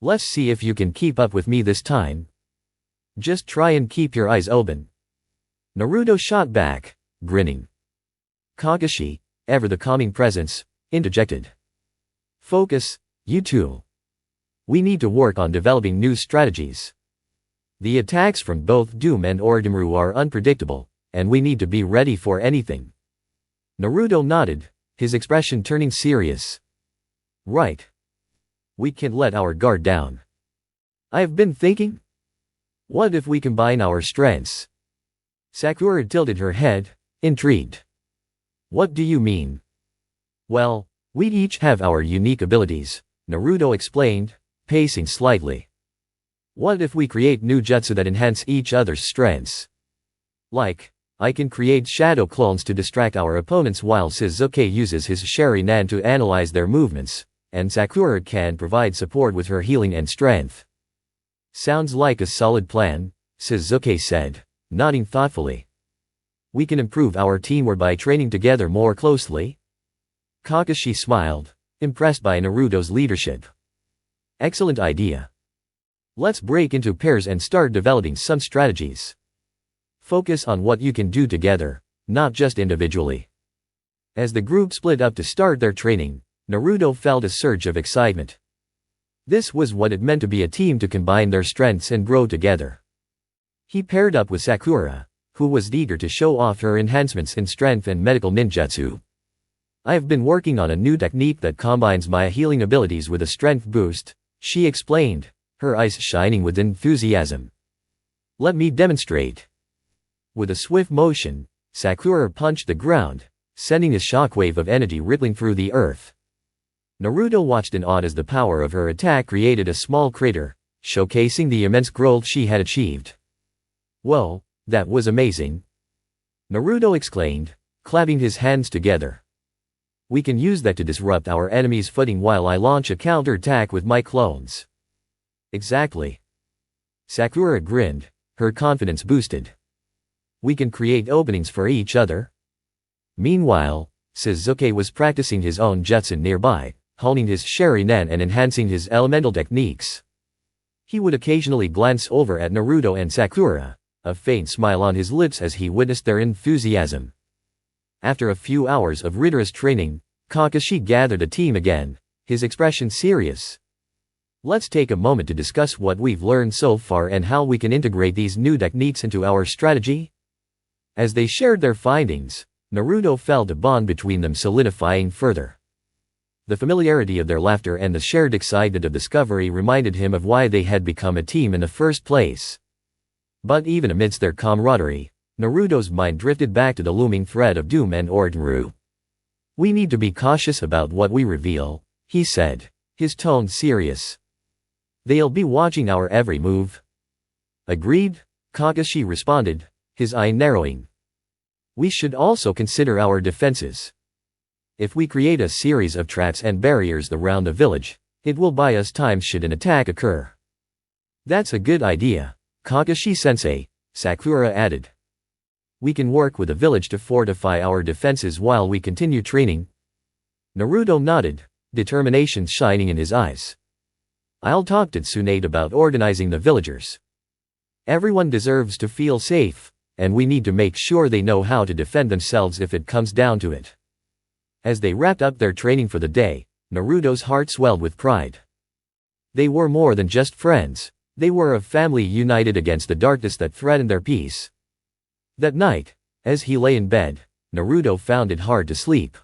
Let's see if you can keep up with me this time. Just try and keep your eyes open. Naruto shot back, grinning. Kakashi, ever the calming presence, interjected. Focus, you two. We need to work on developing new strategies. The attacks from both Doom and Orochimaru are unpredictable, and we need to be ready for anything. Naruto nodded, his expression turning serious. Right. We can't let our guard down. I've been thinking. What if we combine our strengths? Sakura tilted her head, intrigued. What do you mean? Well, we each have our unique abilities, Naruto explained, pacing slightly. What if we create new jutsu that enhance each other's strengths? Like, I can create shadow clones to distract our opponents while Shizuke uses his Sharingan to analyze their movements, and Sakura can provide support with her healing and strength. Sounds like a solid plan, Shizuke said, nodding thoughtfully. We can improve our teamwork by training together more closely. Kakashi smiled, impressed by Naruto's leadership. Excellent idea. Let's break into pairs and start developing some strategies. Focus on what you can do together, not just individually. As the group split up to start their training, Naruto felt a surge of excitement. This was what it meant to be a team, to combine their strengths and grow together. He paired up with Sakura, who was eager to show off her enhancements in strength and medical ninjutsu. I have been working on a new technique that combines my healing abilities with a strength boost, she explained, her eyes shining with enthusiasm. Let me demonstrate. With a swift motion, Sakura punched the ground, sending a shockwave of energy rippling through the earth. Naruto watched in awe as the power of her attack created a small crater, showcasing the immense growth she had achieved. Whoa, that was amazing! Naruto exclaimed, clapping his hands together. We can use that to disrupt our enemy's footing while I launch a counterattack with my clones. Exactly. Sakura grinned, her confidence boosted. We can create openings for each other. Meanwhile, Shizuke was practicing his own jutsu nearby, honing his Sharingan and enhancing his elemental techniques. He would occasionally glance over at Naruto and Sakura, a faint smile on his lips as he witnessed their enthusiasm. After a few hours of rigorous training, Kakashi gathered a team again, his expression serious. Let's take a moment to discuss what we've learned so far and how we can integrate these new techniques into our strategy. As they shared their findings, Naruto felt a bond between them solidifying further. The familiarity of their laughter and the shared excitement of discovery reminded him of why they had become a team in the first place. But even amidst their camaraderie, Naruto's mind drifted back to the looming threat of doom and Orochimaru. We need to be cautious about what we reveal, he said, his tone serious. They'll be watching our every move. Agreed, Kakashi responded, his eye narrowing. We should also consider our defenses. If we create a series of traps and barriers around the village, it will buy us time should an attack occur. That's a good idea, Kakashi-sensei, Sakura added. We can work with the village to fortify our defenses while we continue training. Naruto nodded, determination shining in his eyes. I'll talk to Tsunade about organizing the villagers. Everyone deserves to feel safe, and we need to make sure they know how to defend themselves if it comes down to it. As they wrapped up their training for the day, Naruto's heart swelled with pride. They were more than just friends, they were a family united against the darkness that threatened their peace. That night, as he lay in bed, Naruto found it hard to sleep.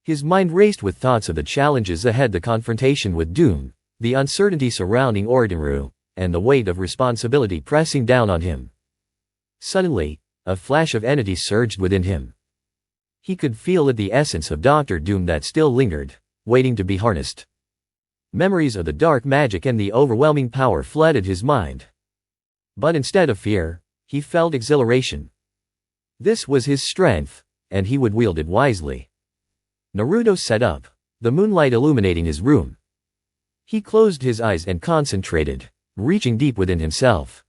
His mind raced with thoughts of the challenges ahead, the confrontation with doom, the uncertainty surrounding Orochimaru, and the weight of responsibility pressing down on him. Suddenly, a flash of energy surged within him. He could feel it, the essence of Dr. Doom that still lingered, waiting to be harnessed. Memories of the dark magic and the overwhelming power flooded his mind. But instead of fear, he felt exhilaration. This was his strength, and he would wield it wisely. Naruto sat up, the moonlight illuminating his room. He closed his eyes and concentrated, reaching deep within himself.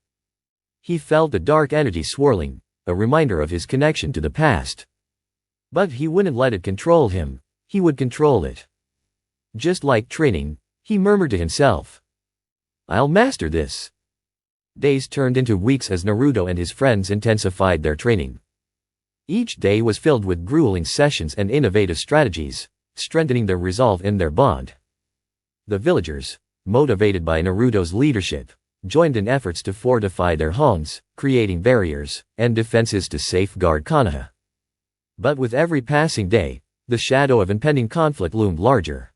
He felt the dark energy swirling, a reminder of his connection to the past. But he wouldn't let it control him, he would control it. Just like training, he murmured to himself. I'll master this. Days turned into weeks as Naruto and his friends intensified their training. Each day was filled with grueling sessions and innovative strategies, strengthening their resolve and their bond. The villagers, motivated by Naruto's leadership, joined in efforts to fortify their homes, creating barriers and defenses to safeguard Konoha. But with every passing day, the shadow of impending conflict loomed larger.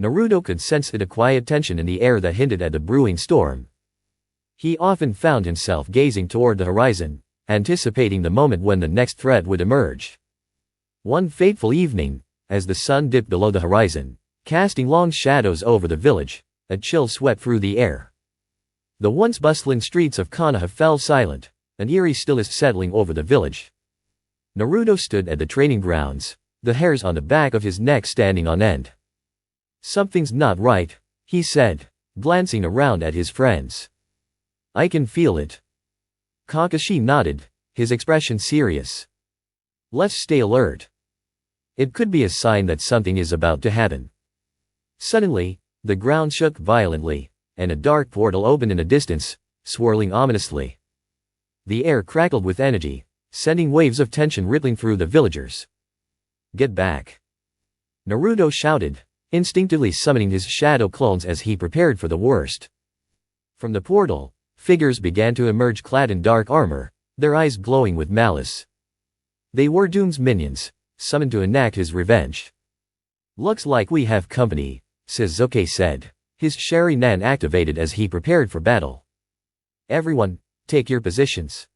Naruto could sense a quiet tension in the air that hinted at a brewing storm. He often found himself gazing toward the horizon, anticipating the moment when the next threat would emerge. One fateful evening, as the sun dipped below the horizon, casting long shadows over the village, a chill swept through the air. The once bustling streets of Konoha fell silent, an eerie stillness settling over the village. Naruto stood at the training grounds, the hairs on the back of his neck standing on end. "Something's not right," he said, glancing around at his friends. "I can feel it." Kakashi nodded, his expression serious. "Let's stay alert. It could be a sign that something is about to happen." Suddenly, the ground shook violently, and a dark portal opened in the distance, swirling ominously. The air crackled with energy, sending waves of tension rippling through the villagers. "Get back!" Naruto shouted, instinctively summoning his shadow clones as he prepared for the worst. From the portal, figures began to emerge clad in dark armor, their eyes glowing with malice. They were Doom's minions, summoned to enact his revenge. "Looks like we have company," Sasuke said, his Sharingan activated as he prepared for battle. "Everyone, take your positions,"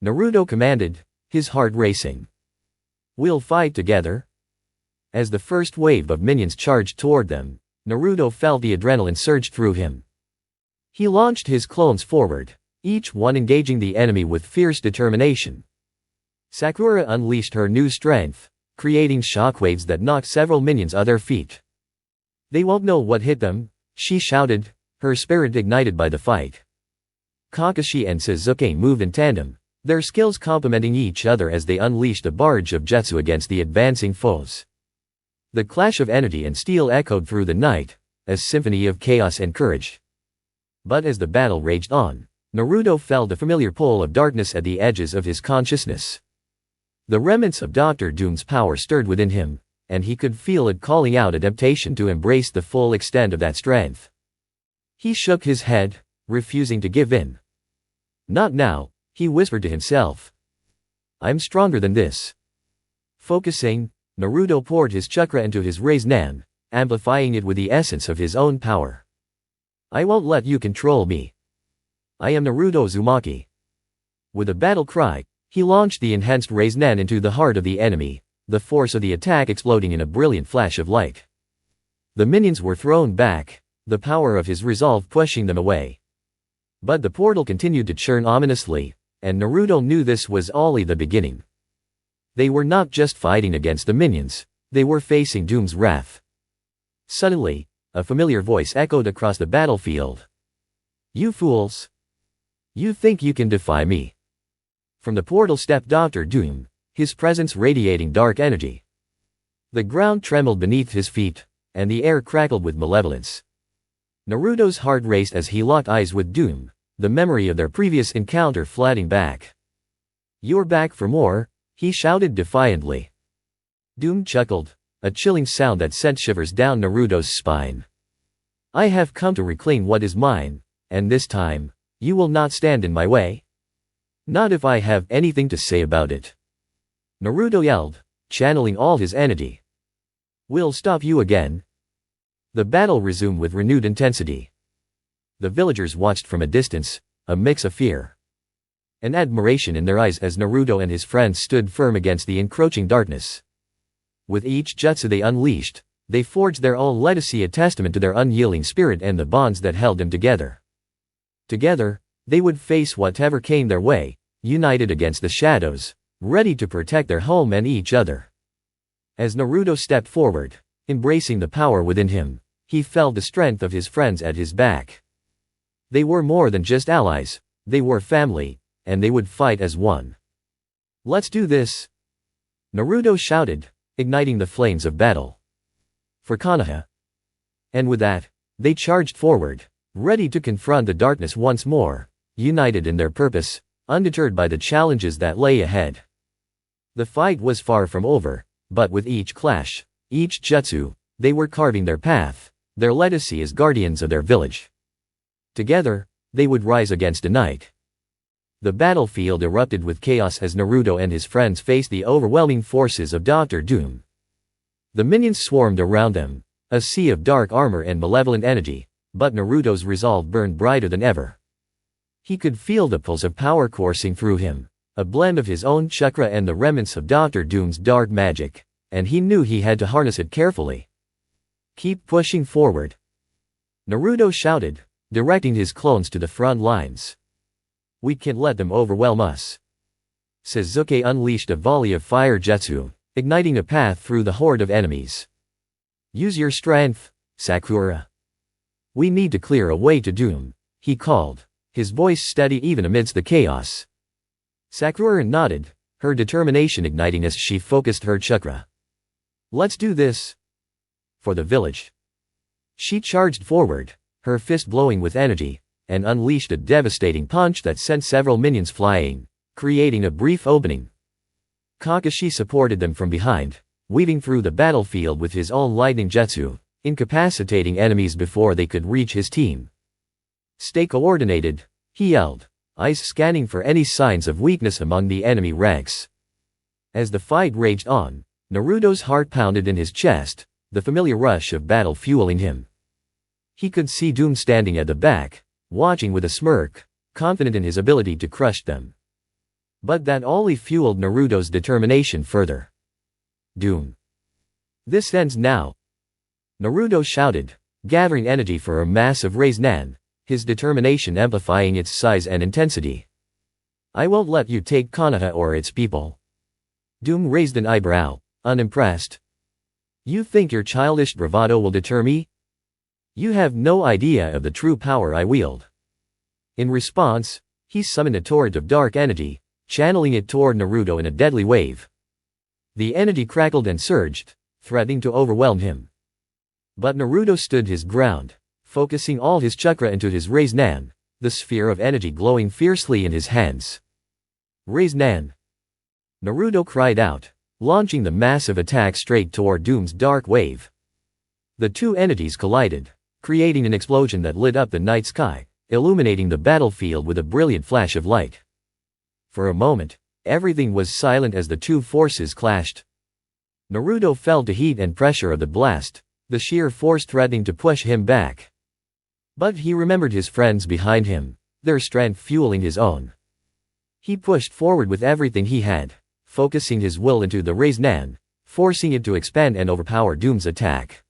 Naruto commanded, his heart racing. "We'll fight together." As the first wave of minions charged toward them, Naruto felt the adrenaline surge through him. He launched his clones forward, each one engaging the enemy with fierce determination. Sakura unleashed her new strength, creating shockwaves that knocked several minions off their feet. "They won't know what hit them," she shouted, her spirit ignited by the fight. Kakashi and Sasuke moved in tandem, their skills complementing each other as they unleashed a barrage of jutsu against the advancing foes. The clash of energy and steel echoed through the night, a symphony of chaos and courage. But as the battle raged on, Naruto felt a familiar pull of darkness at the edges of his consciousness. The remnants of Dr. Doom's power stirred within him, and he could feel it calling out a temptation to embrace the full extent of that strength. He shook his head, refusing to give in. "Not now," he whispered to himself. "I'm stronger than this." Focusing, Naruto poured his chakra into his Rasengan, amplifying it with the essence of his own power. "I won't let you control me. I am Naruto Uzumaki." With a battle cry, he launched the enhanced Rasengan into the heart of the enemy, the force of the attack exploding in a brilliant flash of light. The minions were thrown back, the power of his resolve pushing them away. But the portal continued to churn ominously, and Naruto knew this was only the beginning. They were not just fighting against the minions, they were facing Doom's wrath. Suddenly, a familiar voice echoed across the battlefield. "You fools! You think you can defy me?" From the portal stepped Dr. Doom, his presence radiating dark energy. The ground trembled beneath his feet, and the air crackled with malevolence. Naruto's heart raced as he locked eyes with Doom, the memory of their previous encounter flooding back. "You're back for more," he shouted defiantly. Doom chuckled, a chilling sound that sent shivers down Naruto's spine. "I have come to reclaim what is mine, and this time, you will not stand in my way. Not if I have anything to say about it," Naruto yelled, channeling all his energy. "We'll stop you again." The battle resumed with renewed intensity. The villagers watched from a distance, a mix of fear and admiration in their eyes as Naruto and his friends stood firm against the encroaching darkness. With each jutsu they unleashed, they forged their own legacy, a testament to their unyielding spirit and the bonds that held them together. Together, they would face whatever came their way, united against the shadows, ready to protect their home and each other. As Naruto stepped forward, embracing the power within him, he felt the strength of his friends at his back. They were more than just allies, they were family, and they would fight as one. "Let's do this!" Naruto shouted, igniting the flames of battle. For Konoha. And with that, they charged forward, ready to confront the darkness once more, united in their purpose, undeterred by the challenges that lay ahead. The fight was far from over, but with each clash, each jutsu, they were carving their path, their legacy as guardians of their village. Together, they would rise against the night. The battlefield erupted with chaos as Naruto and his friends faced the overwhelming forces of Dr. Doom. The minions swarmed around them, a sea of dark armor and malevolent energy, but Naruto's resolve burned brighter than ever. He could feel the pulse of power coursing through him, a blend of his own chakra and the remnants of Dr. Doom's dark magic, and he knew he had to harness it carefully. "Keep pushing forward," Naruto shouted, directing his clones to the front lines. "We can't let them overwhelm us." Sasuke unleashed a volley of fire jutsu, igniting a path through the horde of enemies. "Use your strength, Sakura. We need to clear a way to Doom," he called, his voice steady even amidst the chaos. Sakura nodded, her determination igniting as she focused her chakra. "Let's do this. For the village." She charged forward, her fist glowing with energy, and unleashed a devastating punch that sent several minions flying, creating a brief opening. Kakashi supported them from behind, weaving through the battlefield with his own lightning jutsu, incapacitating enemies before they could reach his team. "Stay coordinated," he yelled, eyes scanning for any signs of weakness among the enemy ranks. As the fight raged on, Naruto's heart pounded in his chest, the familiar rush of battle fueling him. He could see Doom standing at the back, watching with a smirk, confident in his ability to crush them. But that only fueled Naruto's determination further. "Doom. This ends now," Naruto shouted, gathering energy for a massive Rasengan, his determination amplifying its size and intensity. "I won't let you take Konoha or its people." Doom raised an eyebrow, unimpressed. "You think your childish bravado will deter me? You have no idea of the true power I wield." In response, he summoned a torrent of dark energy, channeling it toward Naruto in a deadly wave. The energy crackled and surged, threatening to overwhelm him. But Naruto stood his ground, focusing all his chakra into his Rasengan, the sphere of energy glowing fiercely in his hands. "Rasengan!" Naruto cried out, launching the massive attack straight toward Doom's dark wave. The two entities collided, creating an explosion that lit up the night sky, illuminating the battlefield with a brilliant flash of light. For a moment, everything was silent as the two forces clashed. Naruto felt the heat and pressure of the blast, the sheer force threatening to push him back. But he remembered his friends behind him, their strength fueling his own. He pushed forward with everything he had, focusing his will into the Rasengan, forcing it to expand and overpower Doom's attack.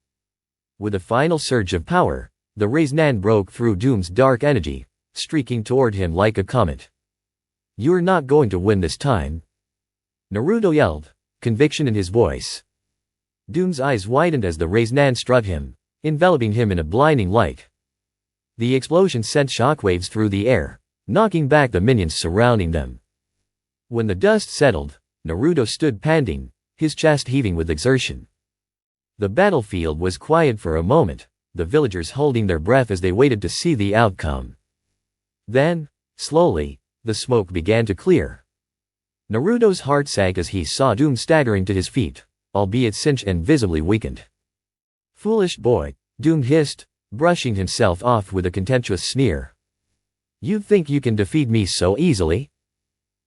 With a final surge of power, the Rasengan broke through Doom's dark energy, streaking toward him like a comet. "You're not going to win this time," Naruto yelled, conviction in his voice. Doom's eyes widened as the Rasengan struck him, enveloping him in a blinding light. The explosion sent shockwaves through the air, knocking back the minions surrounding them. When the dust settled, Naruto stood panting, his chest heaving with exertion. The battlefield was quiet for a moment, the villagers holding their breath as they waited to see the outcome. Then, slowly, the smoke began to clear. Naruto's heart sank as he saw Doom staggering to his feet, albeit cinched and visibly weakened. "Foolish boy," Doom hissed, brushing himself off with a contemptuous sneer. "You think you can defeat me so easily?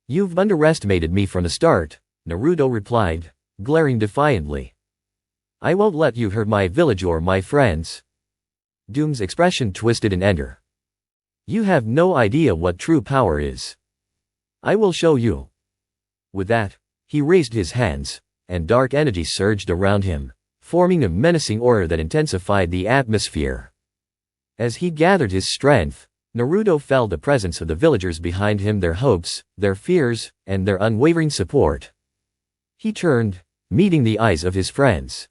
You've underestimated me from the start," Naruto replied, glaring defiantly. "I won't let you hurt my village or my friends." Doom's expression twisted in anger. "You have no idea what true power is. I will show you." With that, he raised his hands, and dark energy surged around him, forming a menacing aura that intensified the atmosphere. As he gathered his strength, Naruto felt the presence of the villagers behind him, their hopes, their fears, and their unwavering support. He turned, meeting the eyes of his friends.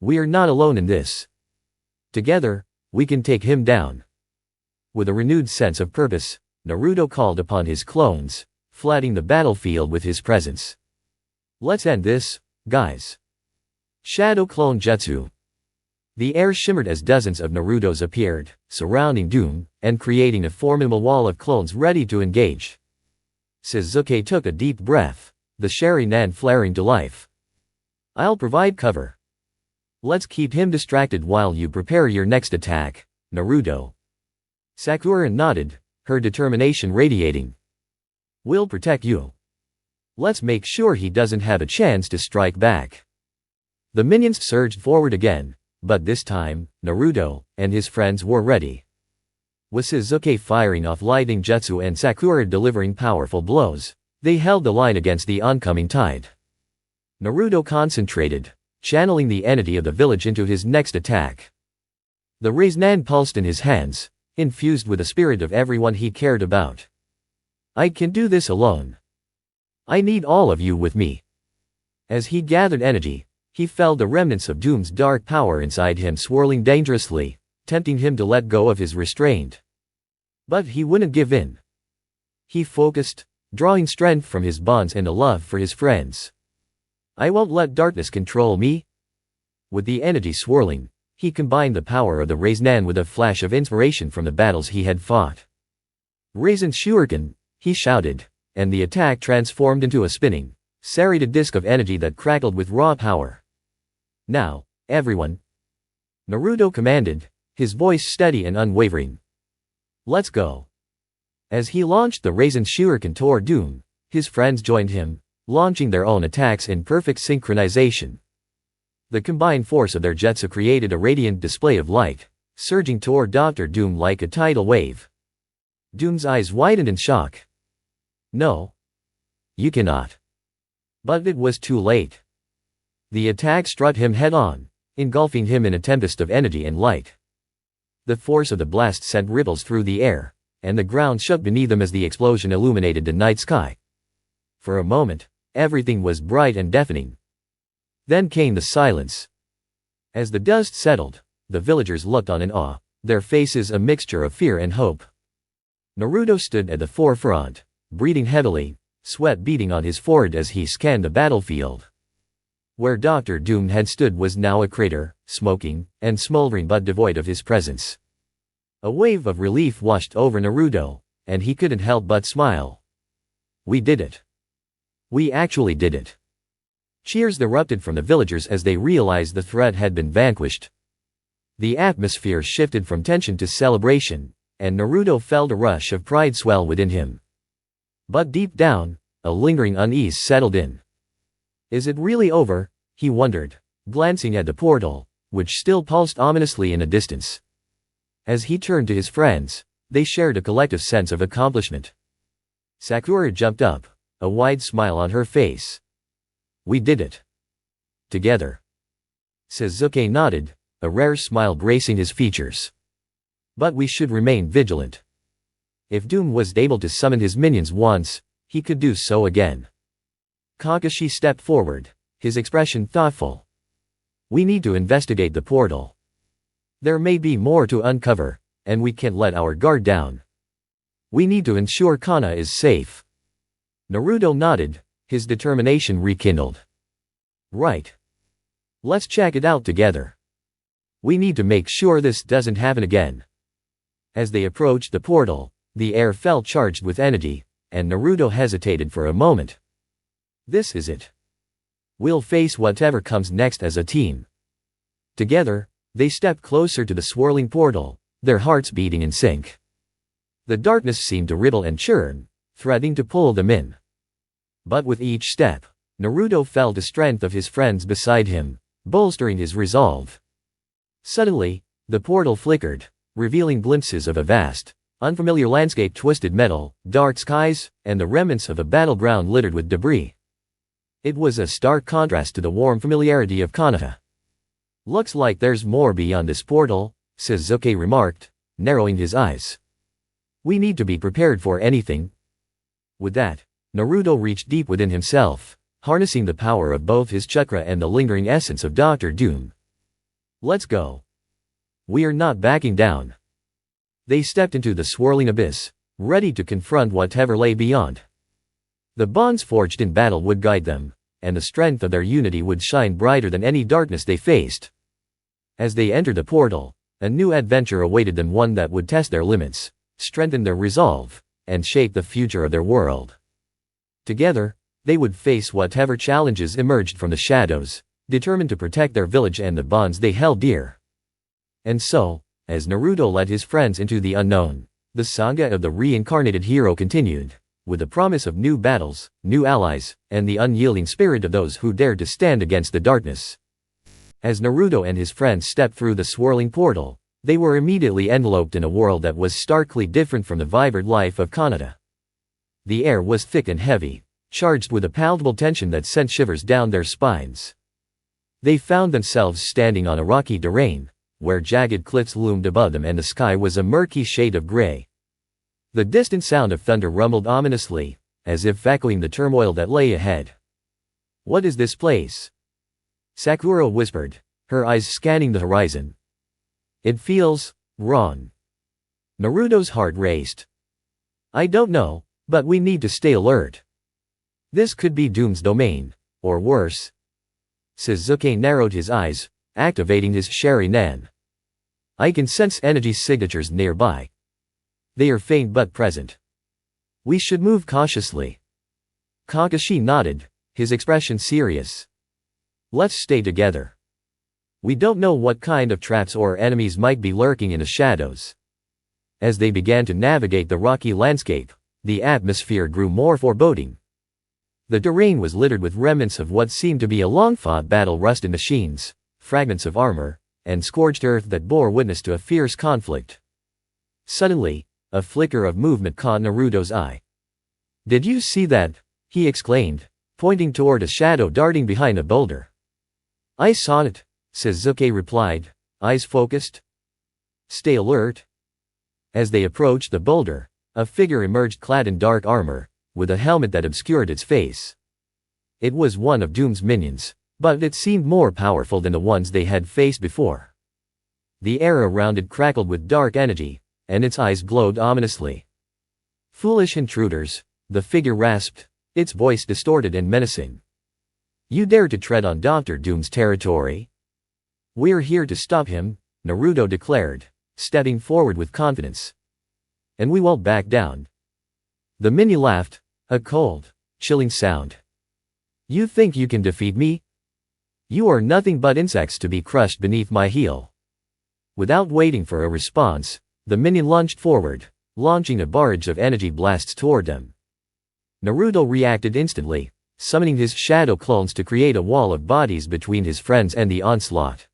"We are not alone in this. Together, we can take him down." With a renewed sense of purpose, Naruto called upon his clones, flooding the battlefield with his presence. "Let's end this, guys." Shadow Clone Jutsu. The air shimmered as dozens of Narutos appeared, surrounding Doom, and creating a formidable wall of clones ready to engage. Sasuke took a deep breath, the Sharingan flaring to life. "I'll provide cover. Let's keep him distracted while you prepare your next attack, Naruto." Sakura nodded, her determination radiating. "We'll protect you. Let's make sure he doesn't have a chance to strike back." The minions surged forward again, but this time, Naruto and his friends were ready. With Sasuke firing off lightning jutsu and Sakura delivering powerful blows, They held the line against the oncoming tide. Naruto concentrated, channeling the energy of the village into his next attack. The Rasengan pulsed in his hands, infused with the spirit of everyone he cared about. I can do this alone. I need all of you with me. As he gathered energy, he felt the remnants of Doom's dark power inside him swirling dangerously, tempting him to let go of his restraint. But he wouldn't give in. He focused, drawing strength from his bonds and a love for his friends. I won't let darkness control me. With the energy swirling, he combined the power of the Rasengan with a flash of inspiration from the battles he had fought. Rasen Shuriken, he shouted, and the attack transformed into a spinning, serrated disc of energy that crackled with raw power. Now, everyone, Naruto commanded, his voice steady and unwavering. Let's go. As he launched the Rasen Shuriken toward Doom, his friends joined him, launching their own attacks in perfect synchronization. The combined force of their jutsu created a radiant display of light, surging toward Dr. Doom like a tidal wave. Doom's eyes widened in shock. No. You cannot. But it was too late. The attack struck him head-on, engulfing him in a tempest of energy and light. The force of the blast sent ripples through the air, and the ground shook beneath them as the explosion illuminated the night sky. For a moment, everything was bright and deafening. Then came the silence. As the dust settled, the villagers looked on in awe, their faces a mixture of fear and hope. Naruto stood at the forefront, breathing heavily, sweat beading on his forehead as he scanned the battlefield. Where Dr. Doom had stood was now a crater, smoking, and smoldering but devoid of his presence. A wave of relief washed over Naruto, and he couldn't help but smile. We did it. We actually did it. Cheers erupted from the villagers as they realized the threat had been vanquished. The atmosphere shifted from tension to celebration, and Naruto felt a rush of pride swell within him. But deep down, a lingering unease settled in. Is it really over? He wondered, glancing at the portal, which still pulsed ominously in the distance. As he turned to his friends, they shared a collective sense of accomplishment. Sakura jumped up, a wide smile on her face. We did it. Together. Sasuke nodded, a rare smile gracing his features. But we should remain vigilant. If Doom was able to summon his minions once, he could do so again. Kakashi stepped forward, his expression thoughtful. We need to investigate the portal. There may be more to uncover, and we can't let our guard down. We need to ensure Kana is safe. Naruto nodded, his determination rekindled. Right. Let's check it out together. We need to make sure this doesn't happen again. As they approached the portal, the air felt charged with energy, and Naruto hesitated for a moment. This is it. We'll face whatever comes next as a team. Together, they stepped closer to the swirling portal, their hearts beating in sync. The darkness seemed to riddle and churn, threatening to pull them in. But with each step, Naruto felt the strength of his friends beside him, bolstering his resolve. Suddenly, the portal flickered, revealing glimpses of a vast, unfamiliar landscape, twisted metal, dark skies, and the remnants of a battleground littered with debris. It was a stark contrast to the warm familiarity of Konoha. Looks like there's more beyond this portal, Sasuke remarked, narrowing his eyes. We need to be prepared for anything. With that, Naruto reached deep within himself, harnessing the power of both his chakra and the lingering essence of Dr. Doom. Let's go. We are not backing down. They stepped into the swirling abyss, ready to confront whatever lay beyond. The bonds forged in battle would guide them, and the strength of their unity would shine brighter than any darkness they faced. As they entered the portal, a new adventure awaited them, one that would test their limits, strengthen their resolve, and shape the future of their world. Together, they would face whatever challenges emerged from the shadows, determined to protect their village and the bonds they held dear. And so, as Naruto led his friends into the unknown, the saga of the reincarnated hero continued, with the promise of new battles, new allies, and the unyielding spirit of those who dared to stand against the darkness. As Naruto and his friends stepped through the swirling portal, they were immediately enveloped in a world that was starkly different from the vibrant life of Konoha. The air was thick and heavy, charged with a palpable tension that sent shivers down their spines. They found themselves standing on a rocky terrain, where jagged cliffs loomed above them and the sky was a murky shade of gray. The distant sound of thunder rumbled ominously, as if echoing the turmoil that lay ahead. "What is this place?" Sakura whispered, her eyes scanning the horizon. "It feels wrong." Naruto's heart raced. "I don't know, but we need to stay alert. This could be Doom's domain, or worse." Sasuke narrowed his eyes, activating his Sharingan. "I can sense energy signatures nearby. They are faint but present. We should move cautiously." Kakashi nodded, his expression serious. "Let's stay together. We don't know what kind of traps or enemies might be lurking in the shadows." As they began to navigate the rocky landscape, the atmosphere grew more foreboding. The terrain was littered with remnants of what seemed to be a long-fought battle, rusted machines, fragments of armor, and scorched earth that bore witness to a fierce conflict. Suddenly, a flicker of movement caught Naruto's eye. "Did you see that?" he exclaimed, pointing toward a shadow darting behind a boulder. "I saw it," Sasuke replied, eyes focused. "Stay alert." As they approached the boulder, a figure emerged clad in dark armor, with a helmet that obscured its face. It was one of Doom's minions, but it seemed more powerful than the ones they had faced before. The air around it crackled with dark energy, and its eyes glowed ominously. "Foolish intruders," the figure rasped, its voice distorted and menacing. "You dare to tread on Dr. Doom's territory? We're here to stop him," Naruto declared, stepping forward with confidence. "And we won't back down." The minion laughed, a cold, chilling sound. "You think you can defeat me? You are nothing but insects to be crushed beneath my heel." Without waiting for a response, the minion lunged forward, launching a barrage of energy blasts toward them. Naruto reacted instantly, summoning his shadow clones to create a wall of bodies between his friends and the onslaught.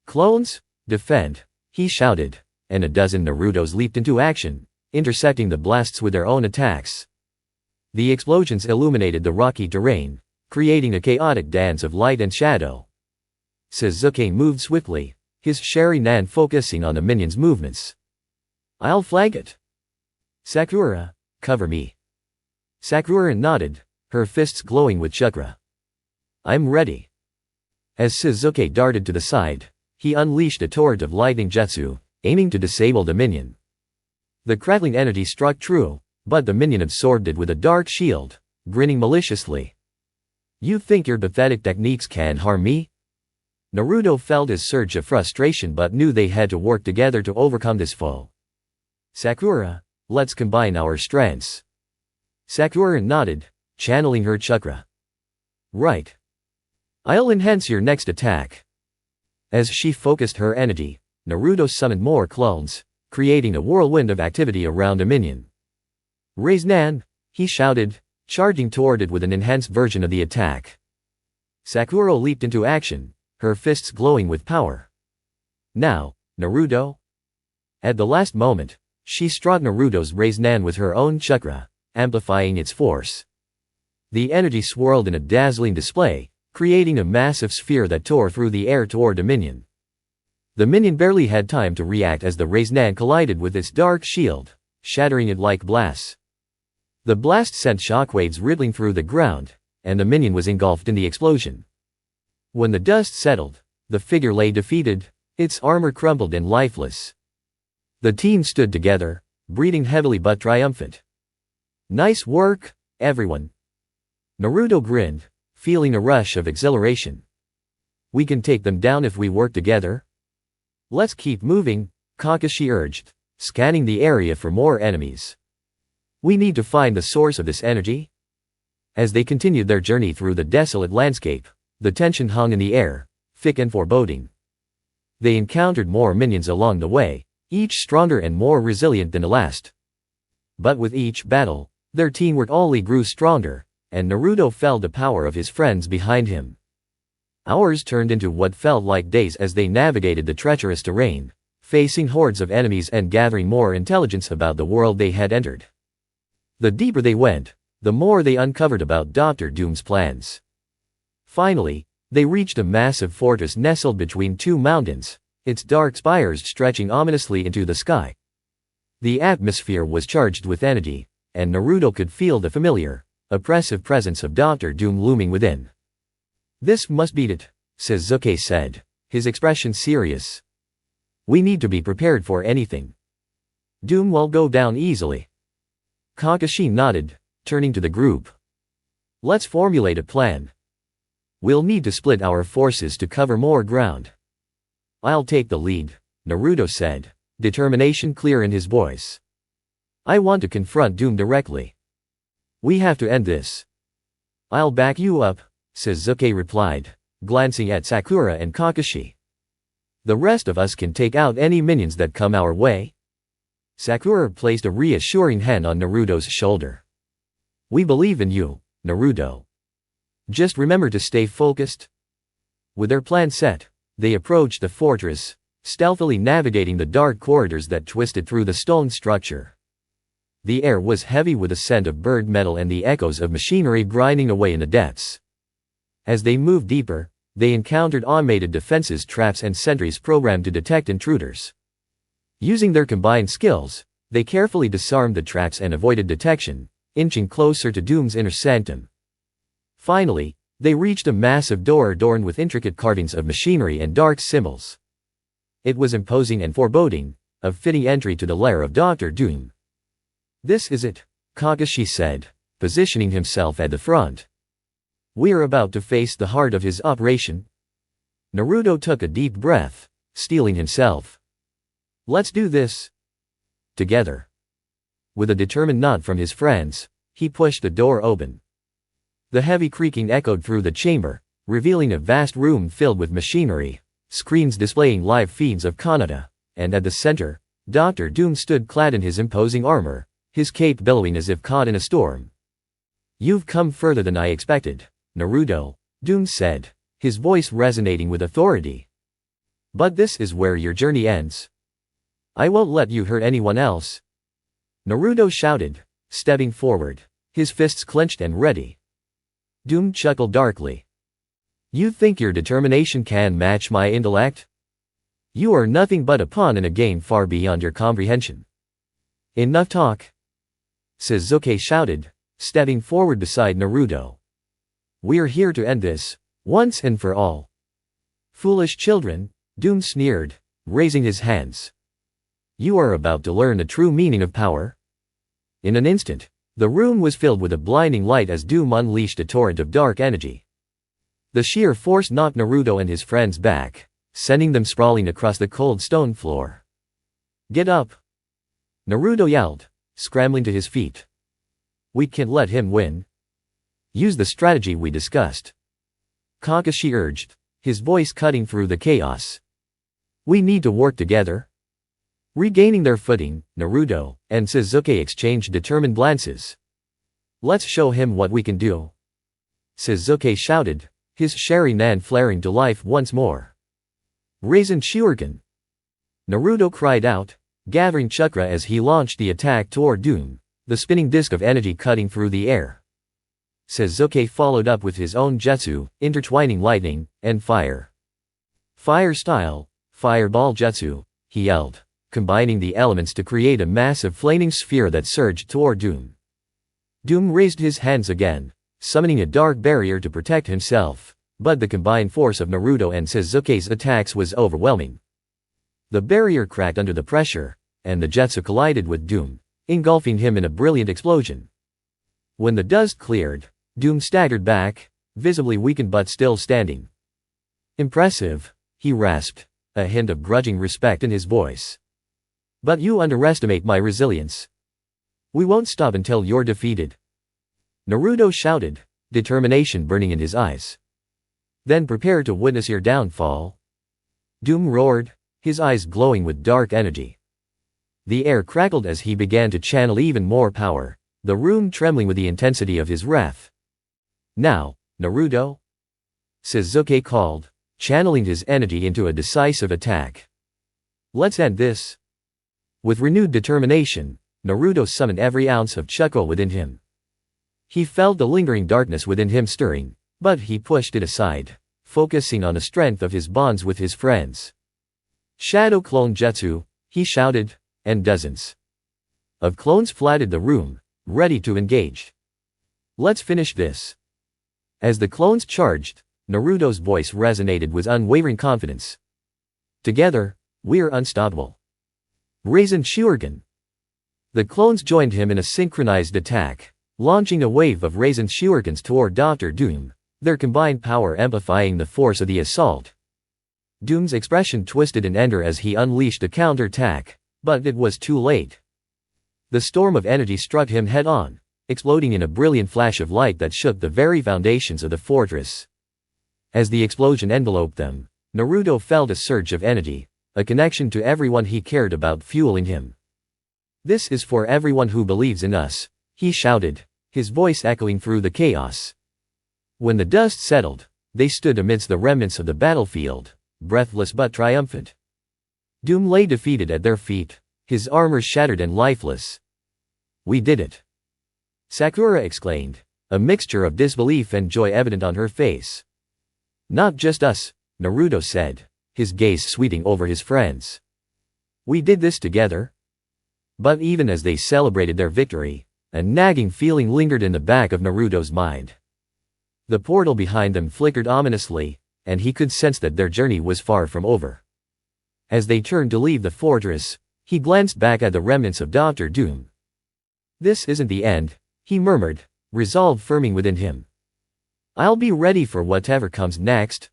"Clones, defend!" he shouted, and a dozen Narutos leaped into action, intercepting the blasts with their own attacks. The explosions illuminated the rocky terrain, creating a chaotic dance of light and shadow. Sasuke moved swiftly, his Sharingan focusing on the minion's movements. "I'll flank it." "Sakura, cover me." Sakura nodded, her fists glowing with chakra. "I'm ready." As Sasuke darted to the side, he unleashed a torrent of lightning jutsu, aiming to disable the minion. The crackling energy struck true, but the minion absorbed it with a dark shield, grinning maliciously. "You think your pathetic techniques can harm me?" Naruto felt a surge of frustration but knew they had to work together to overcome this foe. "Sakura, let's combine our strengths." Sakura nodded, channeling her chakra. "Right. I'll enhance your next attack." As she focused her energy, Naruto summoned more clones, creating a whirlwind of activity around the minion. "Raise-nan!" he shouted, charging toward it with an enhanced version of the attack. Sakura leaped into action, her fists glowing with power. "Now, Naruto!" At the last moment, she struck Naruto's Raise-nan with her own chakra, amplifying its force. The energy swirled in a dazzling display, creating a massive sphere that tore through the air toward the minion. The minion barely had time to react as the Raise-nan collided with its dark shield, shattering it like glass. The blast sent shockwaves rippling through the ground, and the minion was engulfed in the explosion. When the dust settled, the figure lay defeated, its armor crumpled and lifeless. The team stood together, breathing heavily but triumphant. "Nice work, everyone." Naruto grinned, feeling a rush of exhilaration. "We can take them down if we work together." "Let's keep moving," Kakashi urged, scanning the area for more enemies. "We need to find the source of this energy." As they continued their journey through the desolate landscape, the tension hung in the air, thick and foreboding. They encountered more minions along the way, each stronger and more resilient than the last. But with each battle, their teamwork only grew stronger, and Naruto felt the power of his friends behind him. Hours turned into what felt like days as they navigated the treacherous terrain, facing hordes of enemies and gathering more intelligence about the world they had entered. The deeper they went, the more they uncovered about Dr. Doom's plans. Finally, they reached a massive fortress nestled between two mountains, its dark spires stretching ominously into the sky. The atmosphere was charged with energy, and Naruto could feel the familiar, oppressive presence of Dr. Doom looming within. "This must be it," Sasuke said, his expression serious. "We need to be prepared for anything. Doom won't go down easily." Kakashi nodded, turning to the group. "Let's formulate a plan. We'll need to split our forces to cover more ground." "I'll take the lead," Naruto said, determination clear in his voice. "I want to confront Doom directly. We have to end this." "I'll back you up," Sasuke replied, glancing at Sakura and Kakashi. "The rest of us can take out any minions that come our way." Sakura placed a reassuring hand on Naruto's shoulder. "We believe in you, Naruto. Just remember to stay focused." With their plan set, they approached the fortress, stealthily navigating the dark corridors that twisted through the stone structure. The air was heavy with the scent of burnt metal and the echoes of machinery grinding away in the depths. As they moved deeper, they encountered automated defenses, traps and sentries programmed to detect intruders. Using their combined skills, they carefully disarmed the traps and avoided detection, inching closer to Doom's inner sanctum. Finally, they reached a massive door adorned with intricate carvings of machinery and dark symbols. It was imposing and foreboding, a fitting entry to the lair of Dr. Doom. "This is it," Kakashi said, positioning himself at the front. "We're about to face the heart of his operation." Naruto took a deep breath, steeling himself. "Let's do this together." With a determined nod from his friends, he pushed the door open. The heavy creaking echoed through the chamber, revealing a vast room filled with machinery, screens displaying live feeds of Kanata, and at the center, Dr. Doom stood clad in his imposing armor, his cape billowing as if caught in a storm. "You've come further than I expected, Naruto," Doom said, his voice resonating with authority. "But this is where your journey ends. I won't let you hurt anyone else." Naruto shouted, stepping forward, his fists clenched and ready. Doom chuckled darkly. "You think your determination can match my intellect? You are nothing but a pawn in a game far beyond your comprehension." "Enough talk," Sasuke shouted, stepping forward beside Naruto. "We're here to end this, once and for all." "Foolish children," Doom sneered, raising his hands. "You are about to learn the true meaning of power." In an instant, the room was filled with a blinding light as Doom unleashed a torrent of dark energy. The sheer force knocked Naruto and his friends back, sending them sprawling across the cold stone floor. "Get up!" Naruto yelled, scrambling to his feet. "We can't let him win. Use the strategy we discussed," Kakashi urged, his voice cutting through the chaos. "We need to work together." Regaining their footing, Naruto and Sasuke exchanged determined glances. "Let's show him what we can do," Sasuke shouted, his Sharingan flaring to life once more. "Raisin Shuriken!" Naruto cried out, gathering chakra as he launched the attack toward Doom, the spinning disc of energy cutting through the air. Sasuke followed up with his own jutsu, intertwining lightning and fire. "Fire style, fireball jutsu," he yelled, combining the elements to create a massive flaming sphere that surged toward Doom. Doom raised his hands again, summoning a dark barrier to protect himself, but the combined force of Naruto and Sasuke's attacks was overwhelming. The barrier cracked under the pressure, and the jutsu collided with Doom, engulfing him in a brilliant explosion. When the dust cleared, Doom staggered back, visibly weakened but still standing. "Impressive," he rasped, a hint of grudging respect in his voice. "But you underestimate my resilience. We won't stop until you're defeated." Naruto shouted, determination burning in his eyes. "Then prepare to witness your downfall." Doom roared, his eyes glowing with dark energy. The air crackled as he began to channel even more power, the room trembling with the intensity of his wrath. "Now, Naruto," Sasuke called, channeling his energy into a decisive attack. "Let's end this." With renewed determination, Naruto summoned every ounce of chakra within him. He felt the lingering darkness within him stirring, but he pushed it aside, focusing on the strength of his bonds with his friends. Shadow clone jutsu, he shouted, and dozens of clones flooded the room, ready to engage. Let's finish this. As the clones charged, Naruto's voice resonated with unwavering confidence. Together, we're unstoppable. Raisin Shuriken. The clones joined him in a synchronized attack, launching a wave of Raisin Shurikens toward Dr. Doom, their combined power amplifying the force of the assault. Doom's expression twisted in anger as he unleashed a counterattack, but it was too late. The storm of energy struck him head-on, exploding in a brilliant flash of light that shook the very foundations of the fortress. As the explosion enveloped them, Naruto felt a surge of energy, a connection to everyone he cared about fueling him. "This is for everyone who believes in us," he shouted, his voice echoing through the chaos. When the dust settled, they stood amidst the remnants of the battlefield, breathless but triumphant. Doom lay defeated at their feet, his armor shattered and lifeless. "We did it!" Sakura exclaimed, a mixture of disbelief and joy evident on her face. "Not just us," Naruto said, his gaze sweeping over his friends. "We did this together." But even as they celebrated their victory, a nagging feeling lingered in the back of Naruto's mind. The portal behind them flickered ominously, and he could sense that their journey was far from over. As they turned to leave the fortress, he glanced back at the remnants of Dr. Doom. "This isn't the end," he murmured, resolve firming within him. "I'll be ready for whatever comes next."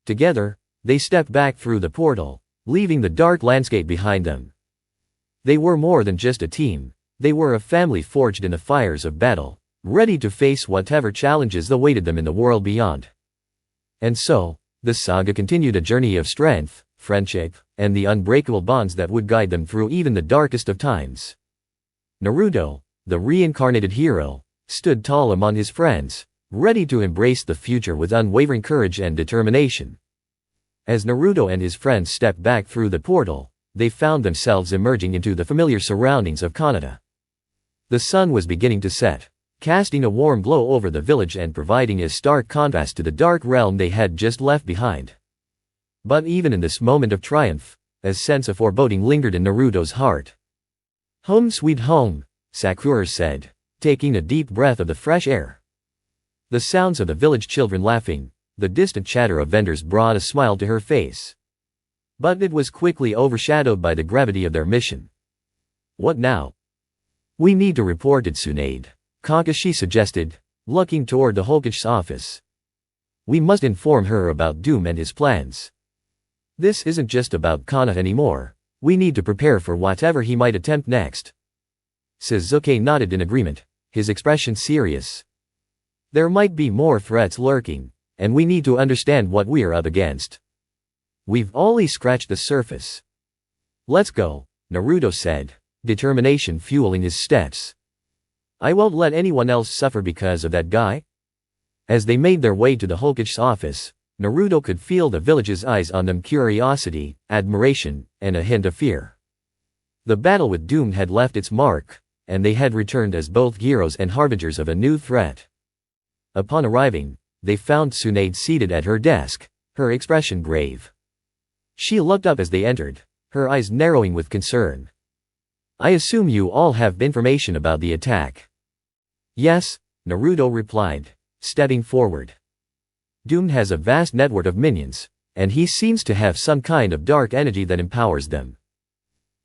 Together, they stepped back through the portal, leaving the dark landscape behind them. They were more than just a team, they were a family forged in the fires of battle, ready to face whatever challenges awaited them in the world beyond. And so, the saga continued, a journey of strength, friendship, and the unbreakable bonds that would guide them through even the darkest of times. Naruto, the reincarnated hero, stood tall among his friends, ready to embrace the future with unwavering courage and determination. As Naruto and his friends stepped back through the portal, they found themselves emerging into the familiar surroundings of Kanata. The sun was beginning to set, casting a warm glow over the village and providing a stark contrast to the dark realm they had just left behind. But even in this moment of triumph, a sense of foreboding lingered in Naruto's heart. "Home sweet home," Sakura said, taking a deep breath of the fresh air. The sounds of the village children laughing, the distant chatter of vendors brought a smile to her face. But it was quickly overshadowed by the gravity of their mission. "What now?" "We need to report it, Tsunade," Kakashi suggested, looking toward the Hokage's office. "We must inform her about Doom and his plans. This isn't just about Kanata anymore, we need to prepare for whatever he might attempt next." Sasuke nodded in agreement, his expression serious. "There might be more threats lurking, and we need to understand what we're up against. We've only scratched the surface." "Let's go," Naruto said, determination fueling his steps. "I won't let anyone else suffer because of that guy." As they made their way to the Hokage's office, Naruto could feel the village's eyes on them, curiosity, admiration, and a hint of fear. The battle with Doom had left its mark, and they had returned as both heroes and harbingers of a new threat. Upon arriving, they found Tsunade seated at her desk, her expression grave. She looked up as they entered, her eyes narrowing with concern. "I assume you all have information about the attack." "Yes," Naruto replied, stepping forward. "Doom has a vast network of minions, and he seems to have some kind of dark energy that empowers them.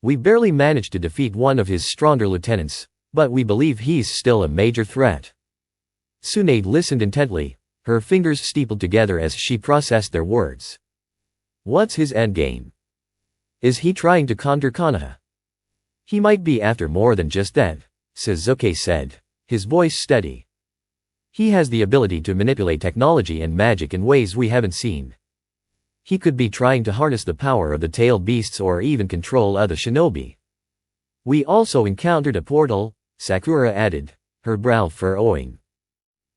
We barely managed to defeat one of his stronger lieutenants, but we believe he's still a major threat." Tsunade listened intently, her fingers steepled together as she processed their words. "What's his endgame? Is he trying to conquer Kanata?" "He might be after more than just that," Sasuke said, his voice steady. "He has the ability to manipulate technology and magic in ways we haven't seen. He could be trying to harness the power of the tailed beasts or even control other shinobi." "We also encountered a portal," Sakura added, her brow furrowing.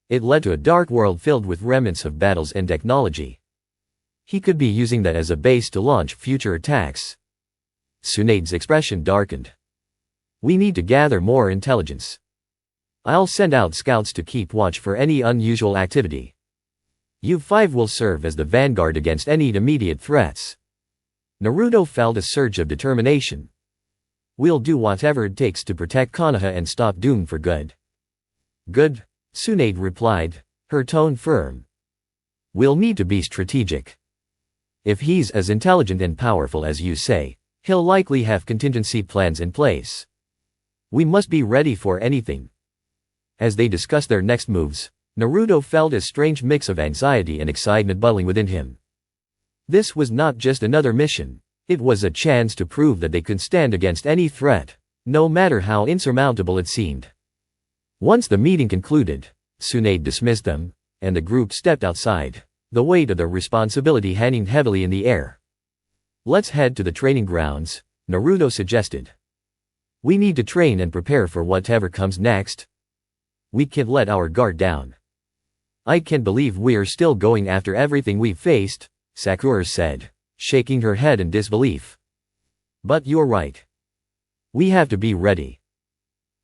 "It led to a dark world filled with remnants of battles and technology. He could be using that as a base to launch future attacks." Tsunade's expression darkened. "We need to gather more intelligence." I'll send out scouts to keep watch for any unusual activity. You 5 will serve as the vanguard against any immediate threats. Naruto felt a surge of determination. We'll do whatever it takes to protect Konoha and stop Doom for good. Good, Tsunade replied, her tone firm. We'll need to be strategic. If he's as intelligent and powerful as you say, he'll likely have contingency plans in place. We must be ready for anything. As they discussed their next moves, Naruto felt a strange mix of anxiety and excitement bubbling within him. This was not just another mission, it was a chance to prove that they could stand against any threat, no matter how insurmountable it seemed. Once the meeting concluded, Tsunade dismissed them, and the group stepped outside, the weight of their responsibility hanging heavily in the air. Let's head to the training grounds, Naruto suggested. We need to train and prepare for whatever comes next. We can't let our guard down. I can't believe we're still going after everything we've faced, Sakura said, shaking her head in disbelief. But you're right. We have to be ready.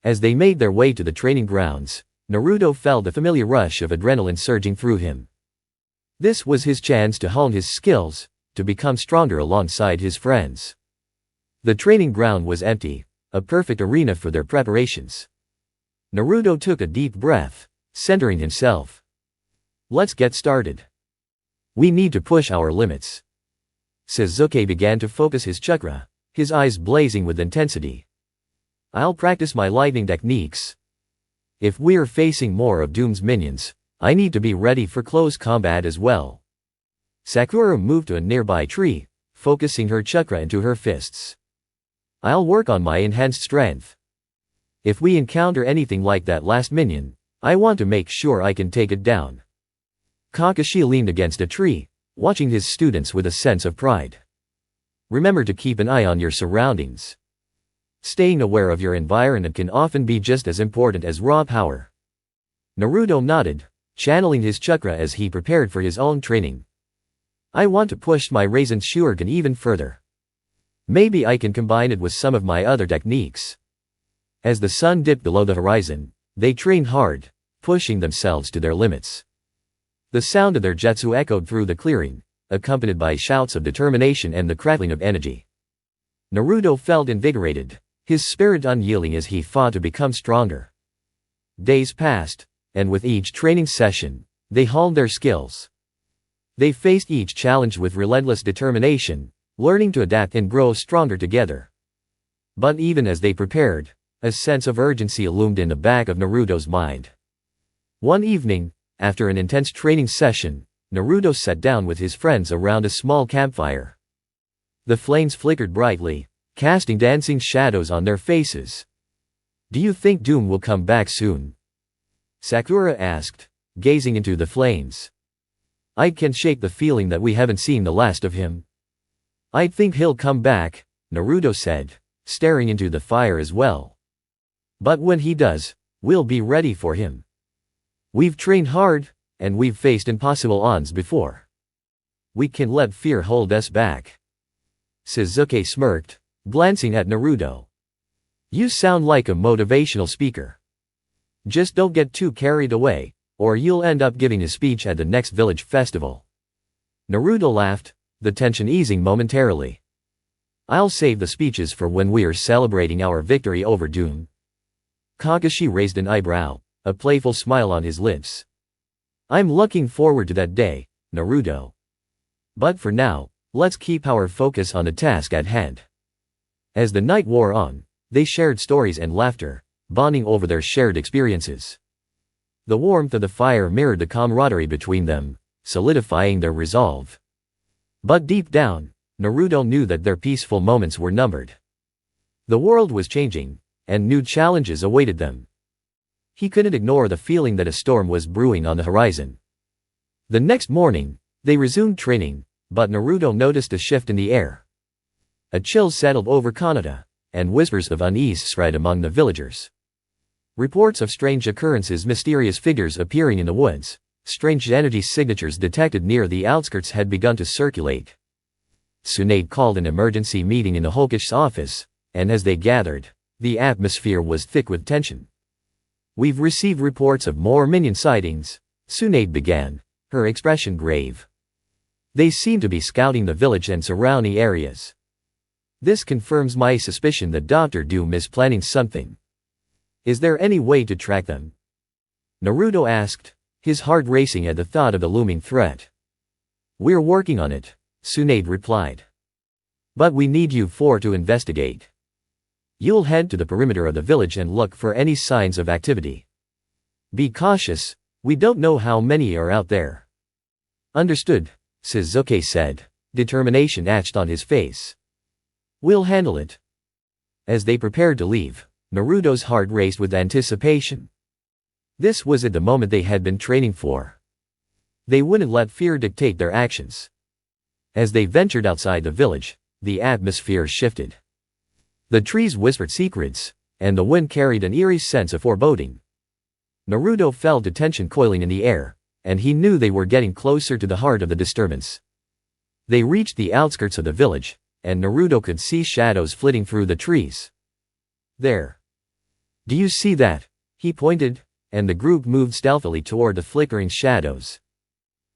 As they made their way to the training grounds, Naruto felt a familiar rush of adrenaline surging through him. This was his chance to hone his skills, to become stronger alongside his friends. The training ground was empty, a perfect arena for their preparations. Naruto took a deep breath, centering himself. Let's get started. We need to push our limits. Sasuke began to focus his chakra, his eyes blazing with intensity. I'll practice my lightning techniques. If we're facing more of Doom's minions, I need to be ready for close combat as well. Sakura moved to a nearby tree, focusing her chakra into her fists. I'll work on my enhanced strength. If we encounter anything like that last minion, I want to make sure I can take it down. Kakashi leaned against a tree, watching his students with a sense of pride. Remember to keep an eye on your surroundings. Staying aware of your environment can often be just as important as raw power. Naruto nodded, channeling his chakra as he prepared for his own training. I want to push my Raizen Shuriken even further. Maybe I can combine it with some of my other techniques. As the sun dipped below the horizon, they trained hard, pushing themselves to their limits. The sound of their jutsu echoed through the clearing, accompanied by shouts of determination and the crackling of energy. Naruto felt invigorated, his spirit unyielding as he fought to become stronger. Days passed, and with each training session, they honed their skills. They faced each challenge with relentless determination, learning to adapt and grow stronger together. But even as they prepared, a sense of urgency loomed in the back of Naruto's mind. One evening, after an intense training session, Naruto sat down with his friends around a small campfire. The flames flickered brightly, casting dancing shadows on their faces. Do you think Doom will come back soon? Sakura asked, gazing into the flames. I can't shake the feeling that we haven't seen the last of him. I think he'll come back, Naruto said, staring into the fire as well. But when he does, we'll be ready for him. We've trained hard, and we've faced impossible odds before. We can't let fear hold us back. Sasuke smirked, glancing at Naruto. You sound like a motivational speaker. Just don't get too carried away, or you'll end up giving a speech at the next village festival. Naruto laughed, the tension easing momentarily. I'll save the speeches for when we're celebrating our victory over Doom. Kakashi raised an eyebrow, a playful smile on his lips. I'm looking forward to that day, Naruto. But for now, let's keep our focus on the task at hand. As the night wore on, they shared stories and laughter, bonding over their shared experiences. The warmth of the fire mirrored the camaraderie between them, solidifying their resolve. But deep down, Naruto knew that their peaceful moments were numbered. The world was changing, and new challenges awaited them. He couldn't ignore the feeling that a storm was brewing on the horizon. The next morning, they resumed training, but Naruto noticed a shift in the air. A chill settled over Konoha, and whispers of unease spread among the villagers. Reports of strange occurrences, mysterious figures appearing in the woods, strange energy signatures detected near the outskirts had begun to circulate. Tsunade called an emergency meeting in the Hokage's office, and as they gathered, the atmosphere was thick with tension. We've received reports of more minion sightings, Tsunade began, her expression grave. They seem to be scouting the village and surrounding areas. This confirms my suspicion that Dr. Doom is planning something. Is there any way to track them? Naruto asked, his heart racing at the thought of the looming threat. We're working on it, Tsunade replied. But we need you four to investigate. You'll head to the perimeter of the village and look for any signs of activity. Be cautious, we don't know how many are out there. Understood, Sasuke said, determination etched on his face. We'll handle it. As they prepared to leave, Naruto's heart raced with anticipation. This was at the moment they had been training for. They wouldn't let fear dictate their actions. As they ventured outside the village, the atmosphere shifted. The trees whispered secrets, and the wind carried an eerie sense of foreboding. Naruto felt a tension coiling in the air, and he knew they were getting closer to the heart of the disturbance. They reached the outskirts of the village, and Naruto could see shadows flitting through the trees. There. Do you see that? He pointed, and the group moved stealthily toward the flickering shadows.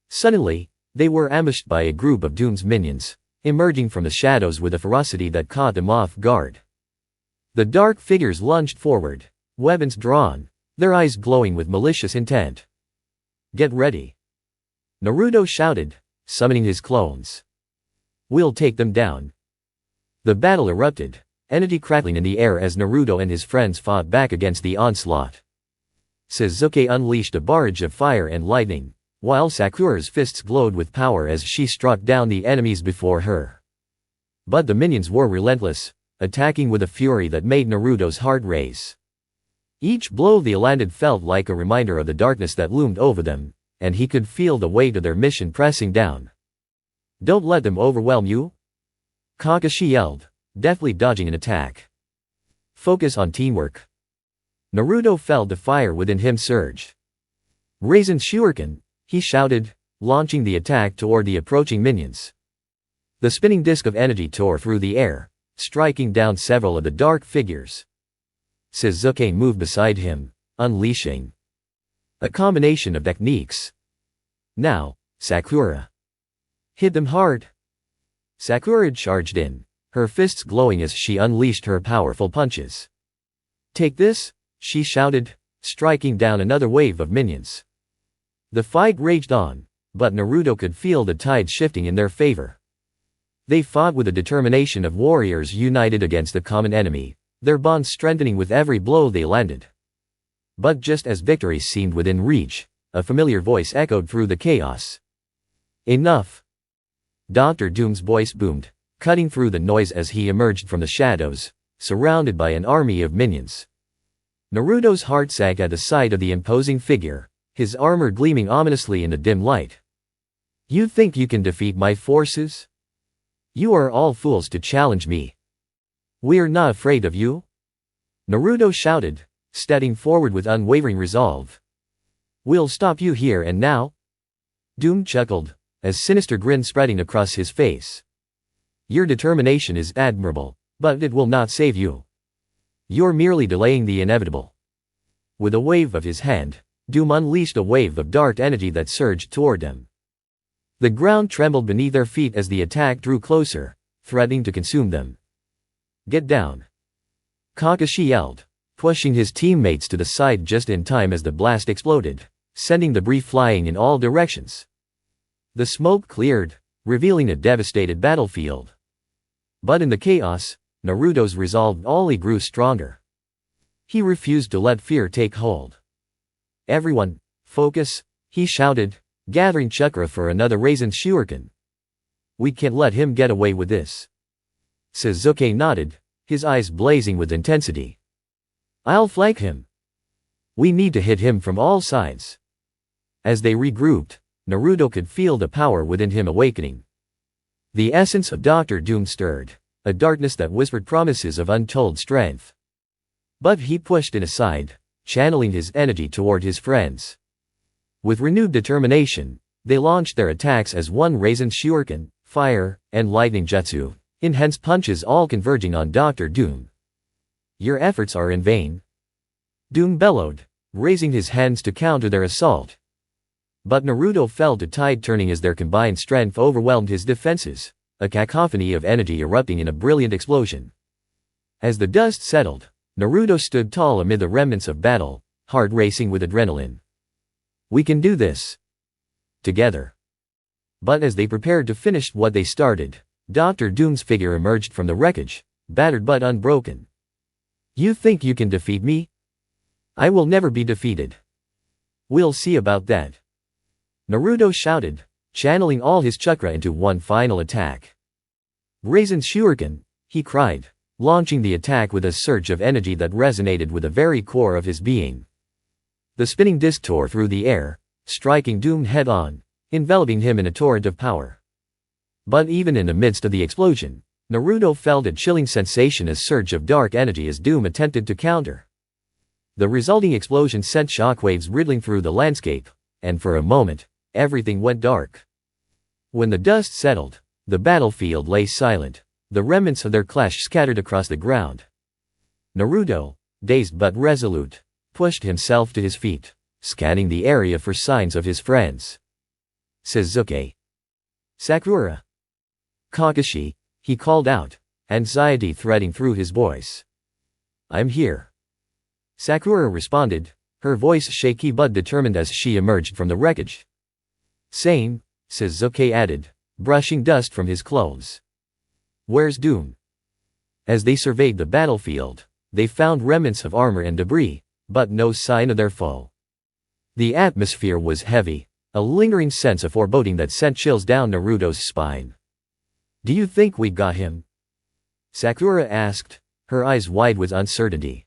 Suddenly, they were ambushed by a group of Doom's minions, emerging from the shadows with a ferocity that caught them off guard. The dark figures lunged forward, weapons drawn, their eyes glowing with malicious intent. Get ready. Naruto shouted, summoning his clones. We'll take them down. The battle erupted, energy crackling in the air as Naruto and his friends fought back against the onslaught. Sasuke unleashed a barrage of fire and lightning, while Sakura's fists glowed with power as she struck down the enemies before her. But the minions were relentless, attacking with a fury that made Naruto's heart race. Each blow they landed felt like a reminder of the darkness that loomed over them, and he could feel the weight of their mission pressing down. Don't let them overwhelm you, Kakashi yelled, deftly dodging an attack. Focus on teamwork. Naruto felt the fire within him surge. Raisin Shuriken, he shouted, launching the attack toward the approaching minions. The spinning disk of energy tore through the air, striking down several of the dark figures. Sasuke moved beside him, unleashing a combination of techniques. Now, Sakura. Hit them hard. Sakura charged in, her fists glowing as she unleashed her powerful punches. Take this, she shouted, striking down another wave of minions. The fight raged on, but Naruto could feel the tide shifting in their favor. They fought with the determination of warriors united against a common enemy, their bond strengthening with every blow they landed. But just as victory seemed within reach, a familiar voice echoed through the chaos. Enough! Dr. Doom's voice boomed, cutting through the noise as he emerged from the shadows, surrounded by an army of minions. Naruto's heart sank at the sight of the imposing figure, his armor gleaming ominously in the dim light. You think you can defeat my forces? You are all fools to challenge me. We're not afraid of you? Naruto shouted, stepping forward with unwavering resolve. We'll stop you here and now? Doom chuckled, a sinister grin spreading across his face. Your determination is admirable, but it will not save you. You're merely delaying the inevitable. With a wave of his hand, Doom unleashed a wave of dark energy that surged toward them. The ground trembled beneath their feet as the attack drew closer, threatening to consume them. Get down! Kakashi yelled, pushing his teammates to the side just in time as the blast exploded, sending debris flying in all directions. The smoke cleared, revealing a devastated battlefield. But in the chaos, Naruto's resolve only grew stronger. He refused to let fear take hold. Everyone, focus, he shouted, gathering chakra for another Raisin Shuriken. We can't let him get away with this. Sasuke nodded, his eyes blazing with intensity. I'll flank him. We need to hit him from all sides. As they regrouped, Naruto could feel the power within him awakening. The essence of Dr. Doom stirred, a darkness that whispered promises of untold strength. But he pushed it aside, channeling his energy toward his friends. With renewed determination, they launched their attacks as one Raisin Shuriken, fire, and lightning jutsu, intense punches all converging on Dr. Doom. Your efforts are in vain. Doom bellowed, raising his hands to counter their assault. But Naruto felt a tide turning as their combined strength overwhelmed his defenses, a cacophony of energy erupting in a brilliant explosion. As the dust settled, Naruto stood tall amid the remnants of battle, heart racing with adrenaline. We can do this. Together. But as they prepared to finish what they started, Dr. Doom's figure emerged from the wreckage, battered but unbroken. You think you can defeat me? I will never be defeated. We'll see about that. Naruto shouted, channeling all his chakra into one final attack. Raisin Shuriken, he cried, launching the attack with a surge of energy that resonated with the very core of his being. The spinning disc tore through the air, striking Doom head-on, enveloping him in a torrent of power. But even in the midst of the explosion, Naruto felt a chilling sensation, a surge of dark energy as Doom attempted to counter. The resulting explosion sent shockwaves riddling through the landscape, and for a moment, everything went dark. When the dust settled, the battlefield lay silent, the remnants of their clash scattered across the ground. Naruto, dazed but resolute, pushed himself to his feet, scanning the area for signs of his friends. Sasuke. Sakura. Kakashi, he called out, anxiety threading through his voice. I'm here. Sakura responded, her voice shaky but determined as she emerged from the wreckage. Same, Sasuke added, brushing dust from his clothes. Where's Doom? As they surveyed the battlefield, they found remnants of armor and debris, but no sign of their foe. The atmosphere was heavy, a lingering sense of foreboding that sent chills down Naruto's spine. Do you think we got him? Sakura asked, her eyes wide with uncertainty.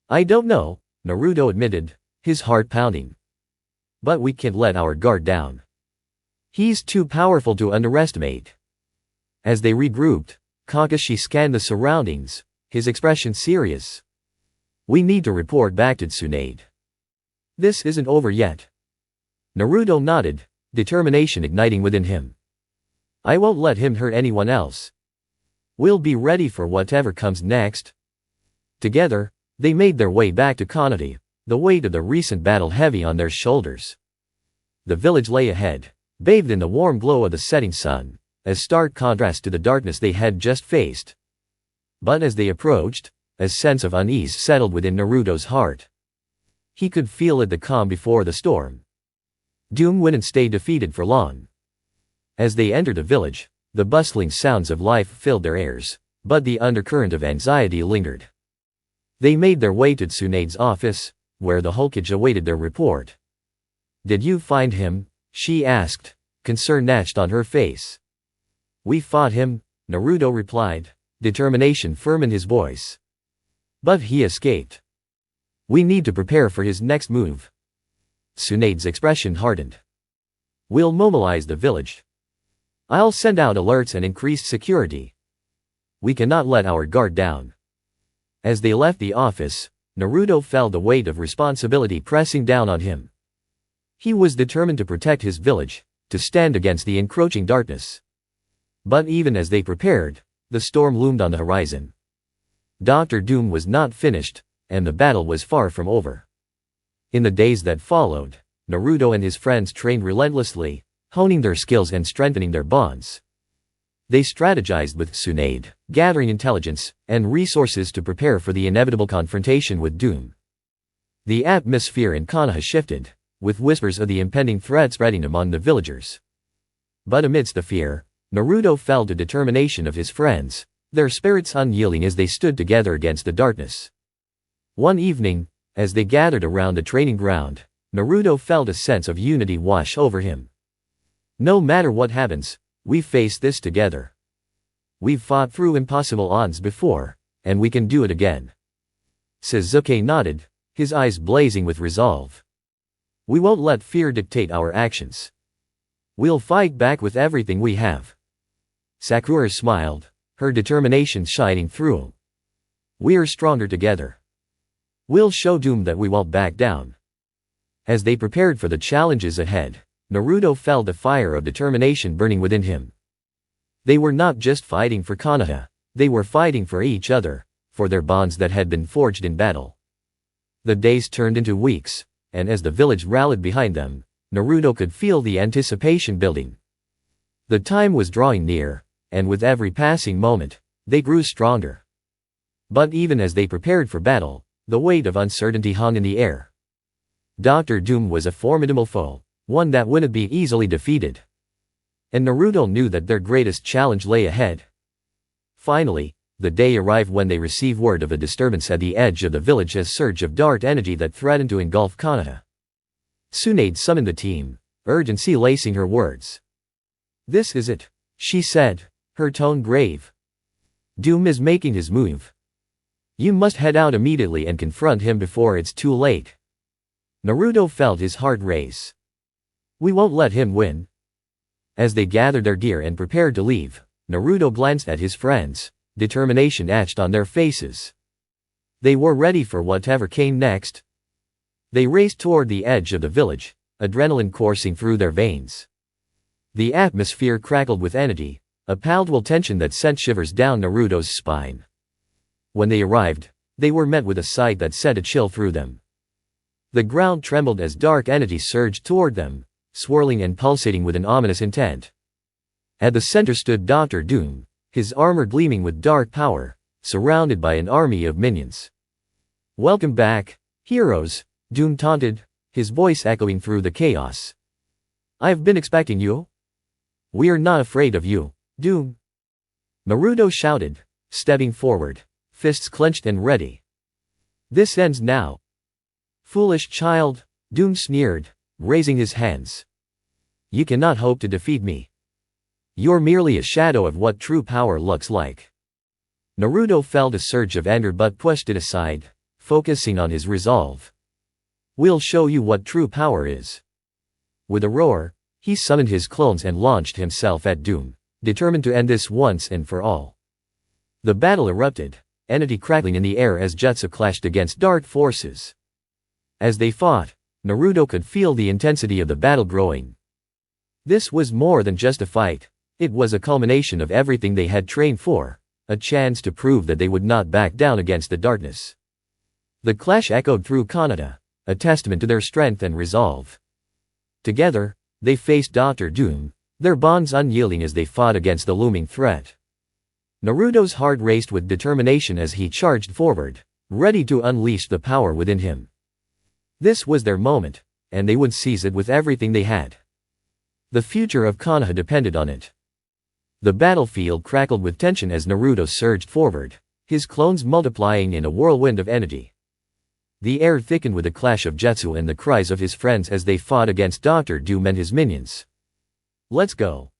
I don't know, Naruto admitted, his heart pounding. But we can't let our guard down. He's too powerful to underestimate. As they regrouped, Kakashi scanned the surroundings, his expression serious. We need to report back to Tsunade. This isn't over yet. Naruto nodded, determination igniting within him. I won't let him hurt anyone else. We'll be ready for whatever comes next. Together, they made their way back to Konoha, the weight of the recent battle heavy on their shoulders. The village lay ahead, bathed in the warm glow of the setting sun, a stark contrast to the darkness they had just faced. But as they approached, a sense of unease settled within Naruto's heart. He could feel it, the calm before the storm. Doom wouldn't stay defeated for long. As they entered the village, the bustling sounds of life filled their ears, but the undercurrent of anxiety lingered. They made their way to Tsunade's office, where the Hokage awaited their report. Did you find him? She asked, concern etched on her face. We fought him, Naruto replied, determination firm in his voice. But he escaped. We need to prepare for his next move. Tsunade's expression hardened. We'll mobilize the village. I'll send out alerts and increased security. We cannot let our guard down. As they left the office, Naruto felt the weight of responsibility pressing down on him. He was determined to protect his village, to stand against the encroaching darkness. But even as they prepared, the storm loomed on the horizon. Dr. Doom was not finished, and the battle was far from over. In the days that followed, Naruto and his friends trained relentlessly, honing their skills and strengthening their bonds. They strategized with Tsunade, gathering intelligence and resources to prepare for the inevitable confrontation with Doom. The atmosphere in Konoha shifted, with whispers of the impending threat spreading among the villagers. But amidst the fear, Naruto felt the determination of his friends, their spirits unyielding as they stood together against the darkness. One evening, as they gathered around the training ground, Naruto felt a sense of unity wash over him. No matter what happens, we face this together. We've fought through impossible odds before, and we can do it again. Sasuke nodded, his eyes blazing with resolve. We won't let fear dictate our actions. We'll fight back with everything we have. Sakura smiled, her determination shining through. We're stronger together. We'll show Doom that we won't back down. As they prepared for the challenges ahead, Naruto felt the fire of determination burning within him. They were not just fighting for Konoha, they were fighting for each other, for their bonds that had been forged in battle. The days turned into weeks, and as the village rallied behind them, Naruto could feel the anticipation building. The time was drawing near, and with every passing moment, they grew stronger. But even as they prepared for battle, the weight of uncertainty hung in the air. Dr. Doom was a formidable foe, one that wouldn't be easily defeated. And Naruto knew that their greatest challenge lay ahead. Finally, the day arrived when they received word of a disturbance at the edge of the village, a surge of dark energy that threatened to engulf Konoha. Tsunade summoned the team, urgency lacing her words. "This is it," she said, her tone grave. "Doom is making his move. You must head out immediately and confront him before it's too late." Naruto felt his heart race. "We won't let him win." As they gathered their gear and prepared to leave, Naruto glanced at his friends, determination etched on their faces. They were ready for whatever came next. They raced toward the edge of the village, adrenaline coursing through their veins. The atmosphere crackled with energy, a palpable tension that sent shivers down Naruto's spine. When they arrived, they were met with a sight that sent a chill through them. The ground trembled as dark energy surged toward them, swirling and pulsating with an ominous intent. At the center stood Dr. Doom, his armor gleaming with dark power, surrounded by an army of minions. "Welcome back, heroes," Doom taunted, his voice echoing through the chaos. "I've been expecting you. We are not afraid of you, Doom," Naruto shouted, stepping forward, fists clenched and ready. "This ends now." "Foolish child," Doom sneered, raising his hands. "You cannot hope to defeat me. You're merely a shadow of what true power looks like." Naruto felt a surge of anger but pushed it aside, focusing on his resolve. "We'll show you what true power is." With a roar, he summoned his clones and launched himself at Doom, determined to end this once and for all. The battle erupted, energy crackling in the air as jutsu clashed against dark forces. As they fought, Naruto could feel the intensity of the battle growing. This was more than just a fight, it was a culmination of everything they had trained for, a chance to prove that they would not back down against the darkness. The clash echoed through Konoha, a testament to their strength and resolve. Together, they faced Dr. Doom, their bonds unyielding as they fought against the looming threat. Naruto's heart raced with determination as he charged forward, ready to unleash the power within him. This was their moment, and they would seize it with everything they had. The future of Konoha depended on it. The battlefield crackled with tension as Naruto surged forward, his clones multiplying in a whirlwind of energy. The air thickened with the clash of jutsu and the cries of his friends as they fought against Dr. Doom and his minions. "Let's go!"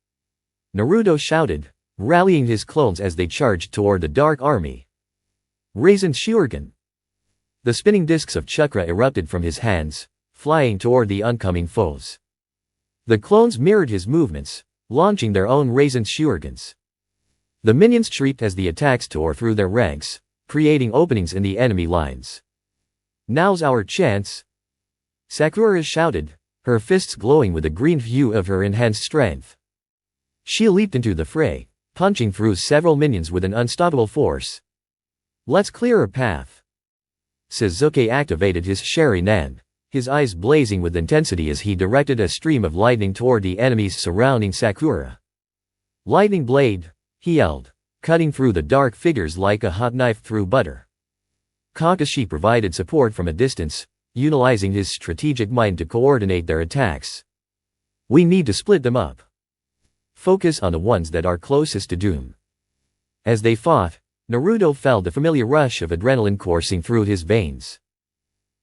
Naruto shouted, rallying his clones as they charged toward the dark army. "Raisin Shuriken!" The spinning discs of chakra erupted from his hands, flying toward the oncoming foes. The clones mirrored his movements, launching their own Raisin Shurikens. The minions shrieked as the attacks tore through their ranks, creating openings in the enemy lines. "Now's our chance!" Sakura shouted, her fists glowing with the green hue of her enhanced strength. She leaped into the fray, punching through several minions with an unstoppable force. "Let's clear a path." Sasuke activated his Sharingan, his eyes blazing with intensity as he directed a stream of lightning toward the enemies surrounding Sakura. "Lightning blade," he yelled, cutting through the dark figures like a hot knife through butter. Kakashi provided support from a distance, utilizing his strategic mind to coordinate their attacks. "We need to split them up. Focus on the ones that are closest to Doom." As they fought, Naruto felt the familiar rush of adrenaline coursing through his veins.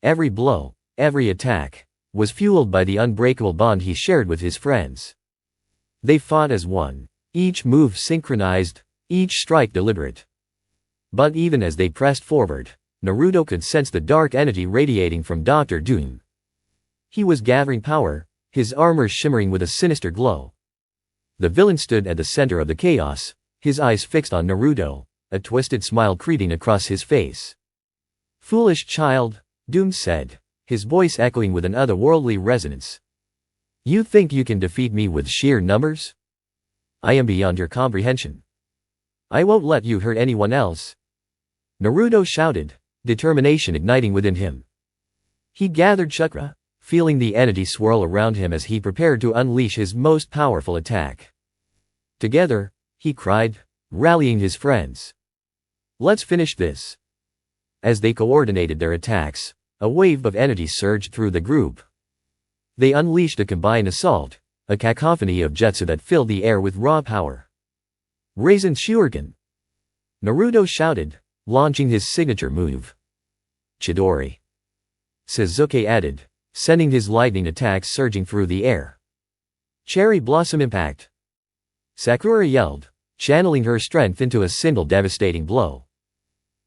Every blow, every attack, was fueled by the unbreakable bond he shared with his friends. They fought as one, each move synchronized, each strike deliberate. But even as they pressed forward, Naruto could sense the dark energy radiating from Dr. Doom. He was gathering power, his armor shimmering with a sinister glow. The villain stood at the center of the chaos, his eyes fixed on Naruto, a twisted smile creeping across his face. "Foolish child," Doom said, his voice echoing with an otherworldly resonance. "You think you can defeat me with sheer numbers? I am beyond your comprehension. I won't let you hurt anyone else." Naruto shouted, determination igniting within him. He gathered chakra, feeling the energy swirl around him as he prepared to unleash his most powerful attack. Together, he cried, rallying his friends. Let's finish this. As they coordinated their attacks, a wave of energy surged through the group. They unleashed a combined assault, a cacophony of jutsu that filled the air with raw power. Raisin Shuriken! Naruto shouted, launching his signature move. Chidori! Sasuke added, sending his lightning attacks surging through the air. Cherry Blossom Impact! Sakura yelled, channeling her strength into a single devastating blow.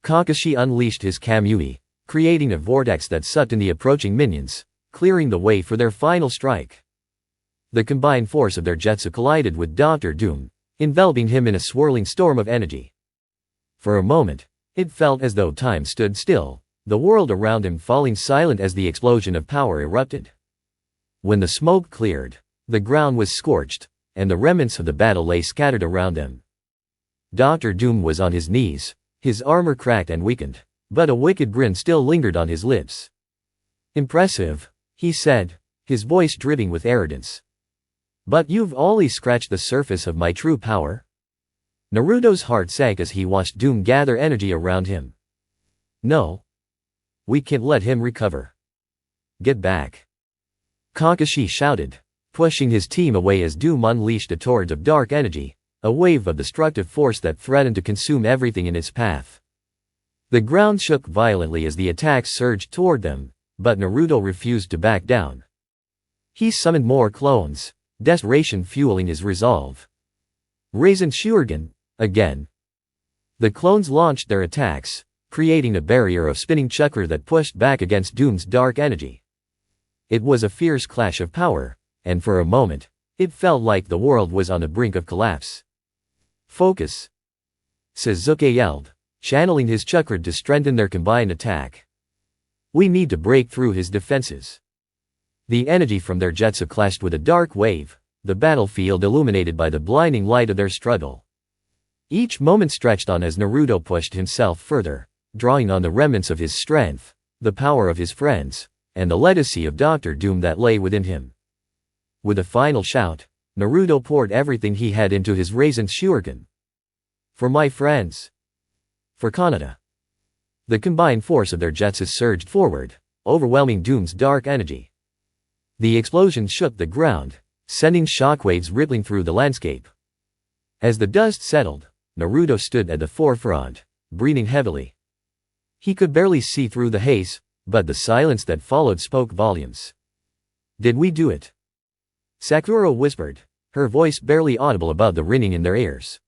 Kakashi unleashed his Kamui, creating a vortex that sucked in the approaching minions, clearing the way for their final strike. The combined force of their jutsu collided with Dr. Doom, enveloping him in a swirling storm of energy. For a moment, it felt as though time stood still, the world around him falling silent as the explosion of power erupted. When the smoke cleared, the ground was scorched, and the remnants of the battle lay scattered around them. Dr. Doom was on his knees, his armor cracked and weakened, but a wicked grin still lingered on his lips. Impressive, he said, his voice dripping with arrogance. But you've only scratched the surface of my true power? Naruto's heart sank as he watched Doom gather energy around him. No. We can't let him recover. Get back. Kakashi shouted, pushing his team away as Doom unleashed a torrent of dark energy, a wave of destructive force that threatened to consume everything in its path. The ground shook violently as the attacks surged toward them, but Naruto refused to back down. He summoned more clones, desperation fueling his resolve. Raisin Shuriken, again. The clones launched their attacks, creating a barrier of spinning chakra that pushed back against Doom's dark energy. It was a fierce clash of power, and for a moment, it felt like the world was on the brink of collapse. Focus! Sasuke yelled, channeling his chakra to strengthen their combined attack. We need to break through his defenses. The energy from their jutsu clashed with a dark wave, the battlefield illuminated by the blinding light of their struggle. Each moment stretched on as Naruto pushed himself further, drawing on the remnants of his strength, the power of his friends, and the legacy of Dr. Doom that lay within him. With a final shout, Naruto poured everything he had into his Raisin Shuriken. For my friends. For Kanata. The combined force of their jutsu surged forward, overwhelming Doom's dark energy. The explosion shook the ground, sending shockwaves rippling through the landscape. As the dust settled, Naruto stood at the forefront, breathing heavily. He could barely see through the haze, but the silence that followed spoke volumes. Did we do it? Sakura whispered, her voice barely audible above the ringing in their ears.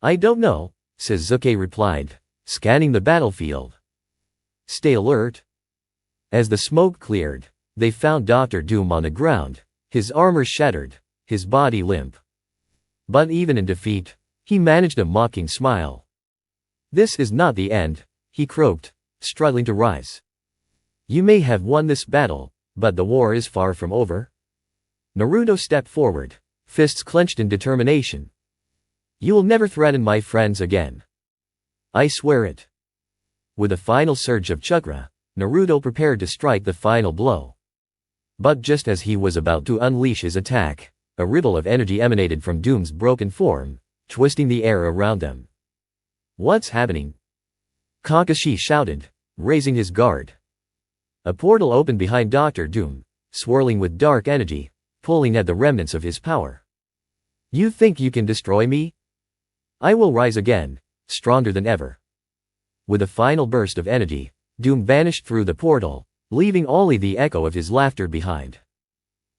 I don't know, Sasuke replied, scanning the battlefield. Stay alert. As the smoke cleared, they found Dr. Doom on the ground, his armor shattered, his body limp. But even in defeat, he managed a mocking smile. This is not the end, he croaked, struggling to rise. You may have won this battle, but the war is far from over. Naruto stepped forward, fists clenched in determination. You will never threaten my friends again. I swear it. With a final surge of chakra, Naruto prepared to strike the final blow. But just as he was about to unleash his attack, a ripple of energy emanated from Doom's broken form, twisting the air around them. What's happening? Kakashi shouted, raising his guard. A portal opened behind Dr. Doom, swirling with dark energy, pulling at the remnants of his power. You think you can destroy me? I will rise again, stronger than ever. With a final burst of energy, Doom vanished through the portal, leaving only the echo of his laughter behind.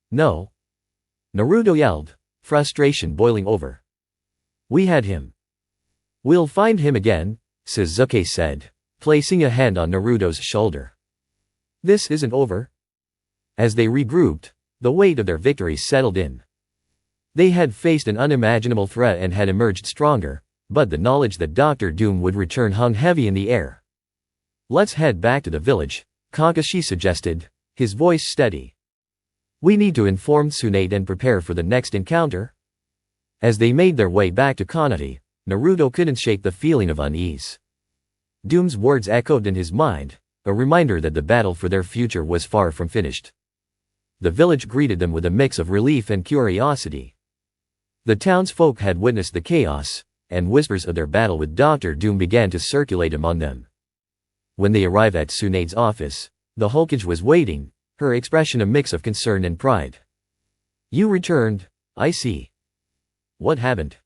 No. Naruto yelled, frustration boiling over. We had him. We'll find him again, Sasuke said, placing a hand on Naruto's shoulder. This isn't over. As they regrouped, the weight of their victory settled in. They had faced an unimaginable threat and had emerged stronger, but the knowledge that Dr. Doom would return hung heavy in the air. Let's head back to the village, Kakashi suggested, his voice steady. We need to inform Tsunade and prepare for the next encounter. As they made their way back to Kanata, Naruto couldn't shake the feeling of unease. Doom's words echoed in his mind, a reminder that the battle for their future was far from finished. The village greeted them with a mix of relief and curiosity. The townsfolk had witnessed the chaos, and whispers of their battle with Dr. Doom began to circulate among them. When they arrived at Tsunade's office, the Hokage was waiting, her expression a mix of concern and pride. "You returned, I see. What happened?"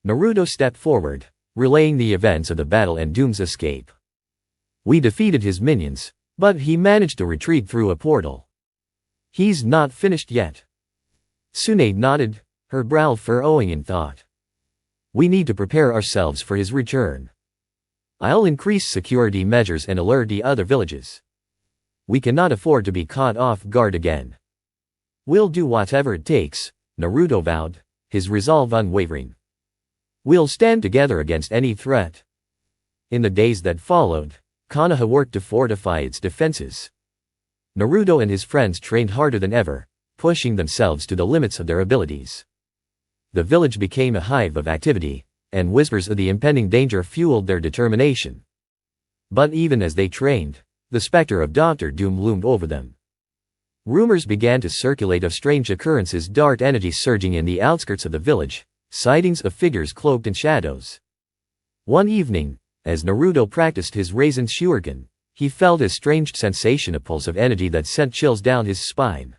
Naruto stepped forward, relaying the events of the battle and Doom's escape. "We defeated his minions, but he managed to retreat through a portal. He's not finished yet." Tsunade nodded, her brow furrowing in thought. "We need to prepare ourselves for his return. I'll increase security measures and alert the other villages. We cannot afford to be caught off guard again." "We'll do whatever it takes," Naruto vowed, his resolve unwavering. "We'll stand together against any threat." In the days that followed, Konoha worked to fortify its defenses. Naruto and his friends trained harder than ever, pushing themselves to the limits of their abilities. The village became a hive of activity, and whispers of the impending danger fueled their determination. But even as they trained, the specter of Dr. Doom loomed over them. Rumors began to circulate of strange occurrences, dark energy surging in the outskirts of the village, sightings of figures cloaked in shadows. One evening, as Naruto practiced his Raisen Shuriken, he felt a strange sensation, a pulse of energy that sent chills down his spine.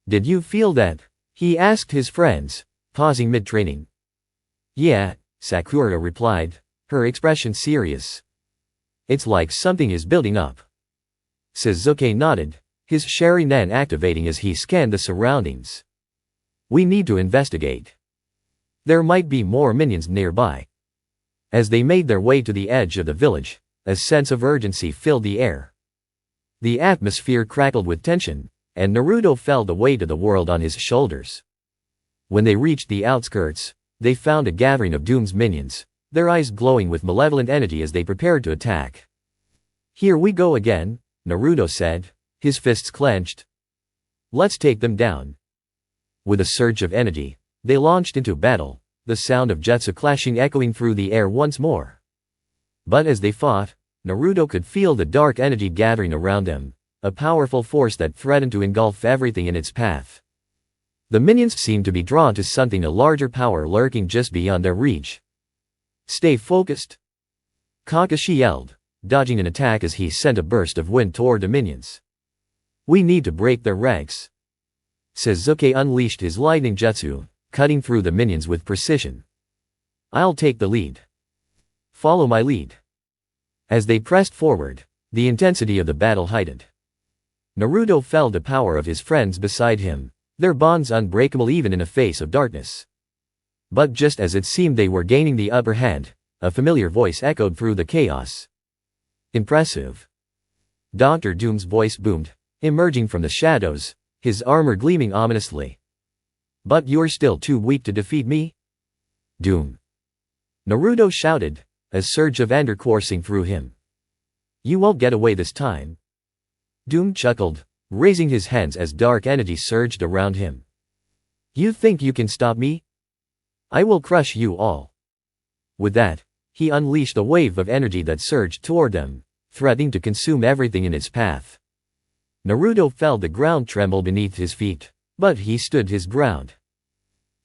"Did you feel that?" he asked his friends, pausing mid-training. "Yeah," Sakura replied, her expression serious. "It's like something is building up." Sasuke nodded, his Sharingan activating as he scanned the surroundings. "We need to investigate. There might be more minions nearby." As they made their way to the edge of the village, a sense of urgency filled the air. The atmosphere crackled with tension, and Naruto felt the weight of the world on his shoulders. When they reached the outskirts, they found a gathering of Doom's minions, their eyes glowing with malevolent energy as they prepared to attack. "Here we go again," Naruto said, his fists clenched. "Let's take them down." With a surge of energy, they launched into battle, the sound of jutsu clashing echoing through the air once more. But as they fought, Naruto could feel the dark energy gathering around them, a powerful force that threatened to engulf everything in its path. The minions seemed to be drawn to something, a larger power lurking just beyond their reach. "Stay focused," Kakashi yelled, dodging an attack as he sent a burst of wind toward the minions. "We need to break their ranks." Sasuke unleashed his lightning jutsu, cutting through the minions with precision. "I'll take the lead. Follow my lead." As they pressed forward, the intensity of the battle heightened. Naruto felt the power of his friends beside him, their bonds unbreakable even in a face of darkness. But just as it seemed they were gaining the upper hand, a familiar voice echoed through the chaos. "Impressive." Dr. Doom's voice boomed, emerging from the shadows, his armor gleaming ominously. "But you're still too weak to defeat me?" "Doom!" Naruto shouted, a surge of anger coursing through him. "You won't get away this time." Doom chuckled, raising his hands as dark energy surged around him. "You think you can stop me? I will crush you all." With that, he unleashed a wave of energy that surged toward them, threatening to consume everything in its path. Naruto felt the ground tremble beneath his feet, but he stood his ground.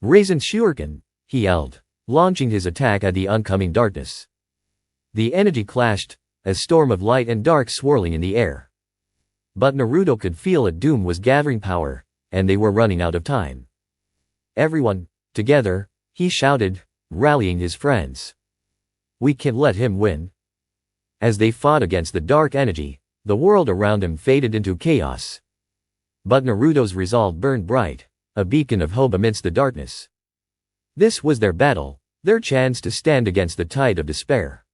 "Raisen Shuriken," he yelled, launching his attack at the oncoming darkness. The energy clashed, a storm of light and dark swirling in the air. But Naruto could feel that Doom was gathering power, and they were running out of time. "Everyone, together," he shouted, rallying his friends. "We can't let him win." As they fought against the dark energy, the world around him faded into chaos. But Naruto's resolve burned bright, a beacon of hope amidst the darkness. This was their battle, their chance to stand against the tide of despair.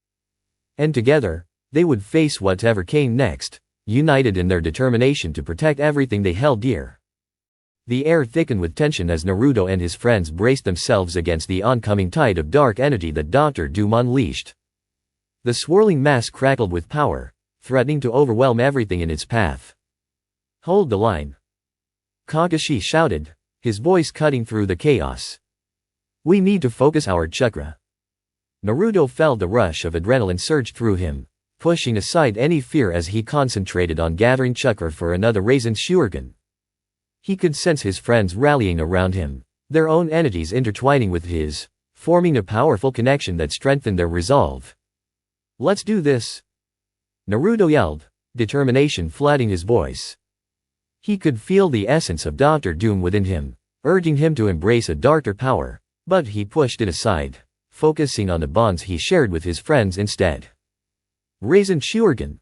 And together, they would face whatever came next, united in their determination to protect everything they held dear. The air thickened with tension as Naruto and his friends braced themselves against the oncoming tide of dark energy that Dr. Doom unleashed. The swirling mass crackled with power, threatening to overwhelm everything in its path. "Hold the line," Kakashi shouted, his voice cutting through the chaos. "We need to focus our chakra." Naruto felt the rush of adrenaline surge through him, pushing aside any fear as he concentrated on gathering chakra for another Raisin Shuriken. He could sense his friends rallying around him, their own energies intertwining with his, forming a powerful connection that strengthened their resolve. "Let's do this!" Naruto yelled, determination flooding his voice. He could feel the essence of Dr. Doom within him, urging him to embrace a darker power, but he pushed it aside, focusing on the bonds he shared with his friends instead. Raisin Shuriken.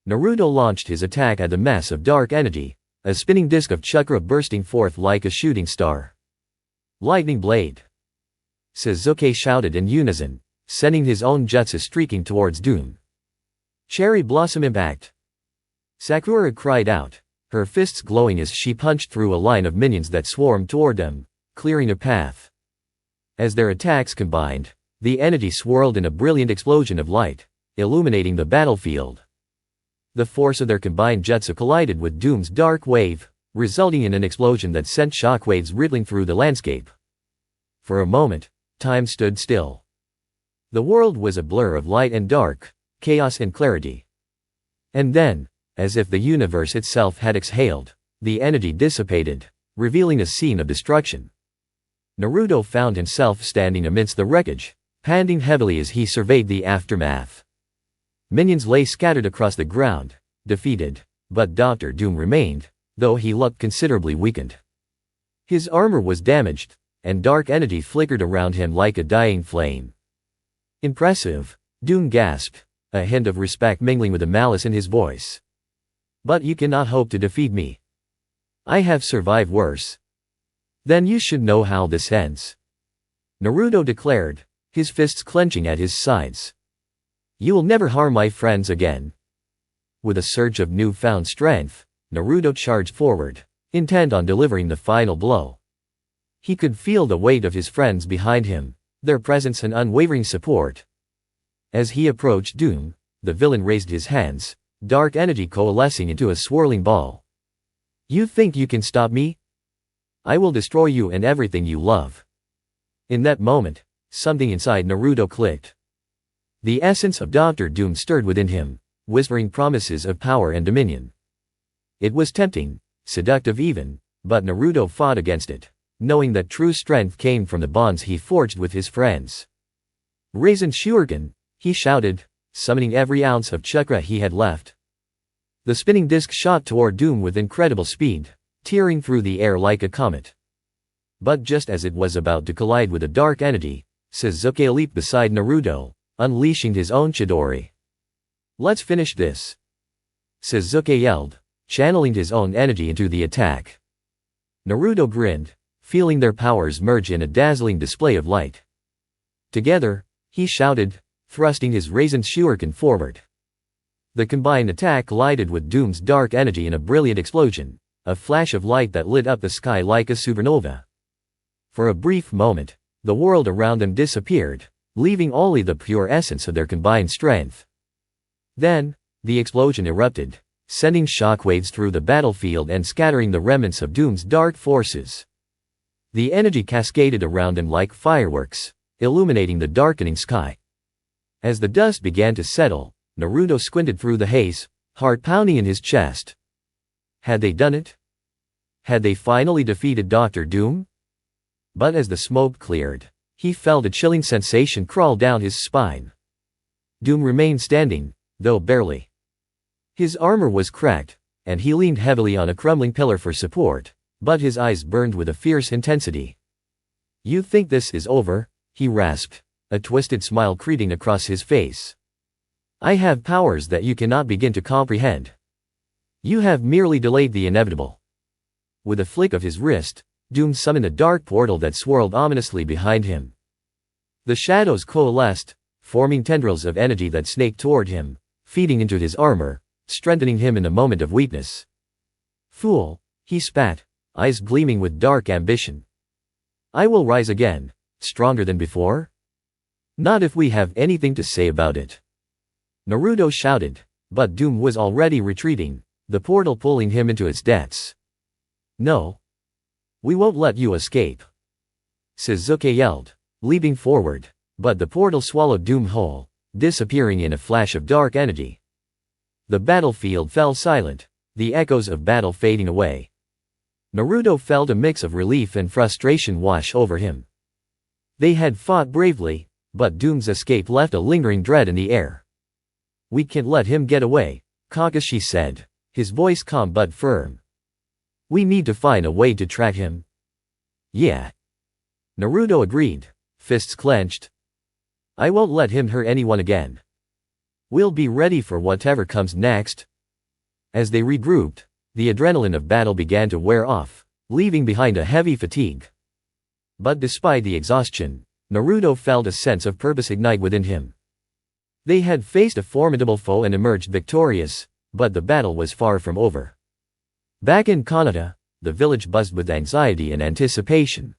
Naruto launched his attack at the mass of dark energy, a spinning disc of chakra bursting forth like a shooting star. Lightning Blade. Sasuke shouted in unison, sending his own jutsu streaking towards Doom. Cherry Blossom Impact. Sakura cried out, her fists glowing as she punched through a line of minions that swarmed toward them, clearing a path. As their attacks combined, the energy swirled in a brilliant explosion of light, illuminating the battlefield. The force of their combined jutsu collided with Doom's dark wave, resulting in an explosion that sent shockwaves rippling through the landscape. For a moment, time stood still. The world was a blur of light and dark, chaos and clarity. And then, as if the universe itself had exhaled, the energy dissipated, revealing a scene of destruction. Naruto found himself standing amidst the wreckage, panting heavily as he surveyed the aftermath. Minions lay scattered across the ground, defeated, but Dr. Doom remained, though he looked considerably weakened. His armor was damaged, and dark energy flickered around him like a dying flame. "Impressive," Doom gasped, a hint of respect mingling with the malice in his voice. "But you cannot hope to defeat me. I have survived worse." "Then you should know how this ends," Naruto declared, his fists clenching at his sides. "You will never harm my friends again." With a surge of newfound strength, Naruto charged forward, intent on delivering the final blow. He could feel the weight of his friends behind him, their presence and unwavering support. As he approached Doom, the villain raised his hands, dark energy coalescing into a swirling ball. "You think you can stop me? I will destroy you and everything you love." In that moment, something inside Naruto clicked. The essence of Dr. Doom stirred within him, whispering promises of power and dominion. It was tempting, seductive even, but Naruto fought against it, knowing that true strength came from the bonds he forged with his friends. "Raisin Shuriken," he shouted, summoning every ounce of chakra he had left. The spinning disc shot toward Doom with incredible speed, tearing through the air like a comet. But just as it was about to collide with a dark entity, Sasuke leaped beside Naruto, unleashing his own Chidori. "Let's finish this," Sasuke yelled, channeling his own energy into the attack. Naruto grinned, feeling their powers merge in a dazzling display of light. Together, he shouted, thrusting his Raisin Shuriken forward. The combined attack collided with Doom's dark energy in a brilliant explosion, a flash of light that lit up the sky like a supernova. For a brief moment, the world around them disappeared, leaving only the pure essence of their combined strength. Then, the explosion erupted, sending shockwaves through the battlefield and scattering the remnants of Doom's dark forces. The energy cascaded around them like fireworks, illuminating the darkening sky. As the dust began to settle, Naruto squinted through the haze, heart pounding in his chest. Had they done it? Had they finally defeated Dr. Doom? But as the smoke cleared, he felt a chilling sensation crawl down his spine. Doom remained standing, though barely. His armor was cracked, and he leaned heavily on a crumbling pillar for support, but his eyes burned with a fierce intensity. "You think this is over?" he rasped, a twisted smile creeping across his face. "I have powers that you cannot begin to comprehend. You have merely delayed the inevitable." With a flick of his wrist, Doom summoned a dark portal that swirled ominously behind him. The shadows coalesced, forming tendrils of energy that snaked toward him, feeding into his armor, strengthening him in a moment of weakness. "Fool," he spat, eyes gleaming with dark ambition. "I will rise again, stronger than before? Not if we have anything to say about it." Naruto shouted, but Doom was already retreating, the portal pulling him into its depths. "No. We won't let you escape," Sasuke yelled, leaping forward, but the portal swallowed Doom whole, disappearing in a flash of dark energy. The battlefield fell silent, the echoes of battle fading away. Naruto felt a mix of relief and frustration wash over him. They had fought bravely, but Doom's escape left a lingering dread in the air. "We can't let him get away," Kakashi said, his voice calm but firm. "We need to find a way to track him." "Yeah." Naruto agreed, fists clenched. "I won't let him hurt anyone again. We'll be ready for whatever comes next." As they regrouped, the adrenaline of battle began to wear off, leaving behind a heavy fatigue. But despite the exhaustion, Naruto felt a sense of purpose ignite within him. They had faced a formidable foe and emerged victorious, but the battle was far from over. Back in Kanata, the village buzzed with anxiety and anticipation.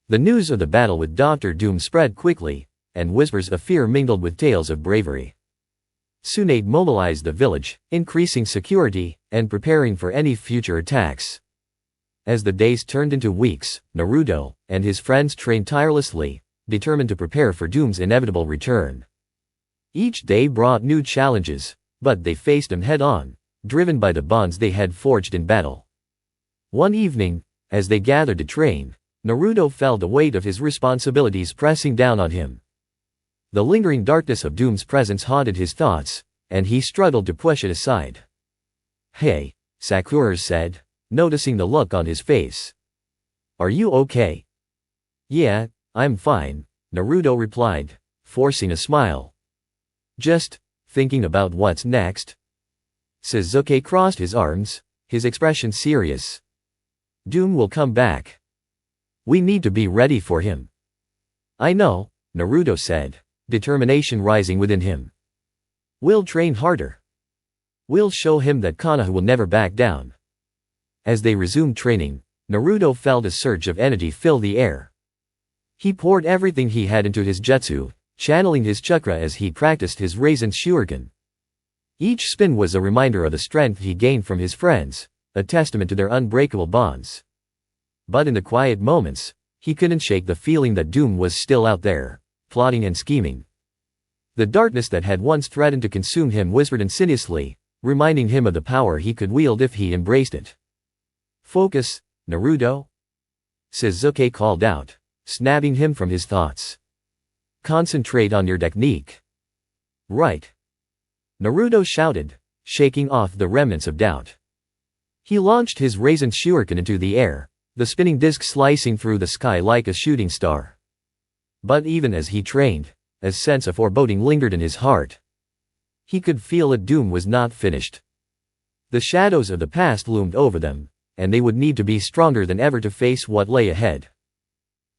The news of the battle with Dr. Doom spread quickly, and whispers of fear mingled with tales of bravery. Tsunade mobilized the village, increasing security, and preparing for any future attacks. As the days turned into weeks, Naruto and his friends trained tirelessly, determined to prepare for Doom's inevitable return. Each day brought new challenges, but they faced them head-on, driven by the bonds they had forged in battle. One evening, as they gathered to train, Naruto felt the weight of his responsibilities pressing down on him. The lingering darkness of Doom's presence haunted his thoughts, and he struggled to push it aside. "Hey," Sakura said, noticing the look on his face. "Are you okay?" "Yeah, I'm fine," Naruto replied, forcing a smile. "Just thinking about what's next." Sasuke crossed his arms, his expression serious. "Doom will come back. We need to be ready for him." "I know," Naruto said, determination rising within him. "We'll train harder. We'll show him that Konoha will never back down." As they resumed training, Naruto felt a surge of energy fill the air. He poured everything he had into his jutsu, channeling his chakra as he practiced his Rasen Shuriken. Each spin was a reminder of the strength he gained from his friends, a testament to their unbreakable bonds. But in the quiet moments, he couldn't shake the feeling that Doom was still out there, plotting and scheming. The darkness that had once threatened to consume him whispered insidiously, reminding him of the power he could wield if he embraced it. "Focus, Naruto," Sasuke called out, snapping him from his thoughts. "Concentrate on your technique." "Right," Naruto shouted, shaking off the remnants of doubt. He launched his Rasen Shuriken into the air, the spinning disc slicing through the sky like a shooting star. But even as he trained, a sense of foreboding lingered in his heart. He could feel that Doom was not finished. The shadows of the past loomed over them, and they would need to be stronger than ever to face what lay ahead.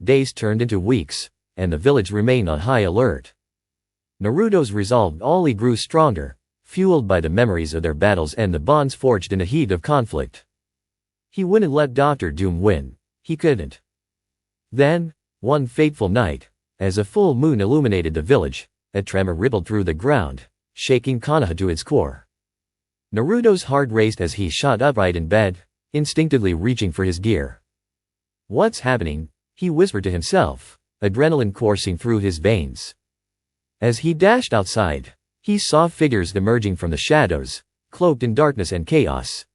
Days turned into weeks, and the village remained on high alert. Naruto's resolve only grew stronger, fueled by the memories of their battles and the bonds forged in the heat of conflict. He wouldn't let Dr. Doom win. He couldn't. Then, one fateful night, as a full moon illuminated the village, a tremor rippled through the ground, shaking Konoha to its core. Naruto's heart raced as he shot upright in bed, instinctively reaching for his gear. "What's happening?" he whispered to himself, adrenaline coursing through his veins. As he dashed outside, he saw figures emerging from the shadows, cloaked in darkness and chaos.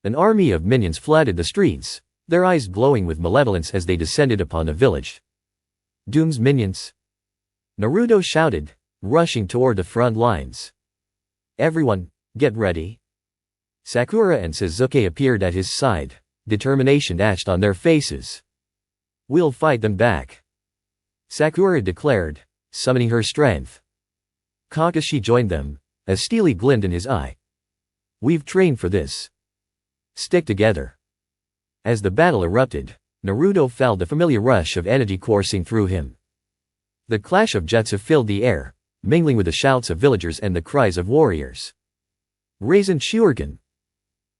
An army of minions flooded the streets, their eyes glowing with malevolence as they descended upon the village. "Doom's minions!" Naruto shouted, rushing toward the front lines. "Everyone, get ready." Sakura and Sasuke appeared at his side, determination etched on their faces. "We'll fight them back," Sakura declared, summoning her strength. Kakashi joined them, a steely glint in his eye. "We've trained for this. Stick together." As the battle erupted, Naruto felt the familiar rush of energy coursing through him. The clash of jutsu filled the air, mingling with the shouts of villagers and the cries of warriors. "Rasen Shuriken!"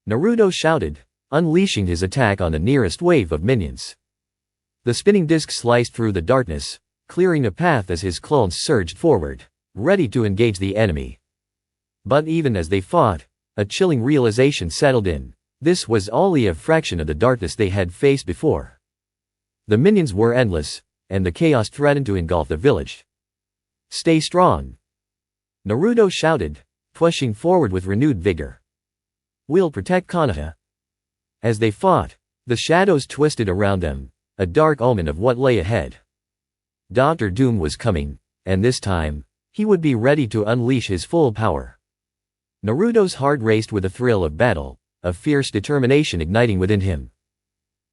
Naruto shouted, unleashing his attack on the nearest wave of minions. The spinning disc sliced through the darkness, clearing a path as his clones surged forward, ready to engage the enemy. But even as they fought, a chilling realization settled in. This was only a fraction of the darkness they had faced before. The minions were endless, and the chaos threatened to engulf the village. "Stay strong," Naruto shouted, pushing forward with renewed vigor. "We'll protect Konoha." As they fought, the shadows twisted around them, a dark omen of what lay ahead. Dr. Doom was coming, and this time, he would be ready to unleash his full power. Naruto's heart raced with a thrill of battle, a fierce determination igniting within him.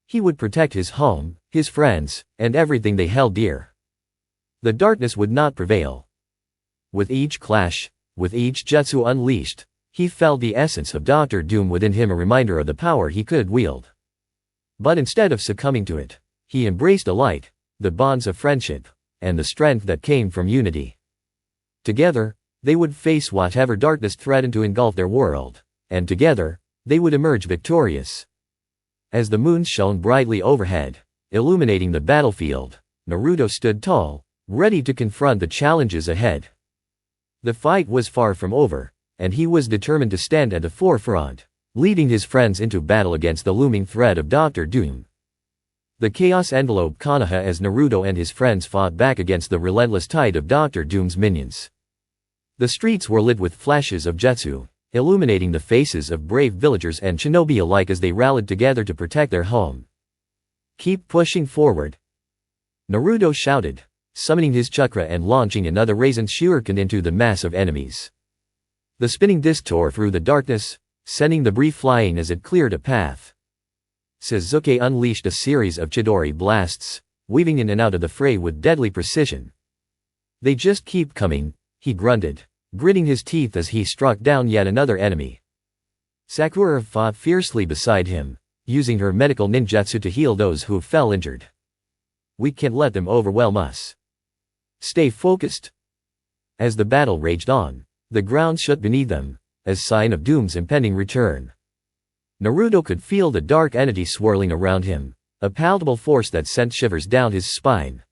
He would protect his home, his friends, and everything they held dear. The darkness would not prevail. With each clash, with each jutsu unleashed, he felt the essence of Dr. Doom within him, a reminder of the power he could wield. But instead of succumbing to it, he embraced the light, the bonds of friendship, and the strength that came from unity. Together, they would face whatever darkness threatened to engulf their world, and together, they would emerge victorious. As the moon shone brightly overhead, illuminating the battlefield, Naruto stood tall, ready to confront the challenges ahead. The fight was far from over, and he was determined to stand at the forefront, leading his friends into battle against the looming threat of Dr. Doom. The chaos enveloped Konoha as Naruto and his friends fought back against the relentless tide of Dr. Doom's minions. The streets were lit with flashes of jutsu, illuminating the faces of brave villagers and shinobi alike as they rallied together to protect their home. "Keep pushing forward," Naruto shouted, summoning his chakra and launching another Raisin Shuriken into the mass of enemies. The spinning disc tore through the darkness, sending debris flying as it cleared a path. Sasuke unleashed a series of Chidori blasts, weaving in and out of the fray with deadly precision. "They just keep coming," he grunted, gritting his teeth as he struck down yet another enemy. Sakura fought fiercely beside him, using her medical ninjutsu to heal those who fell injured. "We can't let them overwhelm us. Stay focused." As the battle raged on, the ground shook beneath them, as sign of Doom's impending return. Naruto could feel the dark entity swirling around him, a palpable force that sent shivers down his spine.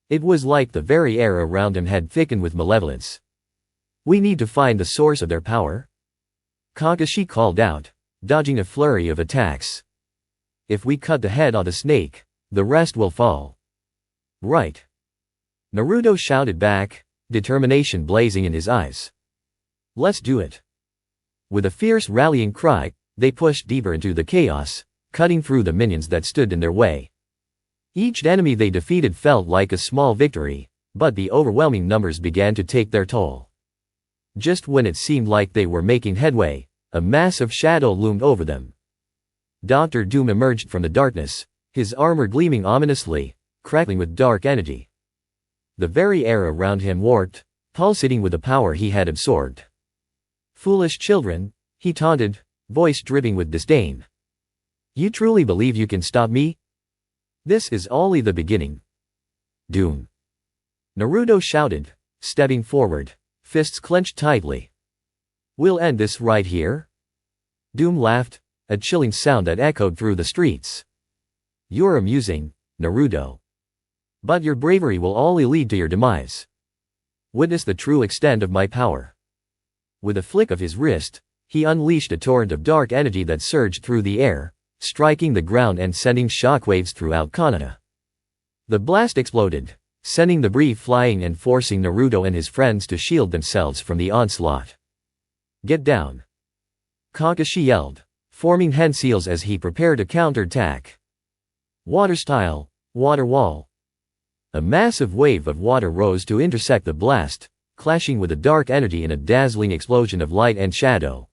It was like the very air around him had thickened with malevolence. "We need to find the source of their power," Kakashi called out, dodging a flurry of attacks. "If we cut the head of the snake, the rest will fall." "Right," Naruto shouted back, determination blazing in his eyes. "Let's do it." With a fierce rallying cry, they pushed deeper into the chaos, cutting through the minions that stood in their way. Each enemy they defeated felt like a small victory, but the overwhelming numbers began to take their toll. Just when it seemed like they were making headway, a massive shadow loomed over them. Dr. Doom emerged from the darkness, his armor gleaming ominously, crackling with dark energy. The very air around him warped, pulsating with the power he had absorbed. "Foolish children," he taunted, voice dripping with disdain. "You truly believe you can stop me? This is only the beginning." "Doom!" Naruto shouted, stepping forward, fists clenched tightly. "We'll end this right here." Doom laughed, a chilling sound that echoed through the streets. "You're amusing, Naruto. But your bravery will only lead to your demise. Witness the true extent of my power." With a flick of his wrist, he unleashed a torrent of dark energy that surged through the air, striking the ground and sending shockwaves throughout Konoha. The blast exploded, sending debris flying and forcing Naruto and his friends to shield themselves from the onslaught. "Get down!" Kakashi yelled, forming hand seals as he prepared a counterattack. Water style, water wall. A massive wave of water rose to intersect the blast, clashing with the dark energy in a dazzling explosion of light and shadow.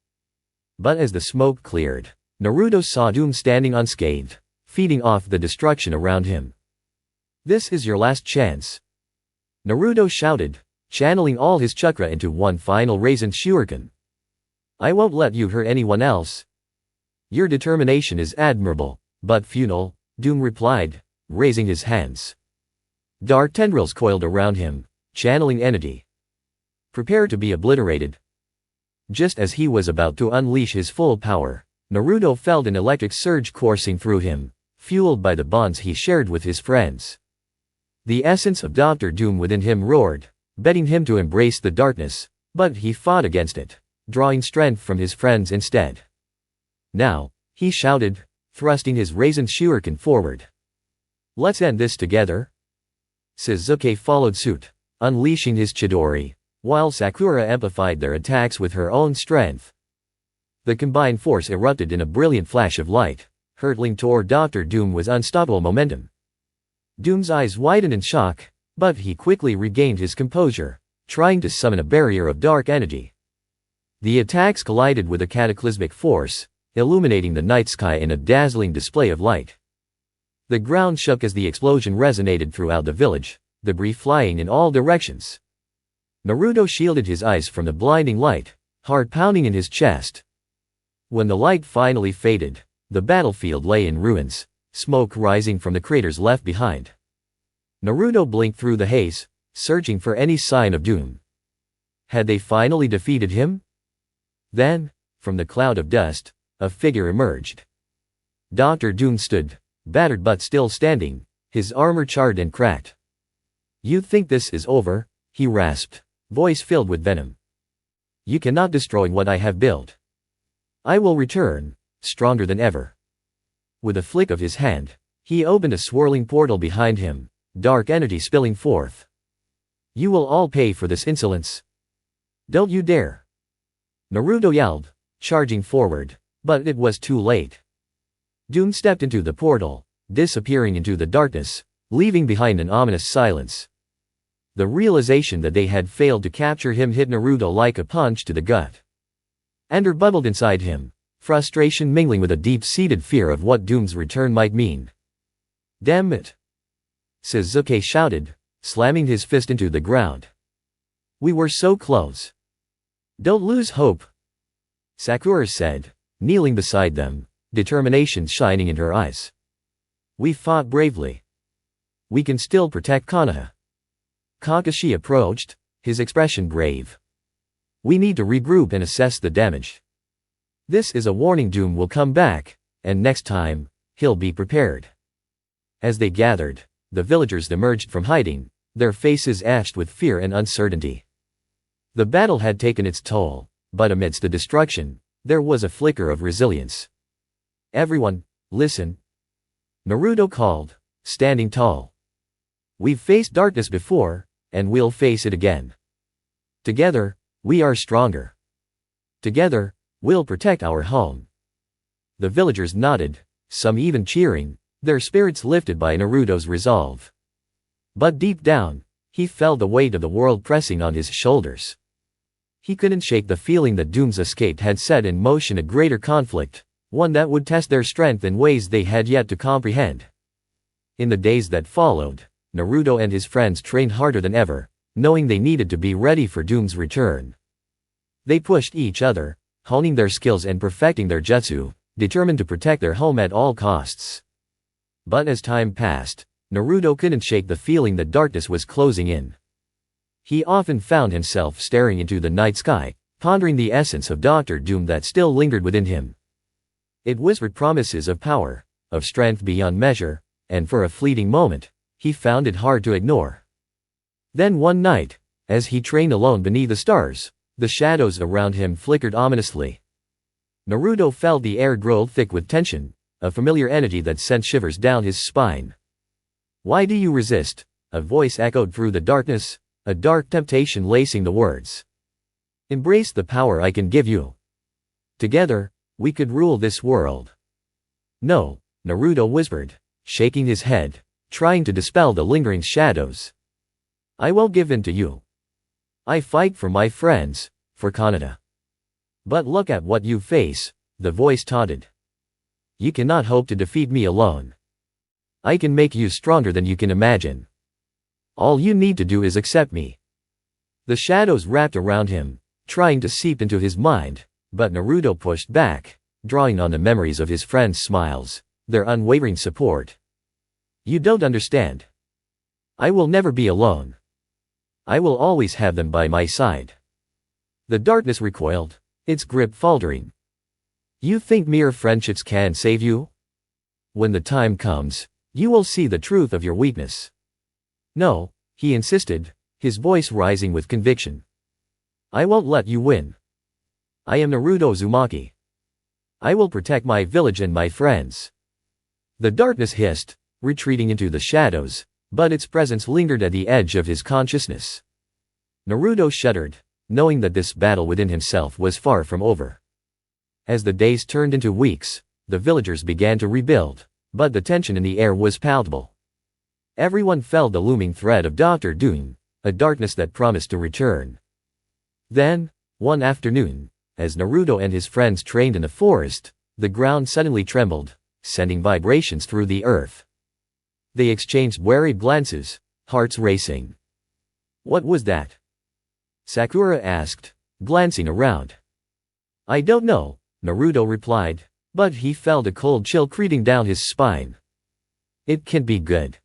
But as the smoke cleared, Naruto saw Doom standing unscathed, feeding off the destruction around him. "This is your last chance," Naruto shouted, channeling all his chakra into one final Raisin Shuriken. "I won't let you hurt anyone else." "Your determination is admirable, but futile," Doom replied, raising his hands. Dark tendrils coiled around him, channeling energy. "Prepare to be obliterated." Just as he was about to unleash his full power, Naruto felt an electric surge coursing through him, fueled by the bonds he shared with his friends. The essence of Dr. Doom within him roared, begging him to embrace the darkness, but he fought against it, drawing strength from his friends instead. "Now," he shouted, thrusting his Raisin Shuriken forward. "Let's end this together." Sasuke followed suit, unleashing his Chidori, while Sakura amplified their attacks with her own strength. The combined force erupted in a brilliant flash of light, hurtling toward Dr. Doom with unstoppable momentum. Doom's eyes widened in shock, but he quickly regained his composure, trying to summon a barrier of dark energy. The attacks collided with a cataclysmic force, illuminating the night sky in a dazzling display of light. The ground shook as the explosion resonated throughout the village, debris flying in all directions. Naruto shielded his eyes from the blinding light, heart pounding in his chest. When the light finally faded, the battlefield lay in ruins, smoke rising from the craters left behind. Naruto blinked through the haze, searching for any sign of Doom. Had they finally defeated him? Then, from the cloud of dust, a figure emerged. Dr. Doom stood, battered but still standing, his armor charred and cracked. "You think this is over?" he rasped, voice filled with venom. "You cannot destroy what I have built. I will return, stronger than ever." With a flick of his hand, he opened a swirling portal behind him, dark energy spilling forth. "You will all pay for this insolence. Don't you dare!" Naruto yelled, charging forward, but it was too late. Doom stepped into the portal, disappearing into the darkness, leaving behind an ominous silence. The realization that they had failed to capture him hit Naruto like a punch to the gut. Anger bubbled inside him, frustration mingling with a deep-seated fear of what Doom's return might mean. "Damn it!" Sasuke shouted, slamming his fist into the ground. "We were so close. Don't lose hope," Sakura said, kneeling beside them, determination shining in her eyes. "We fought bravely. We can still protect Konoha." Kakashi approached, his expression grave. "We need to regroup and assess the damage. This is a warning. Doom will come back, and next time, he'll be prepared." As they gathered, the villagers emerged from hiding, their faces ashed with fear and uncertainty. The battle had taken its toll, but amidst the destruction, there was a flicker of resilience. "Everyone, listen," Naruto called, standing tall. "We've faced darkness before, and we'll face it again. Together, we are stronger. Together, we'll protect our home." The villagers nodded, some even cheering, their spirits lifted by Naruto's resolve. But deep down, he felt the weight of the world pressing on his shoulders. He couldn't shake the feeling that Doom's escape had set in motion a greater conflict, one that would test their strength in ways they had yet to comprehend. In the days that followed, Naruto and his friends trained harder than ever, knowing they needed to be ready for Doom's return. They pushed each other, honing their skills and perfecting their jutsu, determined to protect their home at all costs. But as time passed, Naruto couldn't shake the feeling that darkness was closing in. He often found himself staring into the night sky, pondering the essence of Dr. Doom that still lingered within him. It whispered promises of power, of strength beyond measure, and for a fleeting moment, he found it hard to ignore. Then one night, as he trained alone beneath the stars, the shadows around him flickered ominously. Naruto felt the air grow thick with tension, a familiar energy that sent shivers down his spine. "Why do you resist?" a voice echoed through the darkness, a dark temptation lacing the words. "Embrace the power I can give you. Together, we could rule this world." "No," Naruto whispered, shaking his head, trying to dispel the lingering shadows. "I won't give in to you. I fight for my friends, for Konoha." "But look at what you face," the voice taunted. "You cannot hope to defeat me alone. I can make you stronger than you can imagine. All you need to do is accept me." The shadows wrapped around him, trying to seep into his mind, but Naruto pushed back, drawing on the memories of his friends' smiles, their unwavering support. "You don't understand. I will never be alone. I will always have them by my side." The darkness recoiled, its grip faltering. "You think mere friendships can save you? When the time comes, you will see the truth of your weakness." "No," he insisted, his voice rising with conviction. "I won't let you win. I am Naruto Uzumaki. I will protect my village and my friends." The darkness hissed, retreating into the shadows, but its presence lingered at the edge of his consciousness. Naruto shuddered, knowing that this battle within himself was far from over. As the days turned into weeks, the villagers began to rebuild, but the tension in the air was palpable. Everyone felt the looming threat of Dr. Doom, a darkness that promised to return. Then, one afternoon, as Naruto and his friends trained in the forest, the ground suddenly trembled, sending vibrations through the earth. They exchanged worried glances, hearts racing. "What was that?" Sakura asked, glancing around. "I don't know," Naruto replied, but he felt a cold chill creeping down his spine. "It can't be good."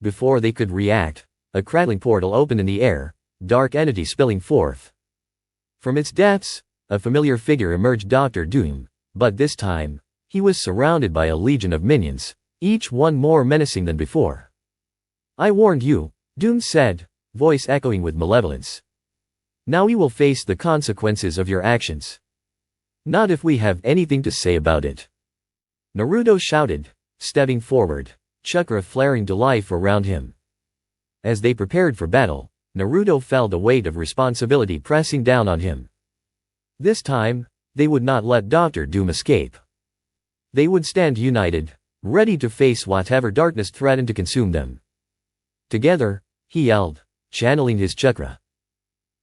Before they could react, a crackling portal opened in the air, dark energy spilling forth. From its depths, a familiar figure emerged, Dr. Doom, but this time, he was surrounded by a legion of minions, each one more menacing than before. "I warned you," Doom said, voice echoing with malevolence. "Now you will face the consequences of your actions. Not if we have anything to say about it." Naruto shouted, stepping forward, chakra flaring to life around him. As they prepared for battle, Naruto felt the weight of responsibility pressing down on him. This time, they would not let Dr. Doom escape. They would stand united, ready to face whatever darkness threatened to consume them. Together, he yelled, channeling his chakra.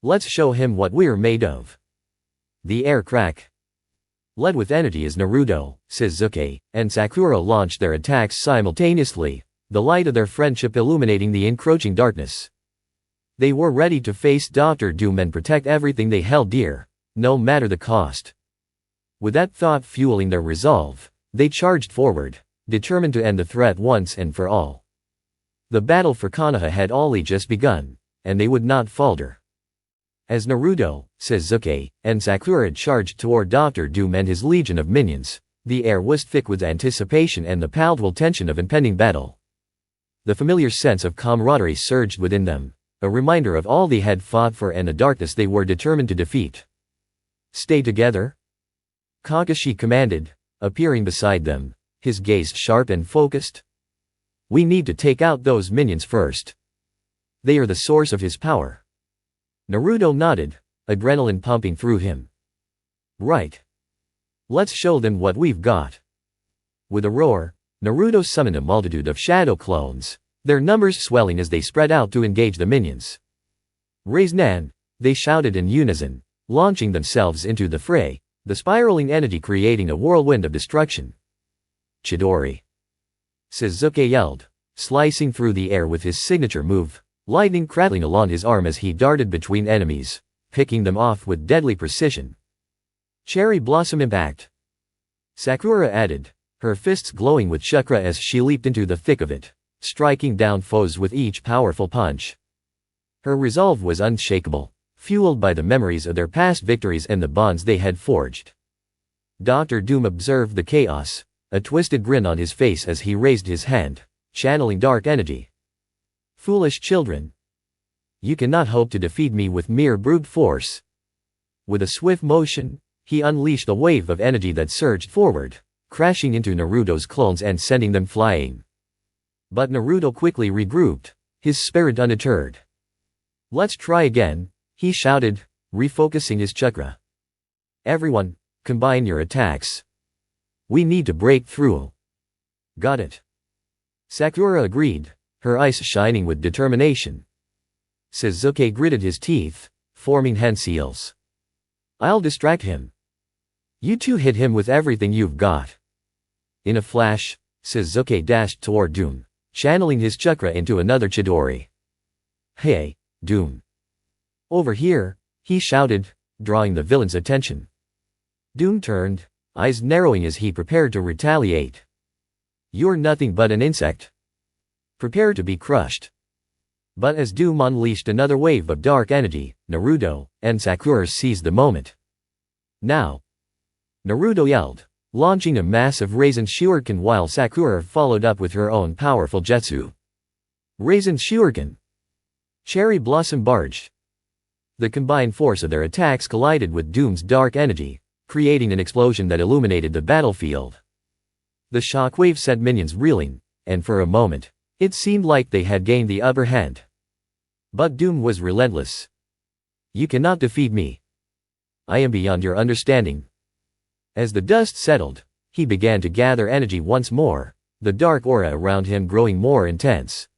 "Let's show him what we're made of." The air cracked. Led with energy as Naruto, Sasuke, and Sakura launched their attacks simultaneously, the light of their friendship illuminating the encroaching darkness. They were ready to face Dr. Doom and protect everything they held dear, no matter the cost. With that thought fueling their resolve, they charged forward, determined to end the threat once and for all. The battle for Konoha had only just begun, and they would not falter. As Naruto, Sasuke, and Sakura charged toward Dr. Doom and his legion of minions, the air was thick with anticipation and the palpable tension of impending battle. The familiar sense of camaraderie surged within them, a reminder of all they had fought for and the darkness they were determined to defeat. "Stay together," Kakashi commanded, appearing beside them, his gaze sharp and focused. "We need to take out those minions first. They are the source of his power." Naruto nodded, adrenaline pumping through him. "Right. Let's show them what we've got." With a roar, Naruto summoned a multitude of shadow clones, their numbers swelling as they spread out to engage the minions. "Raise Nan," they shouted in unison, launching themselves into the fray, the spiraling energy creating a whirlwind of destruction. "Chidori!" Sasuke yelled, slicing through the air with his signature move, lightning crackling along his arm as he darted between enemies, picking them off with deadly precision. "Cherry Blossom Impact!" Sakura added, her fists glowing with chakra as she leaped into the thick of it, striking down foes with each powerful punch. Her resolve was unshakable, fueled by the memories of their past victories and the bonds they had forged. Dr. Doom observed the chaos, a twisted grin on his face as he raised his hand, channeling dark energy. "Foolish children. You cannot hope to defeat me with mere brute force." With a swift motion, he unleashed a wave of energy that surged forward, crashing into Naruto's clones and sending them flying. But Naruto quickly regrouped, his spirit undeterred. "Let's try again," he shouted, refocusing his chakra. "Everyone, combine your attacks. We need to break through." "Got it." Sakura agreed, her eyes shining with determination. Sasuke gritted his teeth, forming hand seals. "I'll distract him. You two hit him with everything you've got." In a flash, Sasuke dashed toward Doom, channeling his chakra into another Chidori. "Hey, Doom. Over here," he shouted, drawing the villain's attention. Doom turned, eyes narrowing as he prepared to retaliate. "You're nothing but an insect. Prepare to be crushed." But as Doom unleashed another wave of dark energy, Naruto and Sakura seized the moment. "Now!" Naruto yelled, launching a massive Raisin Shuriken while Sakura followed up with her own powerful jutsu. Raisin Shuriken. Cherry Blossom Barge. The combined force of their attacks collided with Doom's dark energy, creating an explosion that illuminated the battlefield. The shockwave sent minions reeling, and for a moment, it seemed like they had gained the upper hand. But Doom was relentless, You cannot defeat me. I am beyond your understanding. As the dust settled, he began to gather energy once more, the dark aura around him growing more intense.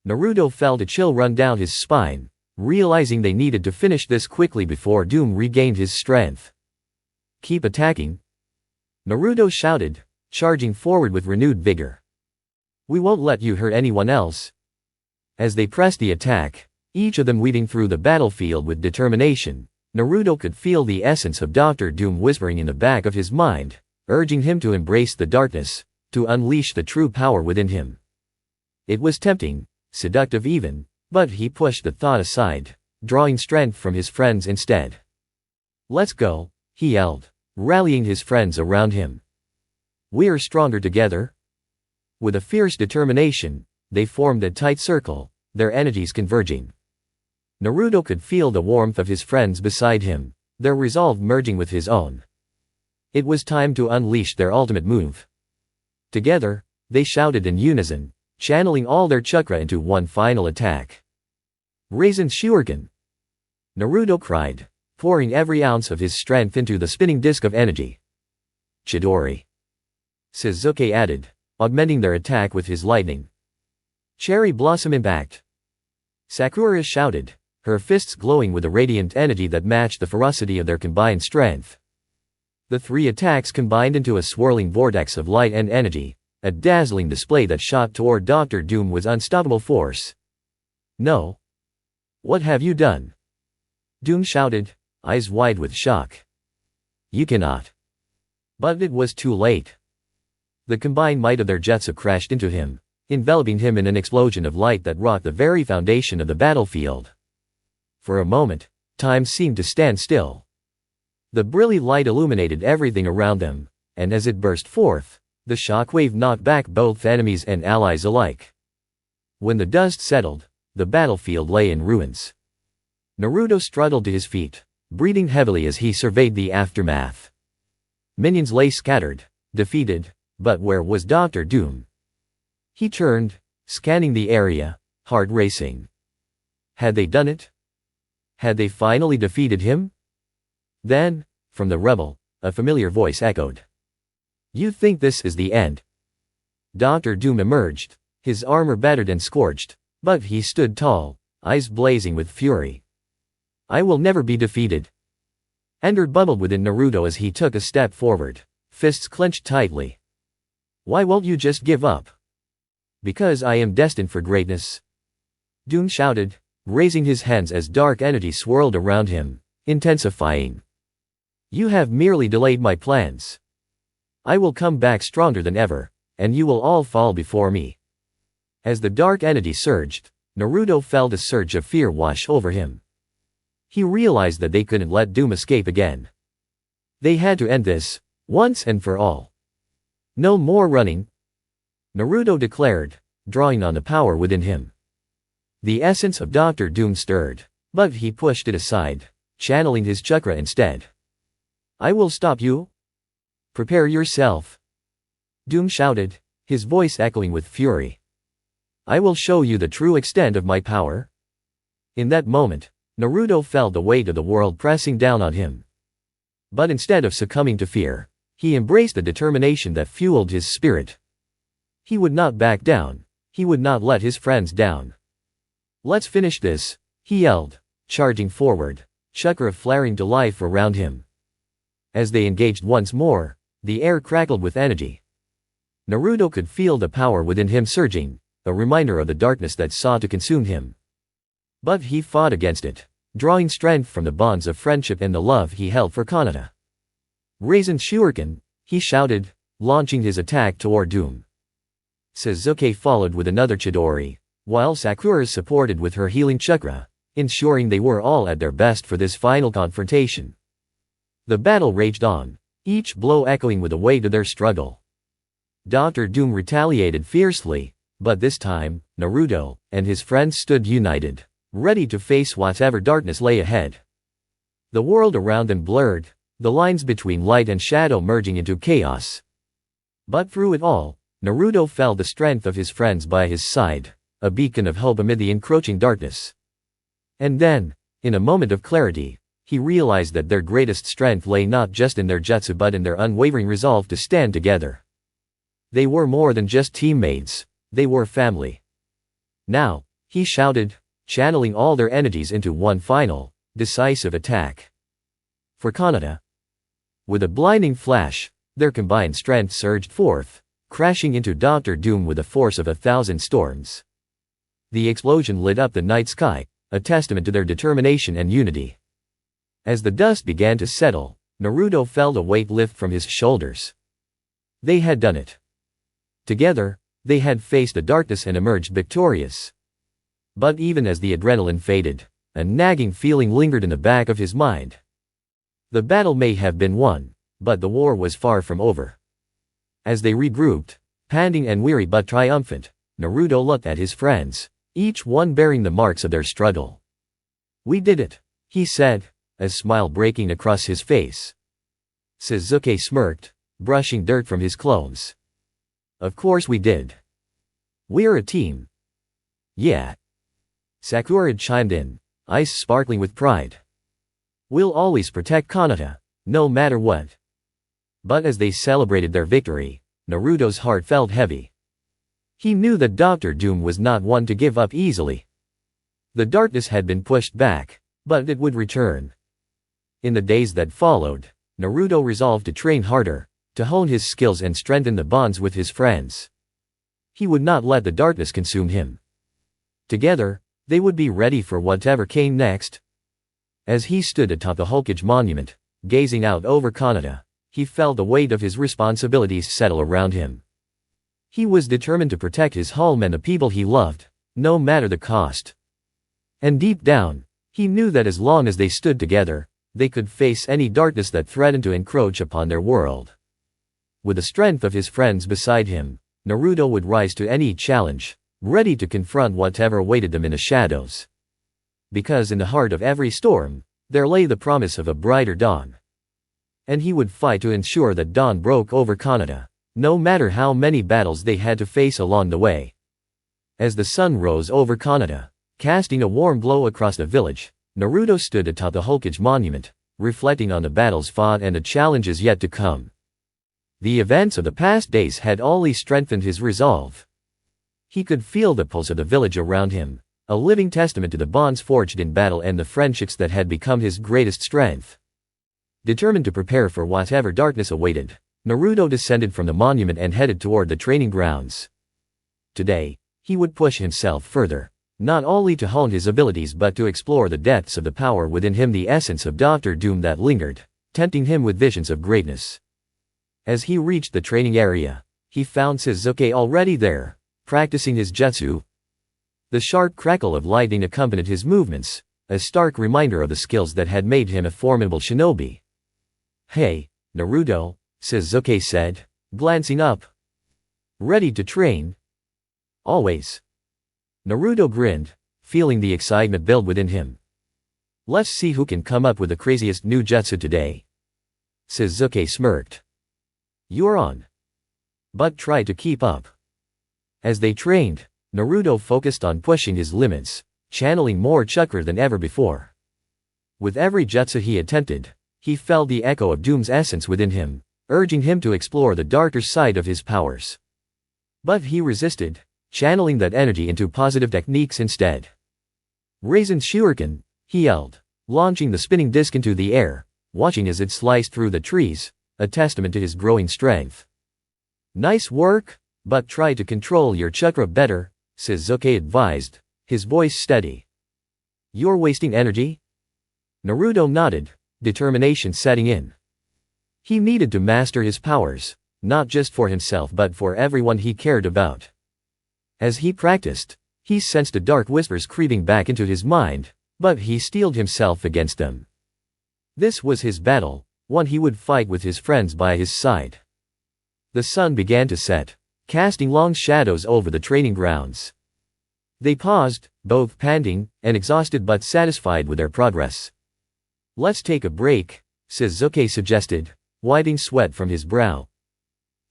Naruto felt a chill run down his spine, realizing they needed to finish this quickly before Doom regained his strength. Keep attacking, Naruto shouted, charging forward with renewed vigor. We won't let you hurt anyone else. As they pressed the attack, each of them weaving through the battlefield with determination, Naruto could feel the essence of Dr. Doom whispering in the back of his mind, urging him to embrace the darkness, to unleash the true power within him. It was tempting, seductive even, but he pushed the thought aside, drawing strength from his friends instead. Let's go, he yelled, rallying his friends around him. We're stronger together. With a fierce determination, they formed a tight circle, their energies converging. Naruto could feel the warmth of his friends beside him, their resolve merging with his own. It was time to unleash their ultimate move. Together, they shouted in unison, channeling all their chakra into one final attack. Raisin Shuriken! Naruto cried, pouring every ounce of his strength into the spinning disk of energy. Chidori! Sasuke added, augmenting their attack with his lightning. Cherry Blossom Impact! Sakura shouted, her fists glowing with a radiant energy that matched the ferocity of their combined strength. The three attacks combined into a swirling vortex of light and energy, a dazzling display that shot toward Dr. Doom with unstoppable force. No. What have you done? Doom shouted, eyes wide with shock. You cannot. But it was too late. The combined might of their jutsu crashed into him, enveloping him in an explosion of light that rocked the very foundation of the battlefield. For a moment, time seemed to stand still. The brilliant light illuminated everything around them, and as it burst forth, the shockwave knocked back both enemies and allies alike. When the dust settled, the battlefield lay in ruins. Naruto struggled to his feet, breathing heavily as he surveyed the aftermath. Minions lay scattered, defeated, but where was Dr. Doom? He turned, scanning the area, heart racing. Had they done it? Had they finally defeated him? Then, from the rebel, a familiar voice echoed. You think this is the end? Dr. Doom emerged, his armor battered and scorched, but he stood tall, eyes blazing with fury. I will never be defeated. Anger bubbled within Naruto as he took a step forward, fists clenched tightly. Why won't you just give up? Because I am destined for greatness. Doom shouted, raising his hands as dark energy swirled around him, intensifying. You have merely delayed my plans. I will come back stronger than ever, and you will all fall before me. As the dark energy surged, Naruto felt a surge of fear wash over him. He realized that they couldn't let Doom escape again. They had to end this, once and for all. No more running, Naruto declared, drawing on the power within him. The essence of Dr. Doom stirred, but he pushed it aside, channeling his chakra instead. I will stop you. Prepare yourself. Doom shouted, his voice echoing with fury. I will show you the true extent of my power. In that moment, Naruto felt the weight of the world pressing down on him. But instead of succumbing to fear, he embraced the determination that fueled his spirit. He would not back down, he would not let his friends down. Let's finish this, he yelled, charging forward, chakra flaring to life around him. As they engaged once more, the air crackled with energy. Naruto could feel the power within him surging, a reminder of the darkness that sought to consume him. But he fought against it, drawing strength from the bonds of friendship and the love he held for Kanata. Raisin Shuriken, he shouted, launching his attack toward Doom. Sasuke followed with another Chidori, while Sakura supported with her healing chakra, ensuring they were all at their best for this final confrontation. The battle raged on, each blow echoing with the weight of their struggle. Dr. Doom retaliated fiercely, but this time, Naruto and his friends stood united, ready to face whatever darkness lay ahead. The world around them blurred, the lines between light and shadow merging into chaos. But through it all, Naruto felt the strength of his friends by his side, a beacon of hope amid the encroaching darkness. And then, In a moment of clarity, he realized that their greatest strength lay not just in their jutsu but in their unwavering resolve to stand together. They were more than just teammates, they were family. Now, he shouted, channeling all their energies into one final, decisive attack. For Kanata. With a blinding flash, their combined strength surged forth, crashing into Dr. Doom with the force of 1,000 storms. The explosion lit up the night sky, a testament to their determination and unity. As the dust began to settle, Naruto felt a weight lift from his shoulders. They had done it. Together, they had faced the darkness and emerged victorious. But even as the adrenaline faded, a nagging feeling lingered in the back of his mind. The battle may have been won, but the war was far from over. As they regrouped, panting and weary but triumphant, Naruto looked at his friends, each one bearing the marks of their struggle. "We did it," he said, a smile breaking across his face. Sasuke smirked, brushing dirt from his clothes. "Of course we did. We're a team." "Yeah." Sakura chimed in, eyes sparkling with pride. "We'll always protect Kanata, no matter what." But as they celebrated their victory, Naruto's heart felt heavy. He knew that Dr. Doom was not one to give up easily. The darkness had been pushed back, but it would return. In the days that followed, Naruto resolved to train harder, to hone his skills and strengthen the bonds with his friends. He would not let the darkness consume him. Together, they would be ready for whatever came next. As he stood atop the Hokage monument, gazing out over Kanata, he felt the weight of his responsibilities settle around him. He was determined to protect his home and the people he loved, no matter the cost. And deep down, he knew that as long as they stood together, they could face any darkness that threatened to encroach upon their world. With the strength of his friends beside him, Naruto would rise to any challenge, ready to confront whatever awaited them in the shadows. Because in the heart of every storm, there lay the promise of a brighter dawn. And he would fight to ensure that dawn broke over Kanata, no matter how many battles they had to face along the way. As the sun rose over Kanata, casting a warm glow across the village, Naruto stood atop the Hokage monument, reflecting on the battles fought and the challenges yet to come. The events of the past days had only strengthened his resolve. He could feel the pulse of the village around him, a living testament to the bonds forged in battle and the friendships that had become his greatest strength. Determined to prepare for whatever darkness awaited, Naruto descended from the monument and headed toward the training grounds. Today, he would push himself further, not only to hone his abilities but to explore the depths of the power within him, the essence of Dr. Doom that lingered, tempting him with visions of greatness. As he reached the training area, he found Sasuke already there, practicing his jutsu. The sharp crackle of lightning accompanied his movements, a stark reminder of the skills that had made him a formidable shinobi. "Hey, Naruto," Sasuke said, glancing up. "Ready to train?" "Always." Naruto grinned, feeling the excitement build within him. "Let's see who can come up with the craziest new jutsu today." Sasuke smirked. "You're on. But try to keep up." As they trained, Naruto focused on pushing his limits, channeling more chakra than ever before. With every jutsu he attempted, he felt the echo of Doom's essence within him, urging him to explore the darker side of his powers. But he resisted, channeling that energy into positive techniques instead. "Raisin Shuriken," he yelled, launching the spinning disc into the air, watching as it sliced through the trees, a testament to his growing strength. "Nice work, but try to control your chakra better," Sasuke advised, his voice steady. "You're wasting energy?" Naruto nodded, determination setting in. He needed to master his powers, not just for himself but for everyone he cared about. As he practiced, he sensed the dark whispers creeping back into his mind, but he steeled himself against them. This was his battle, one he would fight with his friends by his side. The sun began to set, casting long shadows over the training grounds. They paused, both panting and exhausted but satisfied with their progress. "Let's take a break," Sasuke suggested, wiping sweat from his brow.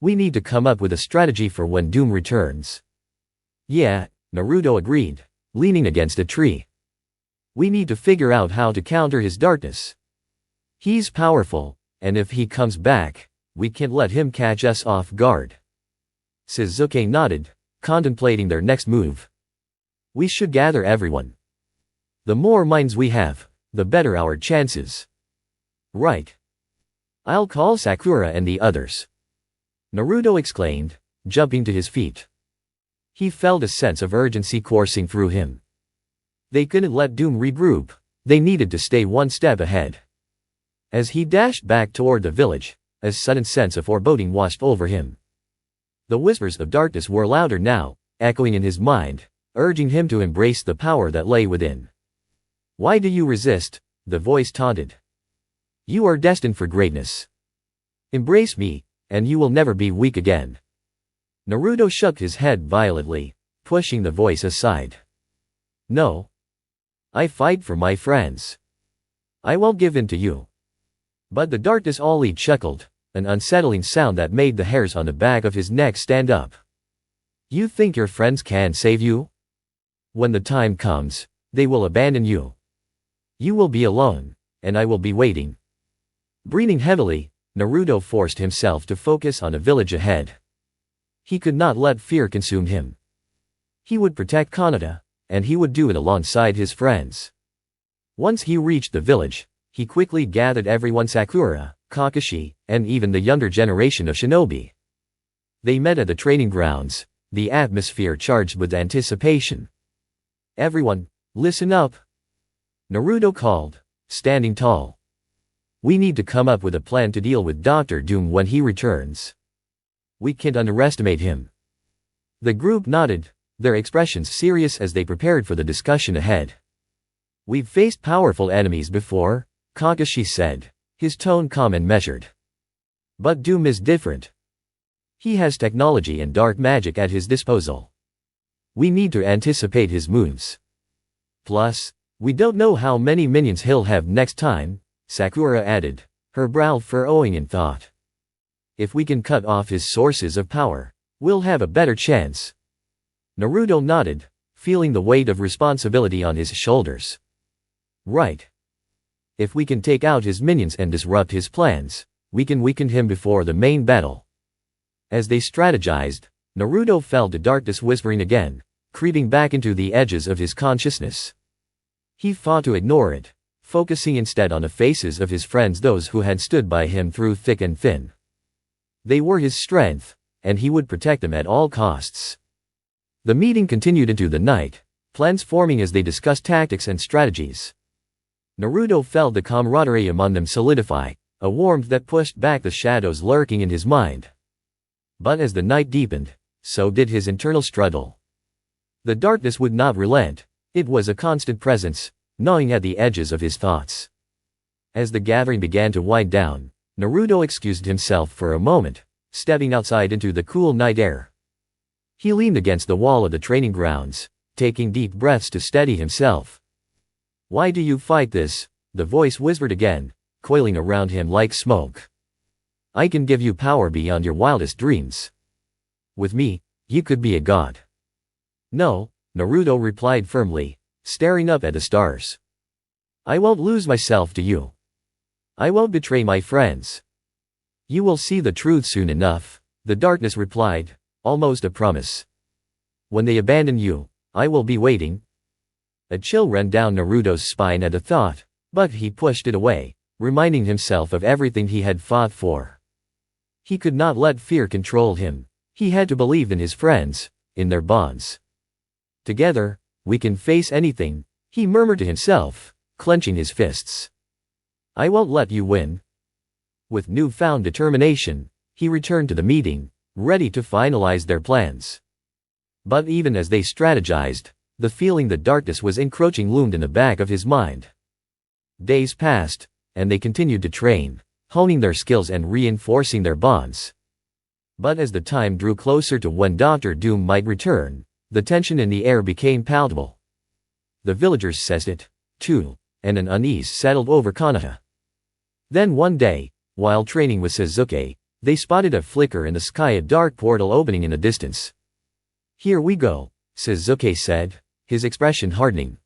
"We need to come up with a strategy for when Doom returns." "Yeah," Naruto agreed, leaning against a tree. We need to figure out how to counter his darkness. He's powerful, and if he comes back, we can't let him catch us off guard. Sasuke nodded, contemplating their next move. We should gather everyone. The more minds we have, the better our chances. Right. I'll call Sakura and the others. Naruto exclaimed, jumping to his feet. He felt a sense of urgency coursing through him. They couldn't let Doom regroup, they needed to stay one step ahead. As he dashed back toward the village, a sudden sense of foreboding washed over him. The whispers of darkness were louder now, echoing in his mind, urging him to embrace the power that lay within. Why do you resist? The voice taunted. You are destined for greatness. Embrace me, and you will never be weak again. Naruto shook his head violently, pushing the voice aside. No. I fight for my friends. I won't give in to you. But the darkness only chuckled, an unsettling sound that made the hairs on the back of his neck stand up. You think your friends can save you? When the time comes, they will abandon you. You will be alone, and I will be waiting. Breathing heavily, Naruto forced himself to focus on a village ahead. He could not let fear consume him. He would protect Kanata, and he would do it alongside his friends. Once he reached the village, he quickly gathered everyone: Sakura, Kakashi, and even the younger generation of shinobi. They met at the training grounds, the atmosphere charged with anticipation. Everyone, listen up. Naruto called, standing tall. We need to come up with a plan to deal with Dr. Doom when he returns. We can't underestimate him. The group nodded, their expressions serious as they prepared for the discussion ahead. We've faced powerful enemies before, Kakashi said, his tone calm and measured. But Doom is different. He has technology and dark magic at his disposal. We need to anticipate his moves. Plus, we don't know how many minions he'll have next time, Sakura added, her brow furrowing in thought. If we can cut off his sources of power, we'll have a better chance. Naruto nodded, feeling the weight of responsibility on his shoulders. Right. If we can take out his minions and disrupt his plans, we can weaken him before the main battle. As they strategized, Naruto felt the darkness whispering again, creeping back into the edges of his consciousness. He fought to ignore it, focusing instead on the faces of his friends, those who had stood by him through thick and thin. They were his strength, and he would protect them at all costs. The meeting continued into the night, plans forming as they discussed tactics and strategies. Naruto felt the camaraderie among them solidify, a warmth that pushed back the shadows lurking in his mind. But as the night deepened, so did his internal struggle. The darkness would not relent, it was a constant presence, gnawing at the edges of his thoughts. As the gathering began to wind down, Naruto excused himself for a moment, stepping outside into the cool night air. He leaned against the wall of the training grounds, taking deep breaths to steady himself. Why do you fight this? The voice whispered again, coiling around him like smoke. I can give you power beyond your wildest dreams. With me, you could be a god. No, Naruto replied firmly, staring up at the stars. I won't lose myself to you. I won't betray my friends. You will see the truth soon enough, the darkness replied, almost a promise. When they abandon you, I will be waiting. A chill ran down Naruto's spine at the thought, but he pushed it away, reminding himself of everything he had fought for. He could not let fear control him. He had to believe in his friends, in their bonds. Together, we can face anything, he murmured to himself, clenching his fists. I won't let you win. With newfound determination, he returned to the meeting, ready to finalize their plans. But even as they strategized, the feeling that darkness was encroaching loomed in the back of his mind. Days passed, and they continued to train, honing their skills and reinforcing their bonds. But as the time drew closer to when Dr. Doom might return, the tension in the air became palpable. The villagers sensed it, too, and an unease settled over Kanata. Then one day, while training with Sasuke, they spotted a flicker in the sky, a dark portal opening in the distance. Here we go, Sasuke said, his expression hardening.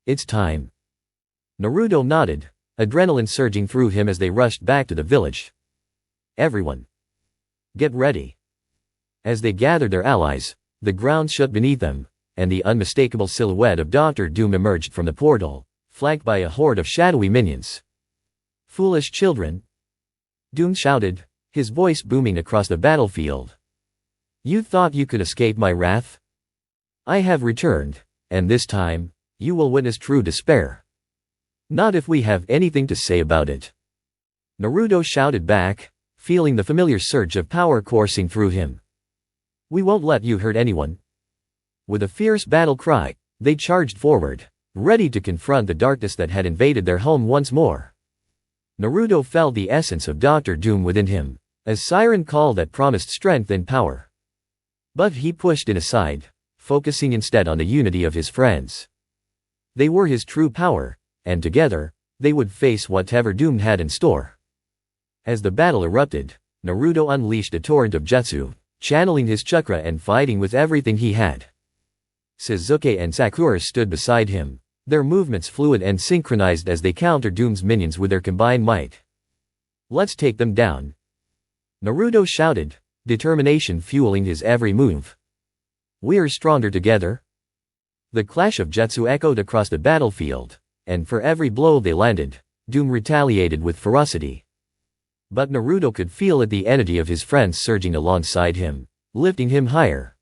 It's time. Naruto nodded, adrenaline surging through him as they rushed back to the village. Everyone, get ready. As they gathered their allies, the ground shook beneath them, and the unmistakable silhouette of Dr. Doom emerged from the portal, flanked by a horde of shadowy minions. Foolish children, Doom shouted, his voice booming across the battlefield. You thought you could escape my wrath? I have returned, and this time, you will witness true despair. Not if we have anything to say about it. Naruto shouted back, feeling the familiar surge of power coursing through him. We won't let you hurt anyone. With a fierce battle cry, they charged forward, ready to confront the darkness that had invaded their home once more. Naruto felt the essence of Dr. Doom within him, a siren call that promised strength and power. But he pushed it aside, focusing instead on the unity of his friends. They were his true power, and together, they would face whatever Doom had in store. As the battle erupted, Naruto unleashed a torrent of jutsu, channeling his chakra and fighting with everything he had. Sasuke and Sakura stood beside him, their movements fluid and synchronized as they countered Doom's minions with their combined might. Let's take them down. Naruto shouted, determination fueling his every move. We're stronger together. The clash of jutsu echoed across the battlefield, and for every blow they landed, Doom retaliated with ferocity. But Naruto could feel it, the energy of his friends surging alongside him, lifting him higher.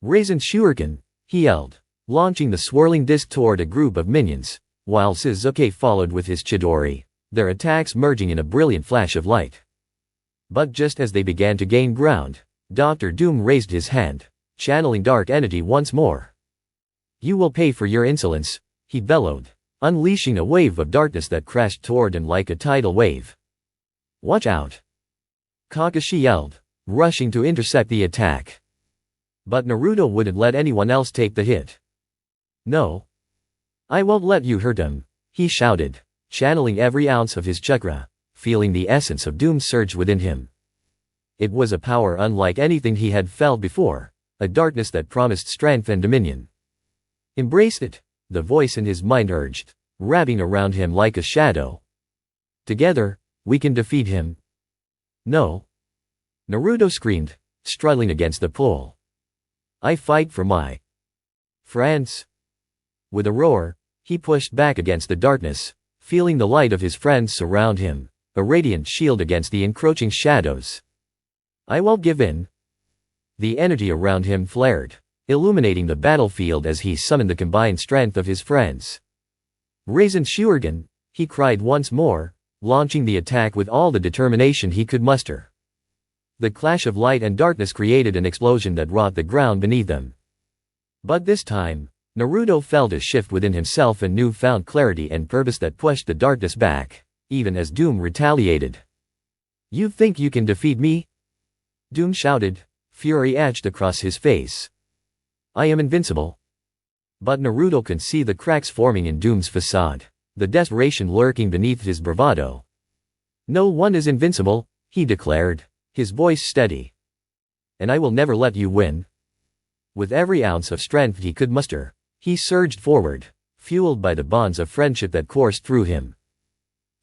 Raisin Shuriken, he yelled, launching the swirling disc toward a group of minions, while Sasuke followed with his Chidori, their attacks merging in a brilliant flash of light. But just as they began to gain ground, Dr. Doom raised his hand, channeling dark energy once more. You will pay for your insolence, he bellowed, unleashing a wave of darkness that crashed toward him like a tidal wave. Watch out! Kakashi yelled, rushing to intercept the attack. But Naruto wouldn't let anyone else take the hit. No. I won't let you hurt him, he shouted, channeling every ounce of his chakra, feeling the essence of Doom surge within him. It was a power unlike anything he had felt before, a darkness that promised strength and dominion. Embrace it, the voice in his mind urged, wrapping around him like a shadow. Together, we can defeat him. No. Naruto screamed, struggling against the pole. I fight for my friends. With a roar, he pushed back against the darkness, feeling the light of his friends surround him, a radiant shield against the encroaching shadows. I won't give in. The energy around him flared, illuminating the battlefield as he summoned the combined strength of his friends. Raisin Shuriken, he cried once more, launching the attack with all the determination he could muster. The clash of light and darkness created an explosion that rocked the ground beneath them. But this time, Naruto felt a shift within himself and newfound clarity and purpose that pushed the darkness back, even as Doom retaliated. You think you can defeat me? Doom shouted, fury etched across his face. I am invincible. But Naruto could see the cracks forming in Doom's facade, the desperation lurking beneath his bravado. No one is invincible, he declared, his voice steady. And I will never let you win. With every ounce of strength he could muster, he surged forward, fueled by the bonds of friendship that coursed through him.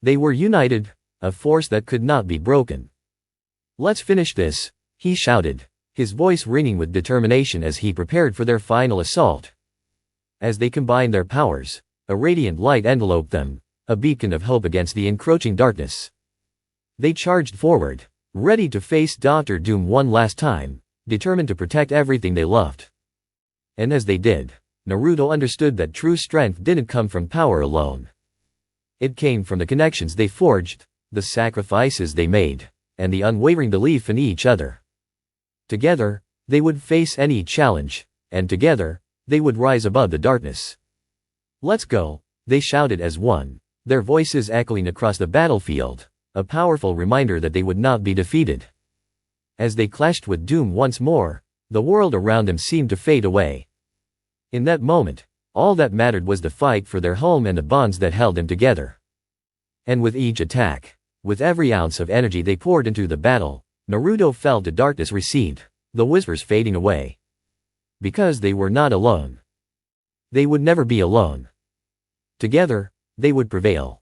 They were united, a force that could not be broken. Let's finish this, he shouted, his voice ringing with determination as he prepared for their final assault. As they combined their powers, a radiant light enveloped them, a beacon of hope against the encroaching darkness. They charged forward, ready to face Dr. Doom one last time, determined to protect everything they loved. And as they did, Naruto understood that true strength didn't come from power alone. It came from the connections they forged, the sacrifices they made, and the unwavering belief in each other. Together, they would face any challenge, and together, they would rise above the darkness. Let's go, they shouted as one, their voices echoing across the battlefield, a powerful reminder that they would not be defeated. As they clashed with Doom once more, the world around them seemed to fade away. In that moment, all that mattered was the fight for their home and the bonds that held them together. And with each attack, with every ounce of energy they poured into the battle, Naruto felt the darkness recede, the whispers fading away. Because they were not alone. They would never be alone. Together, they would prevail.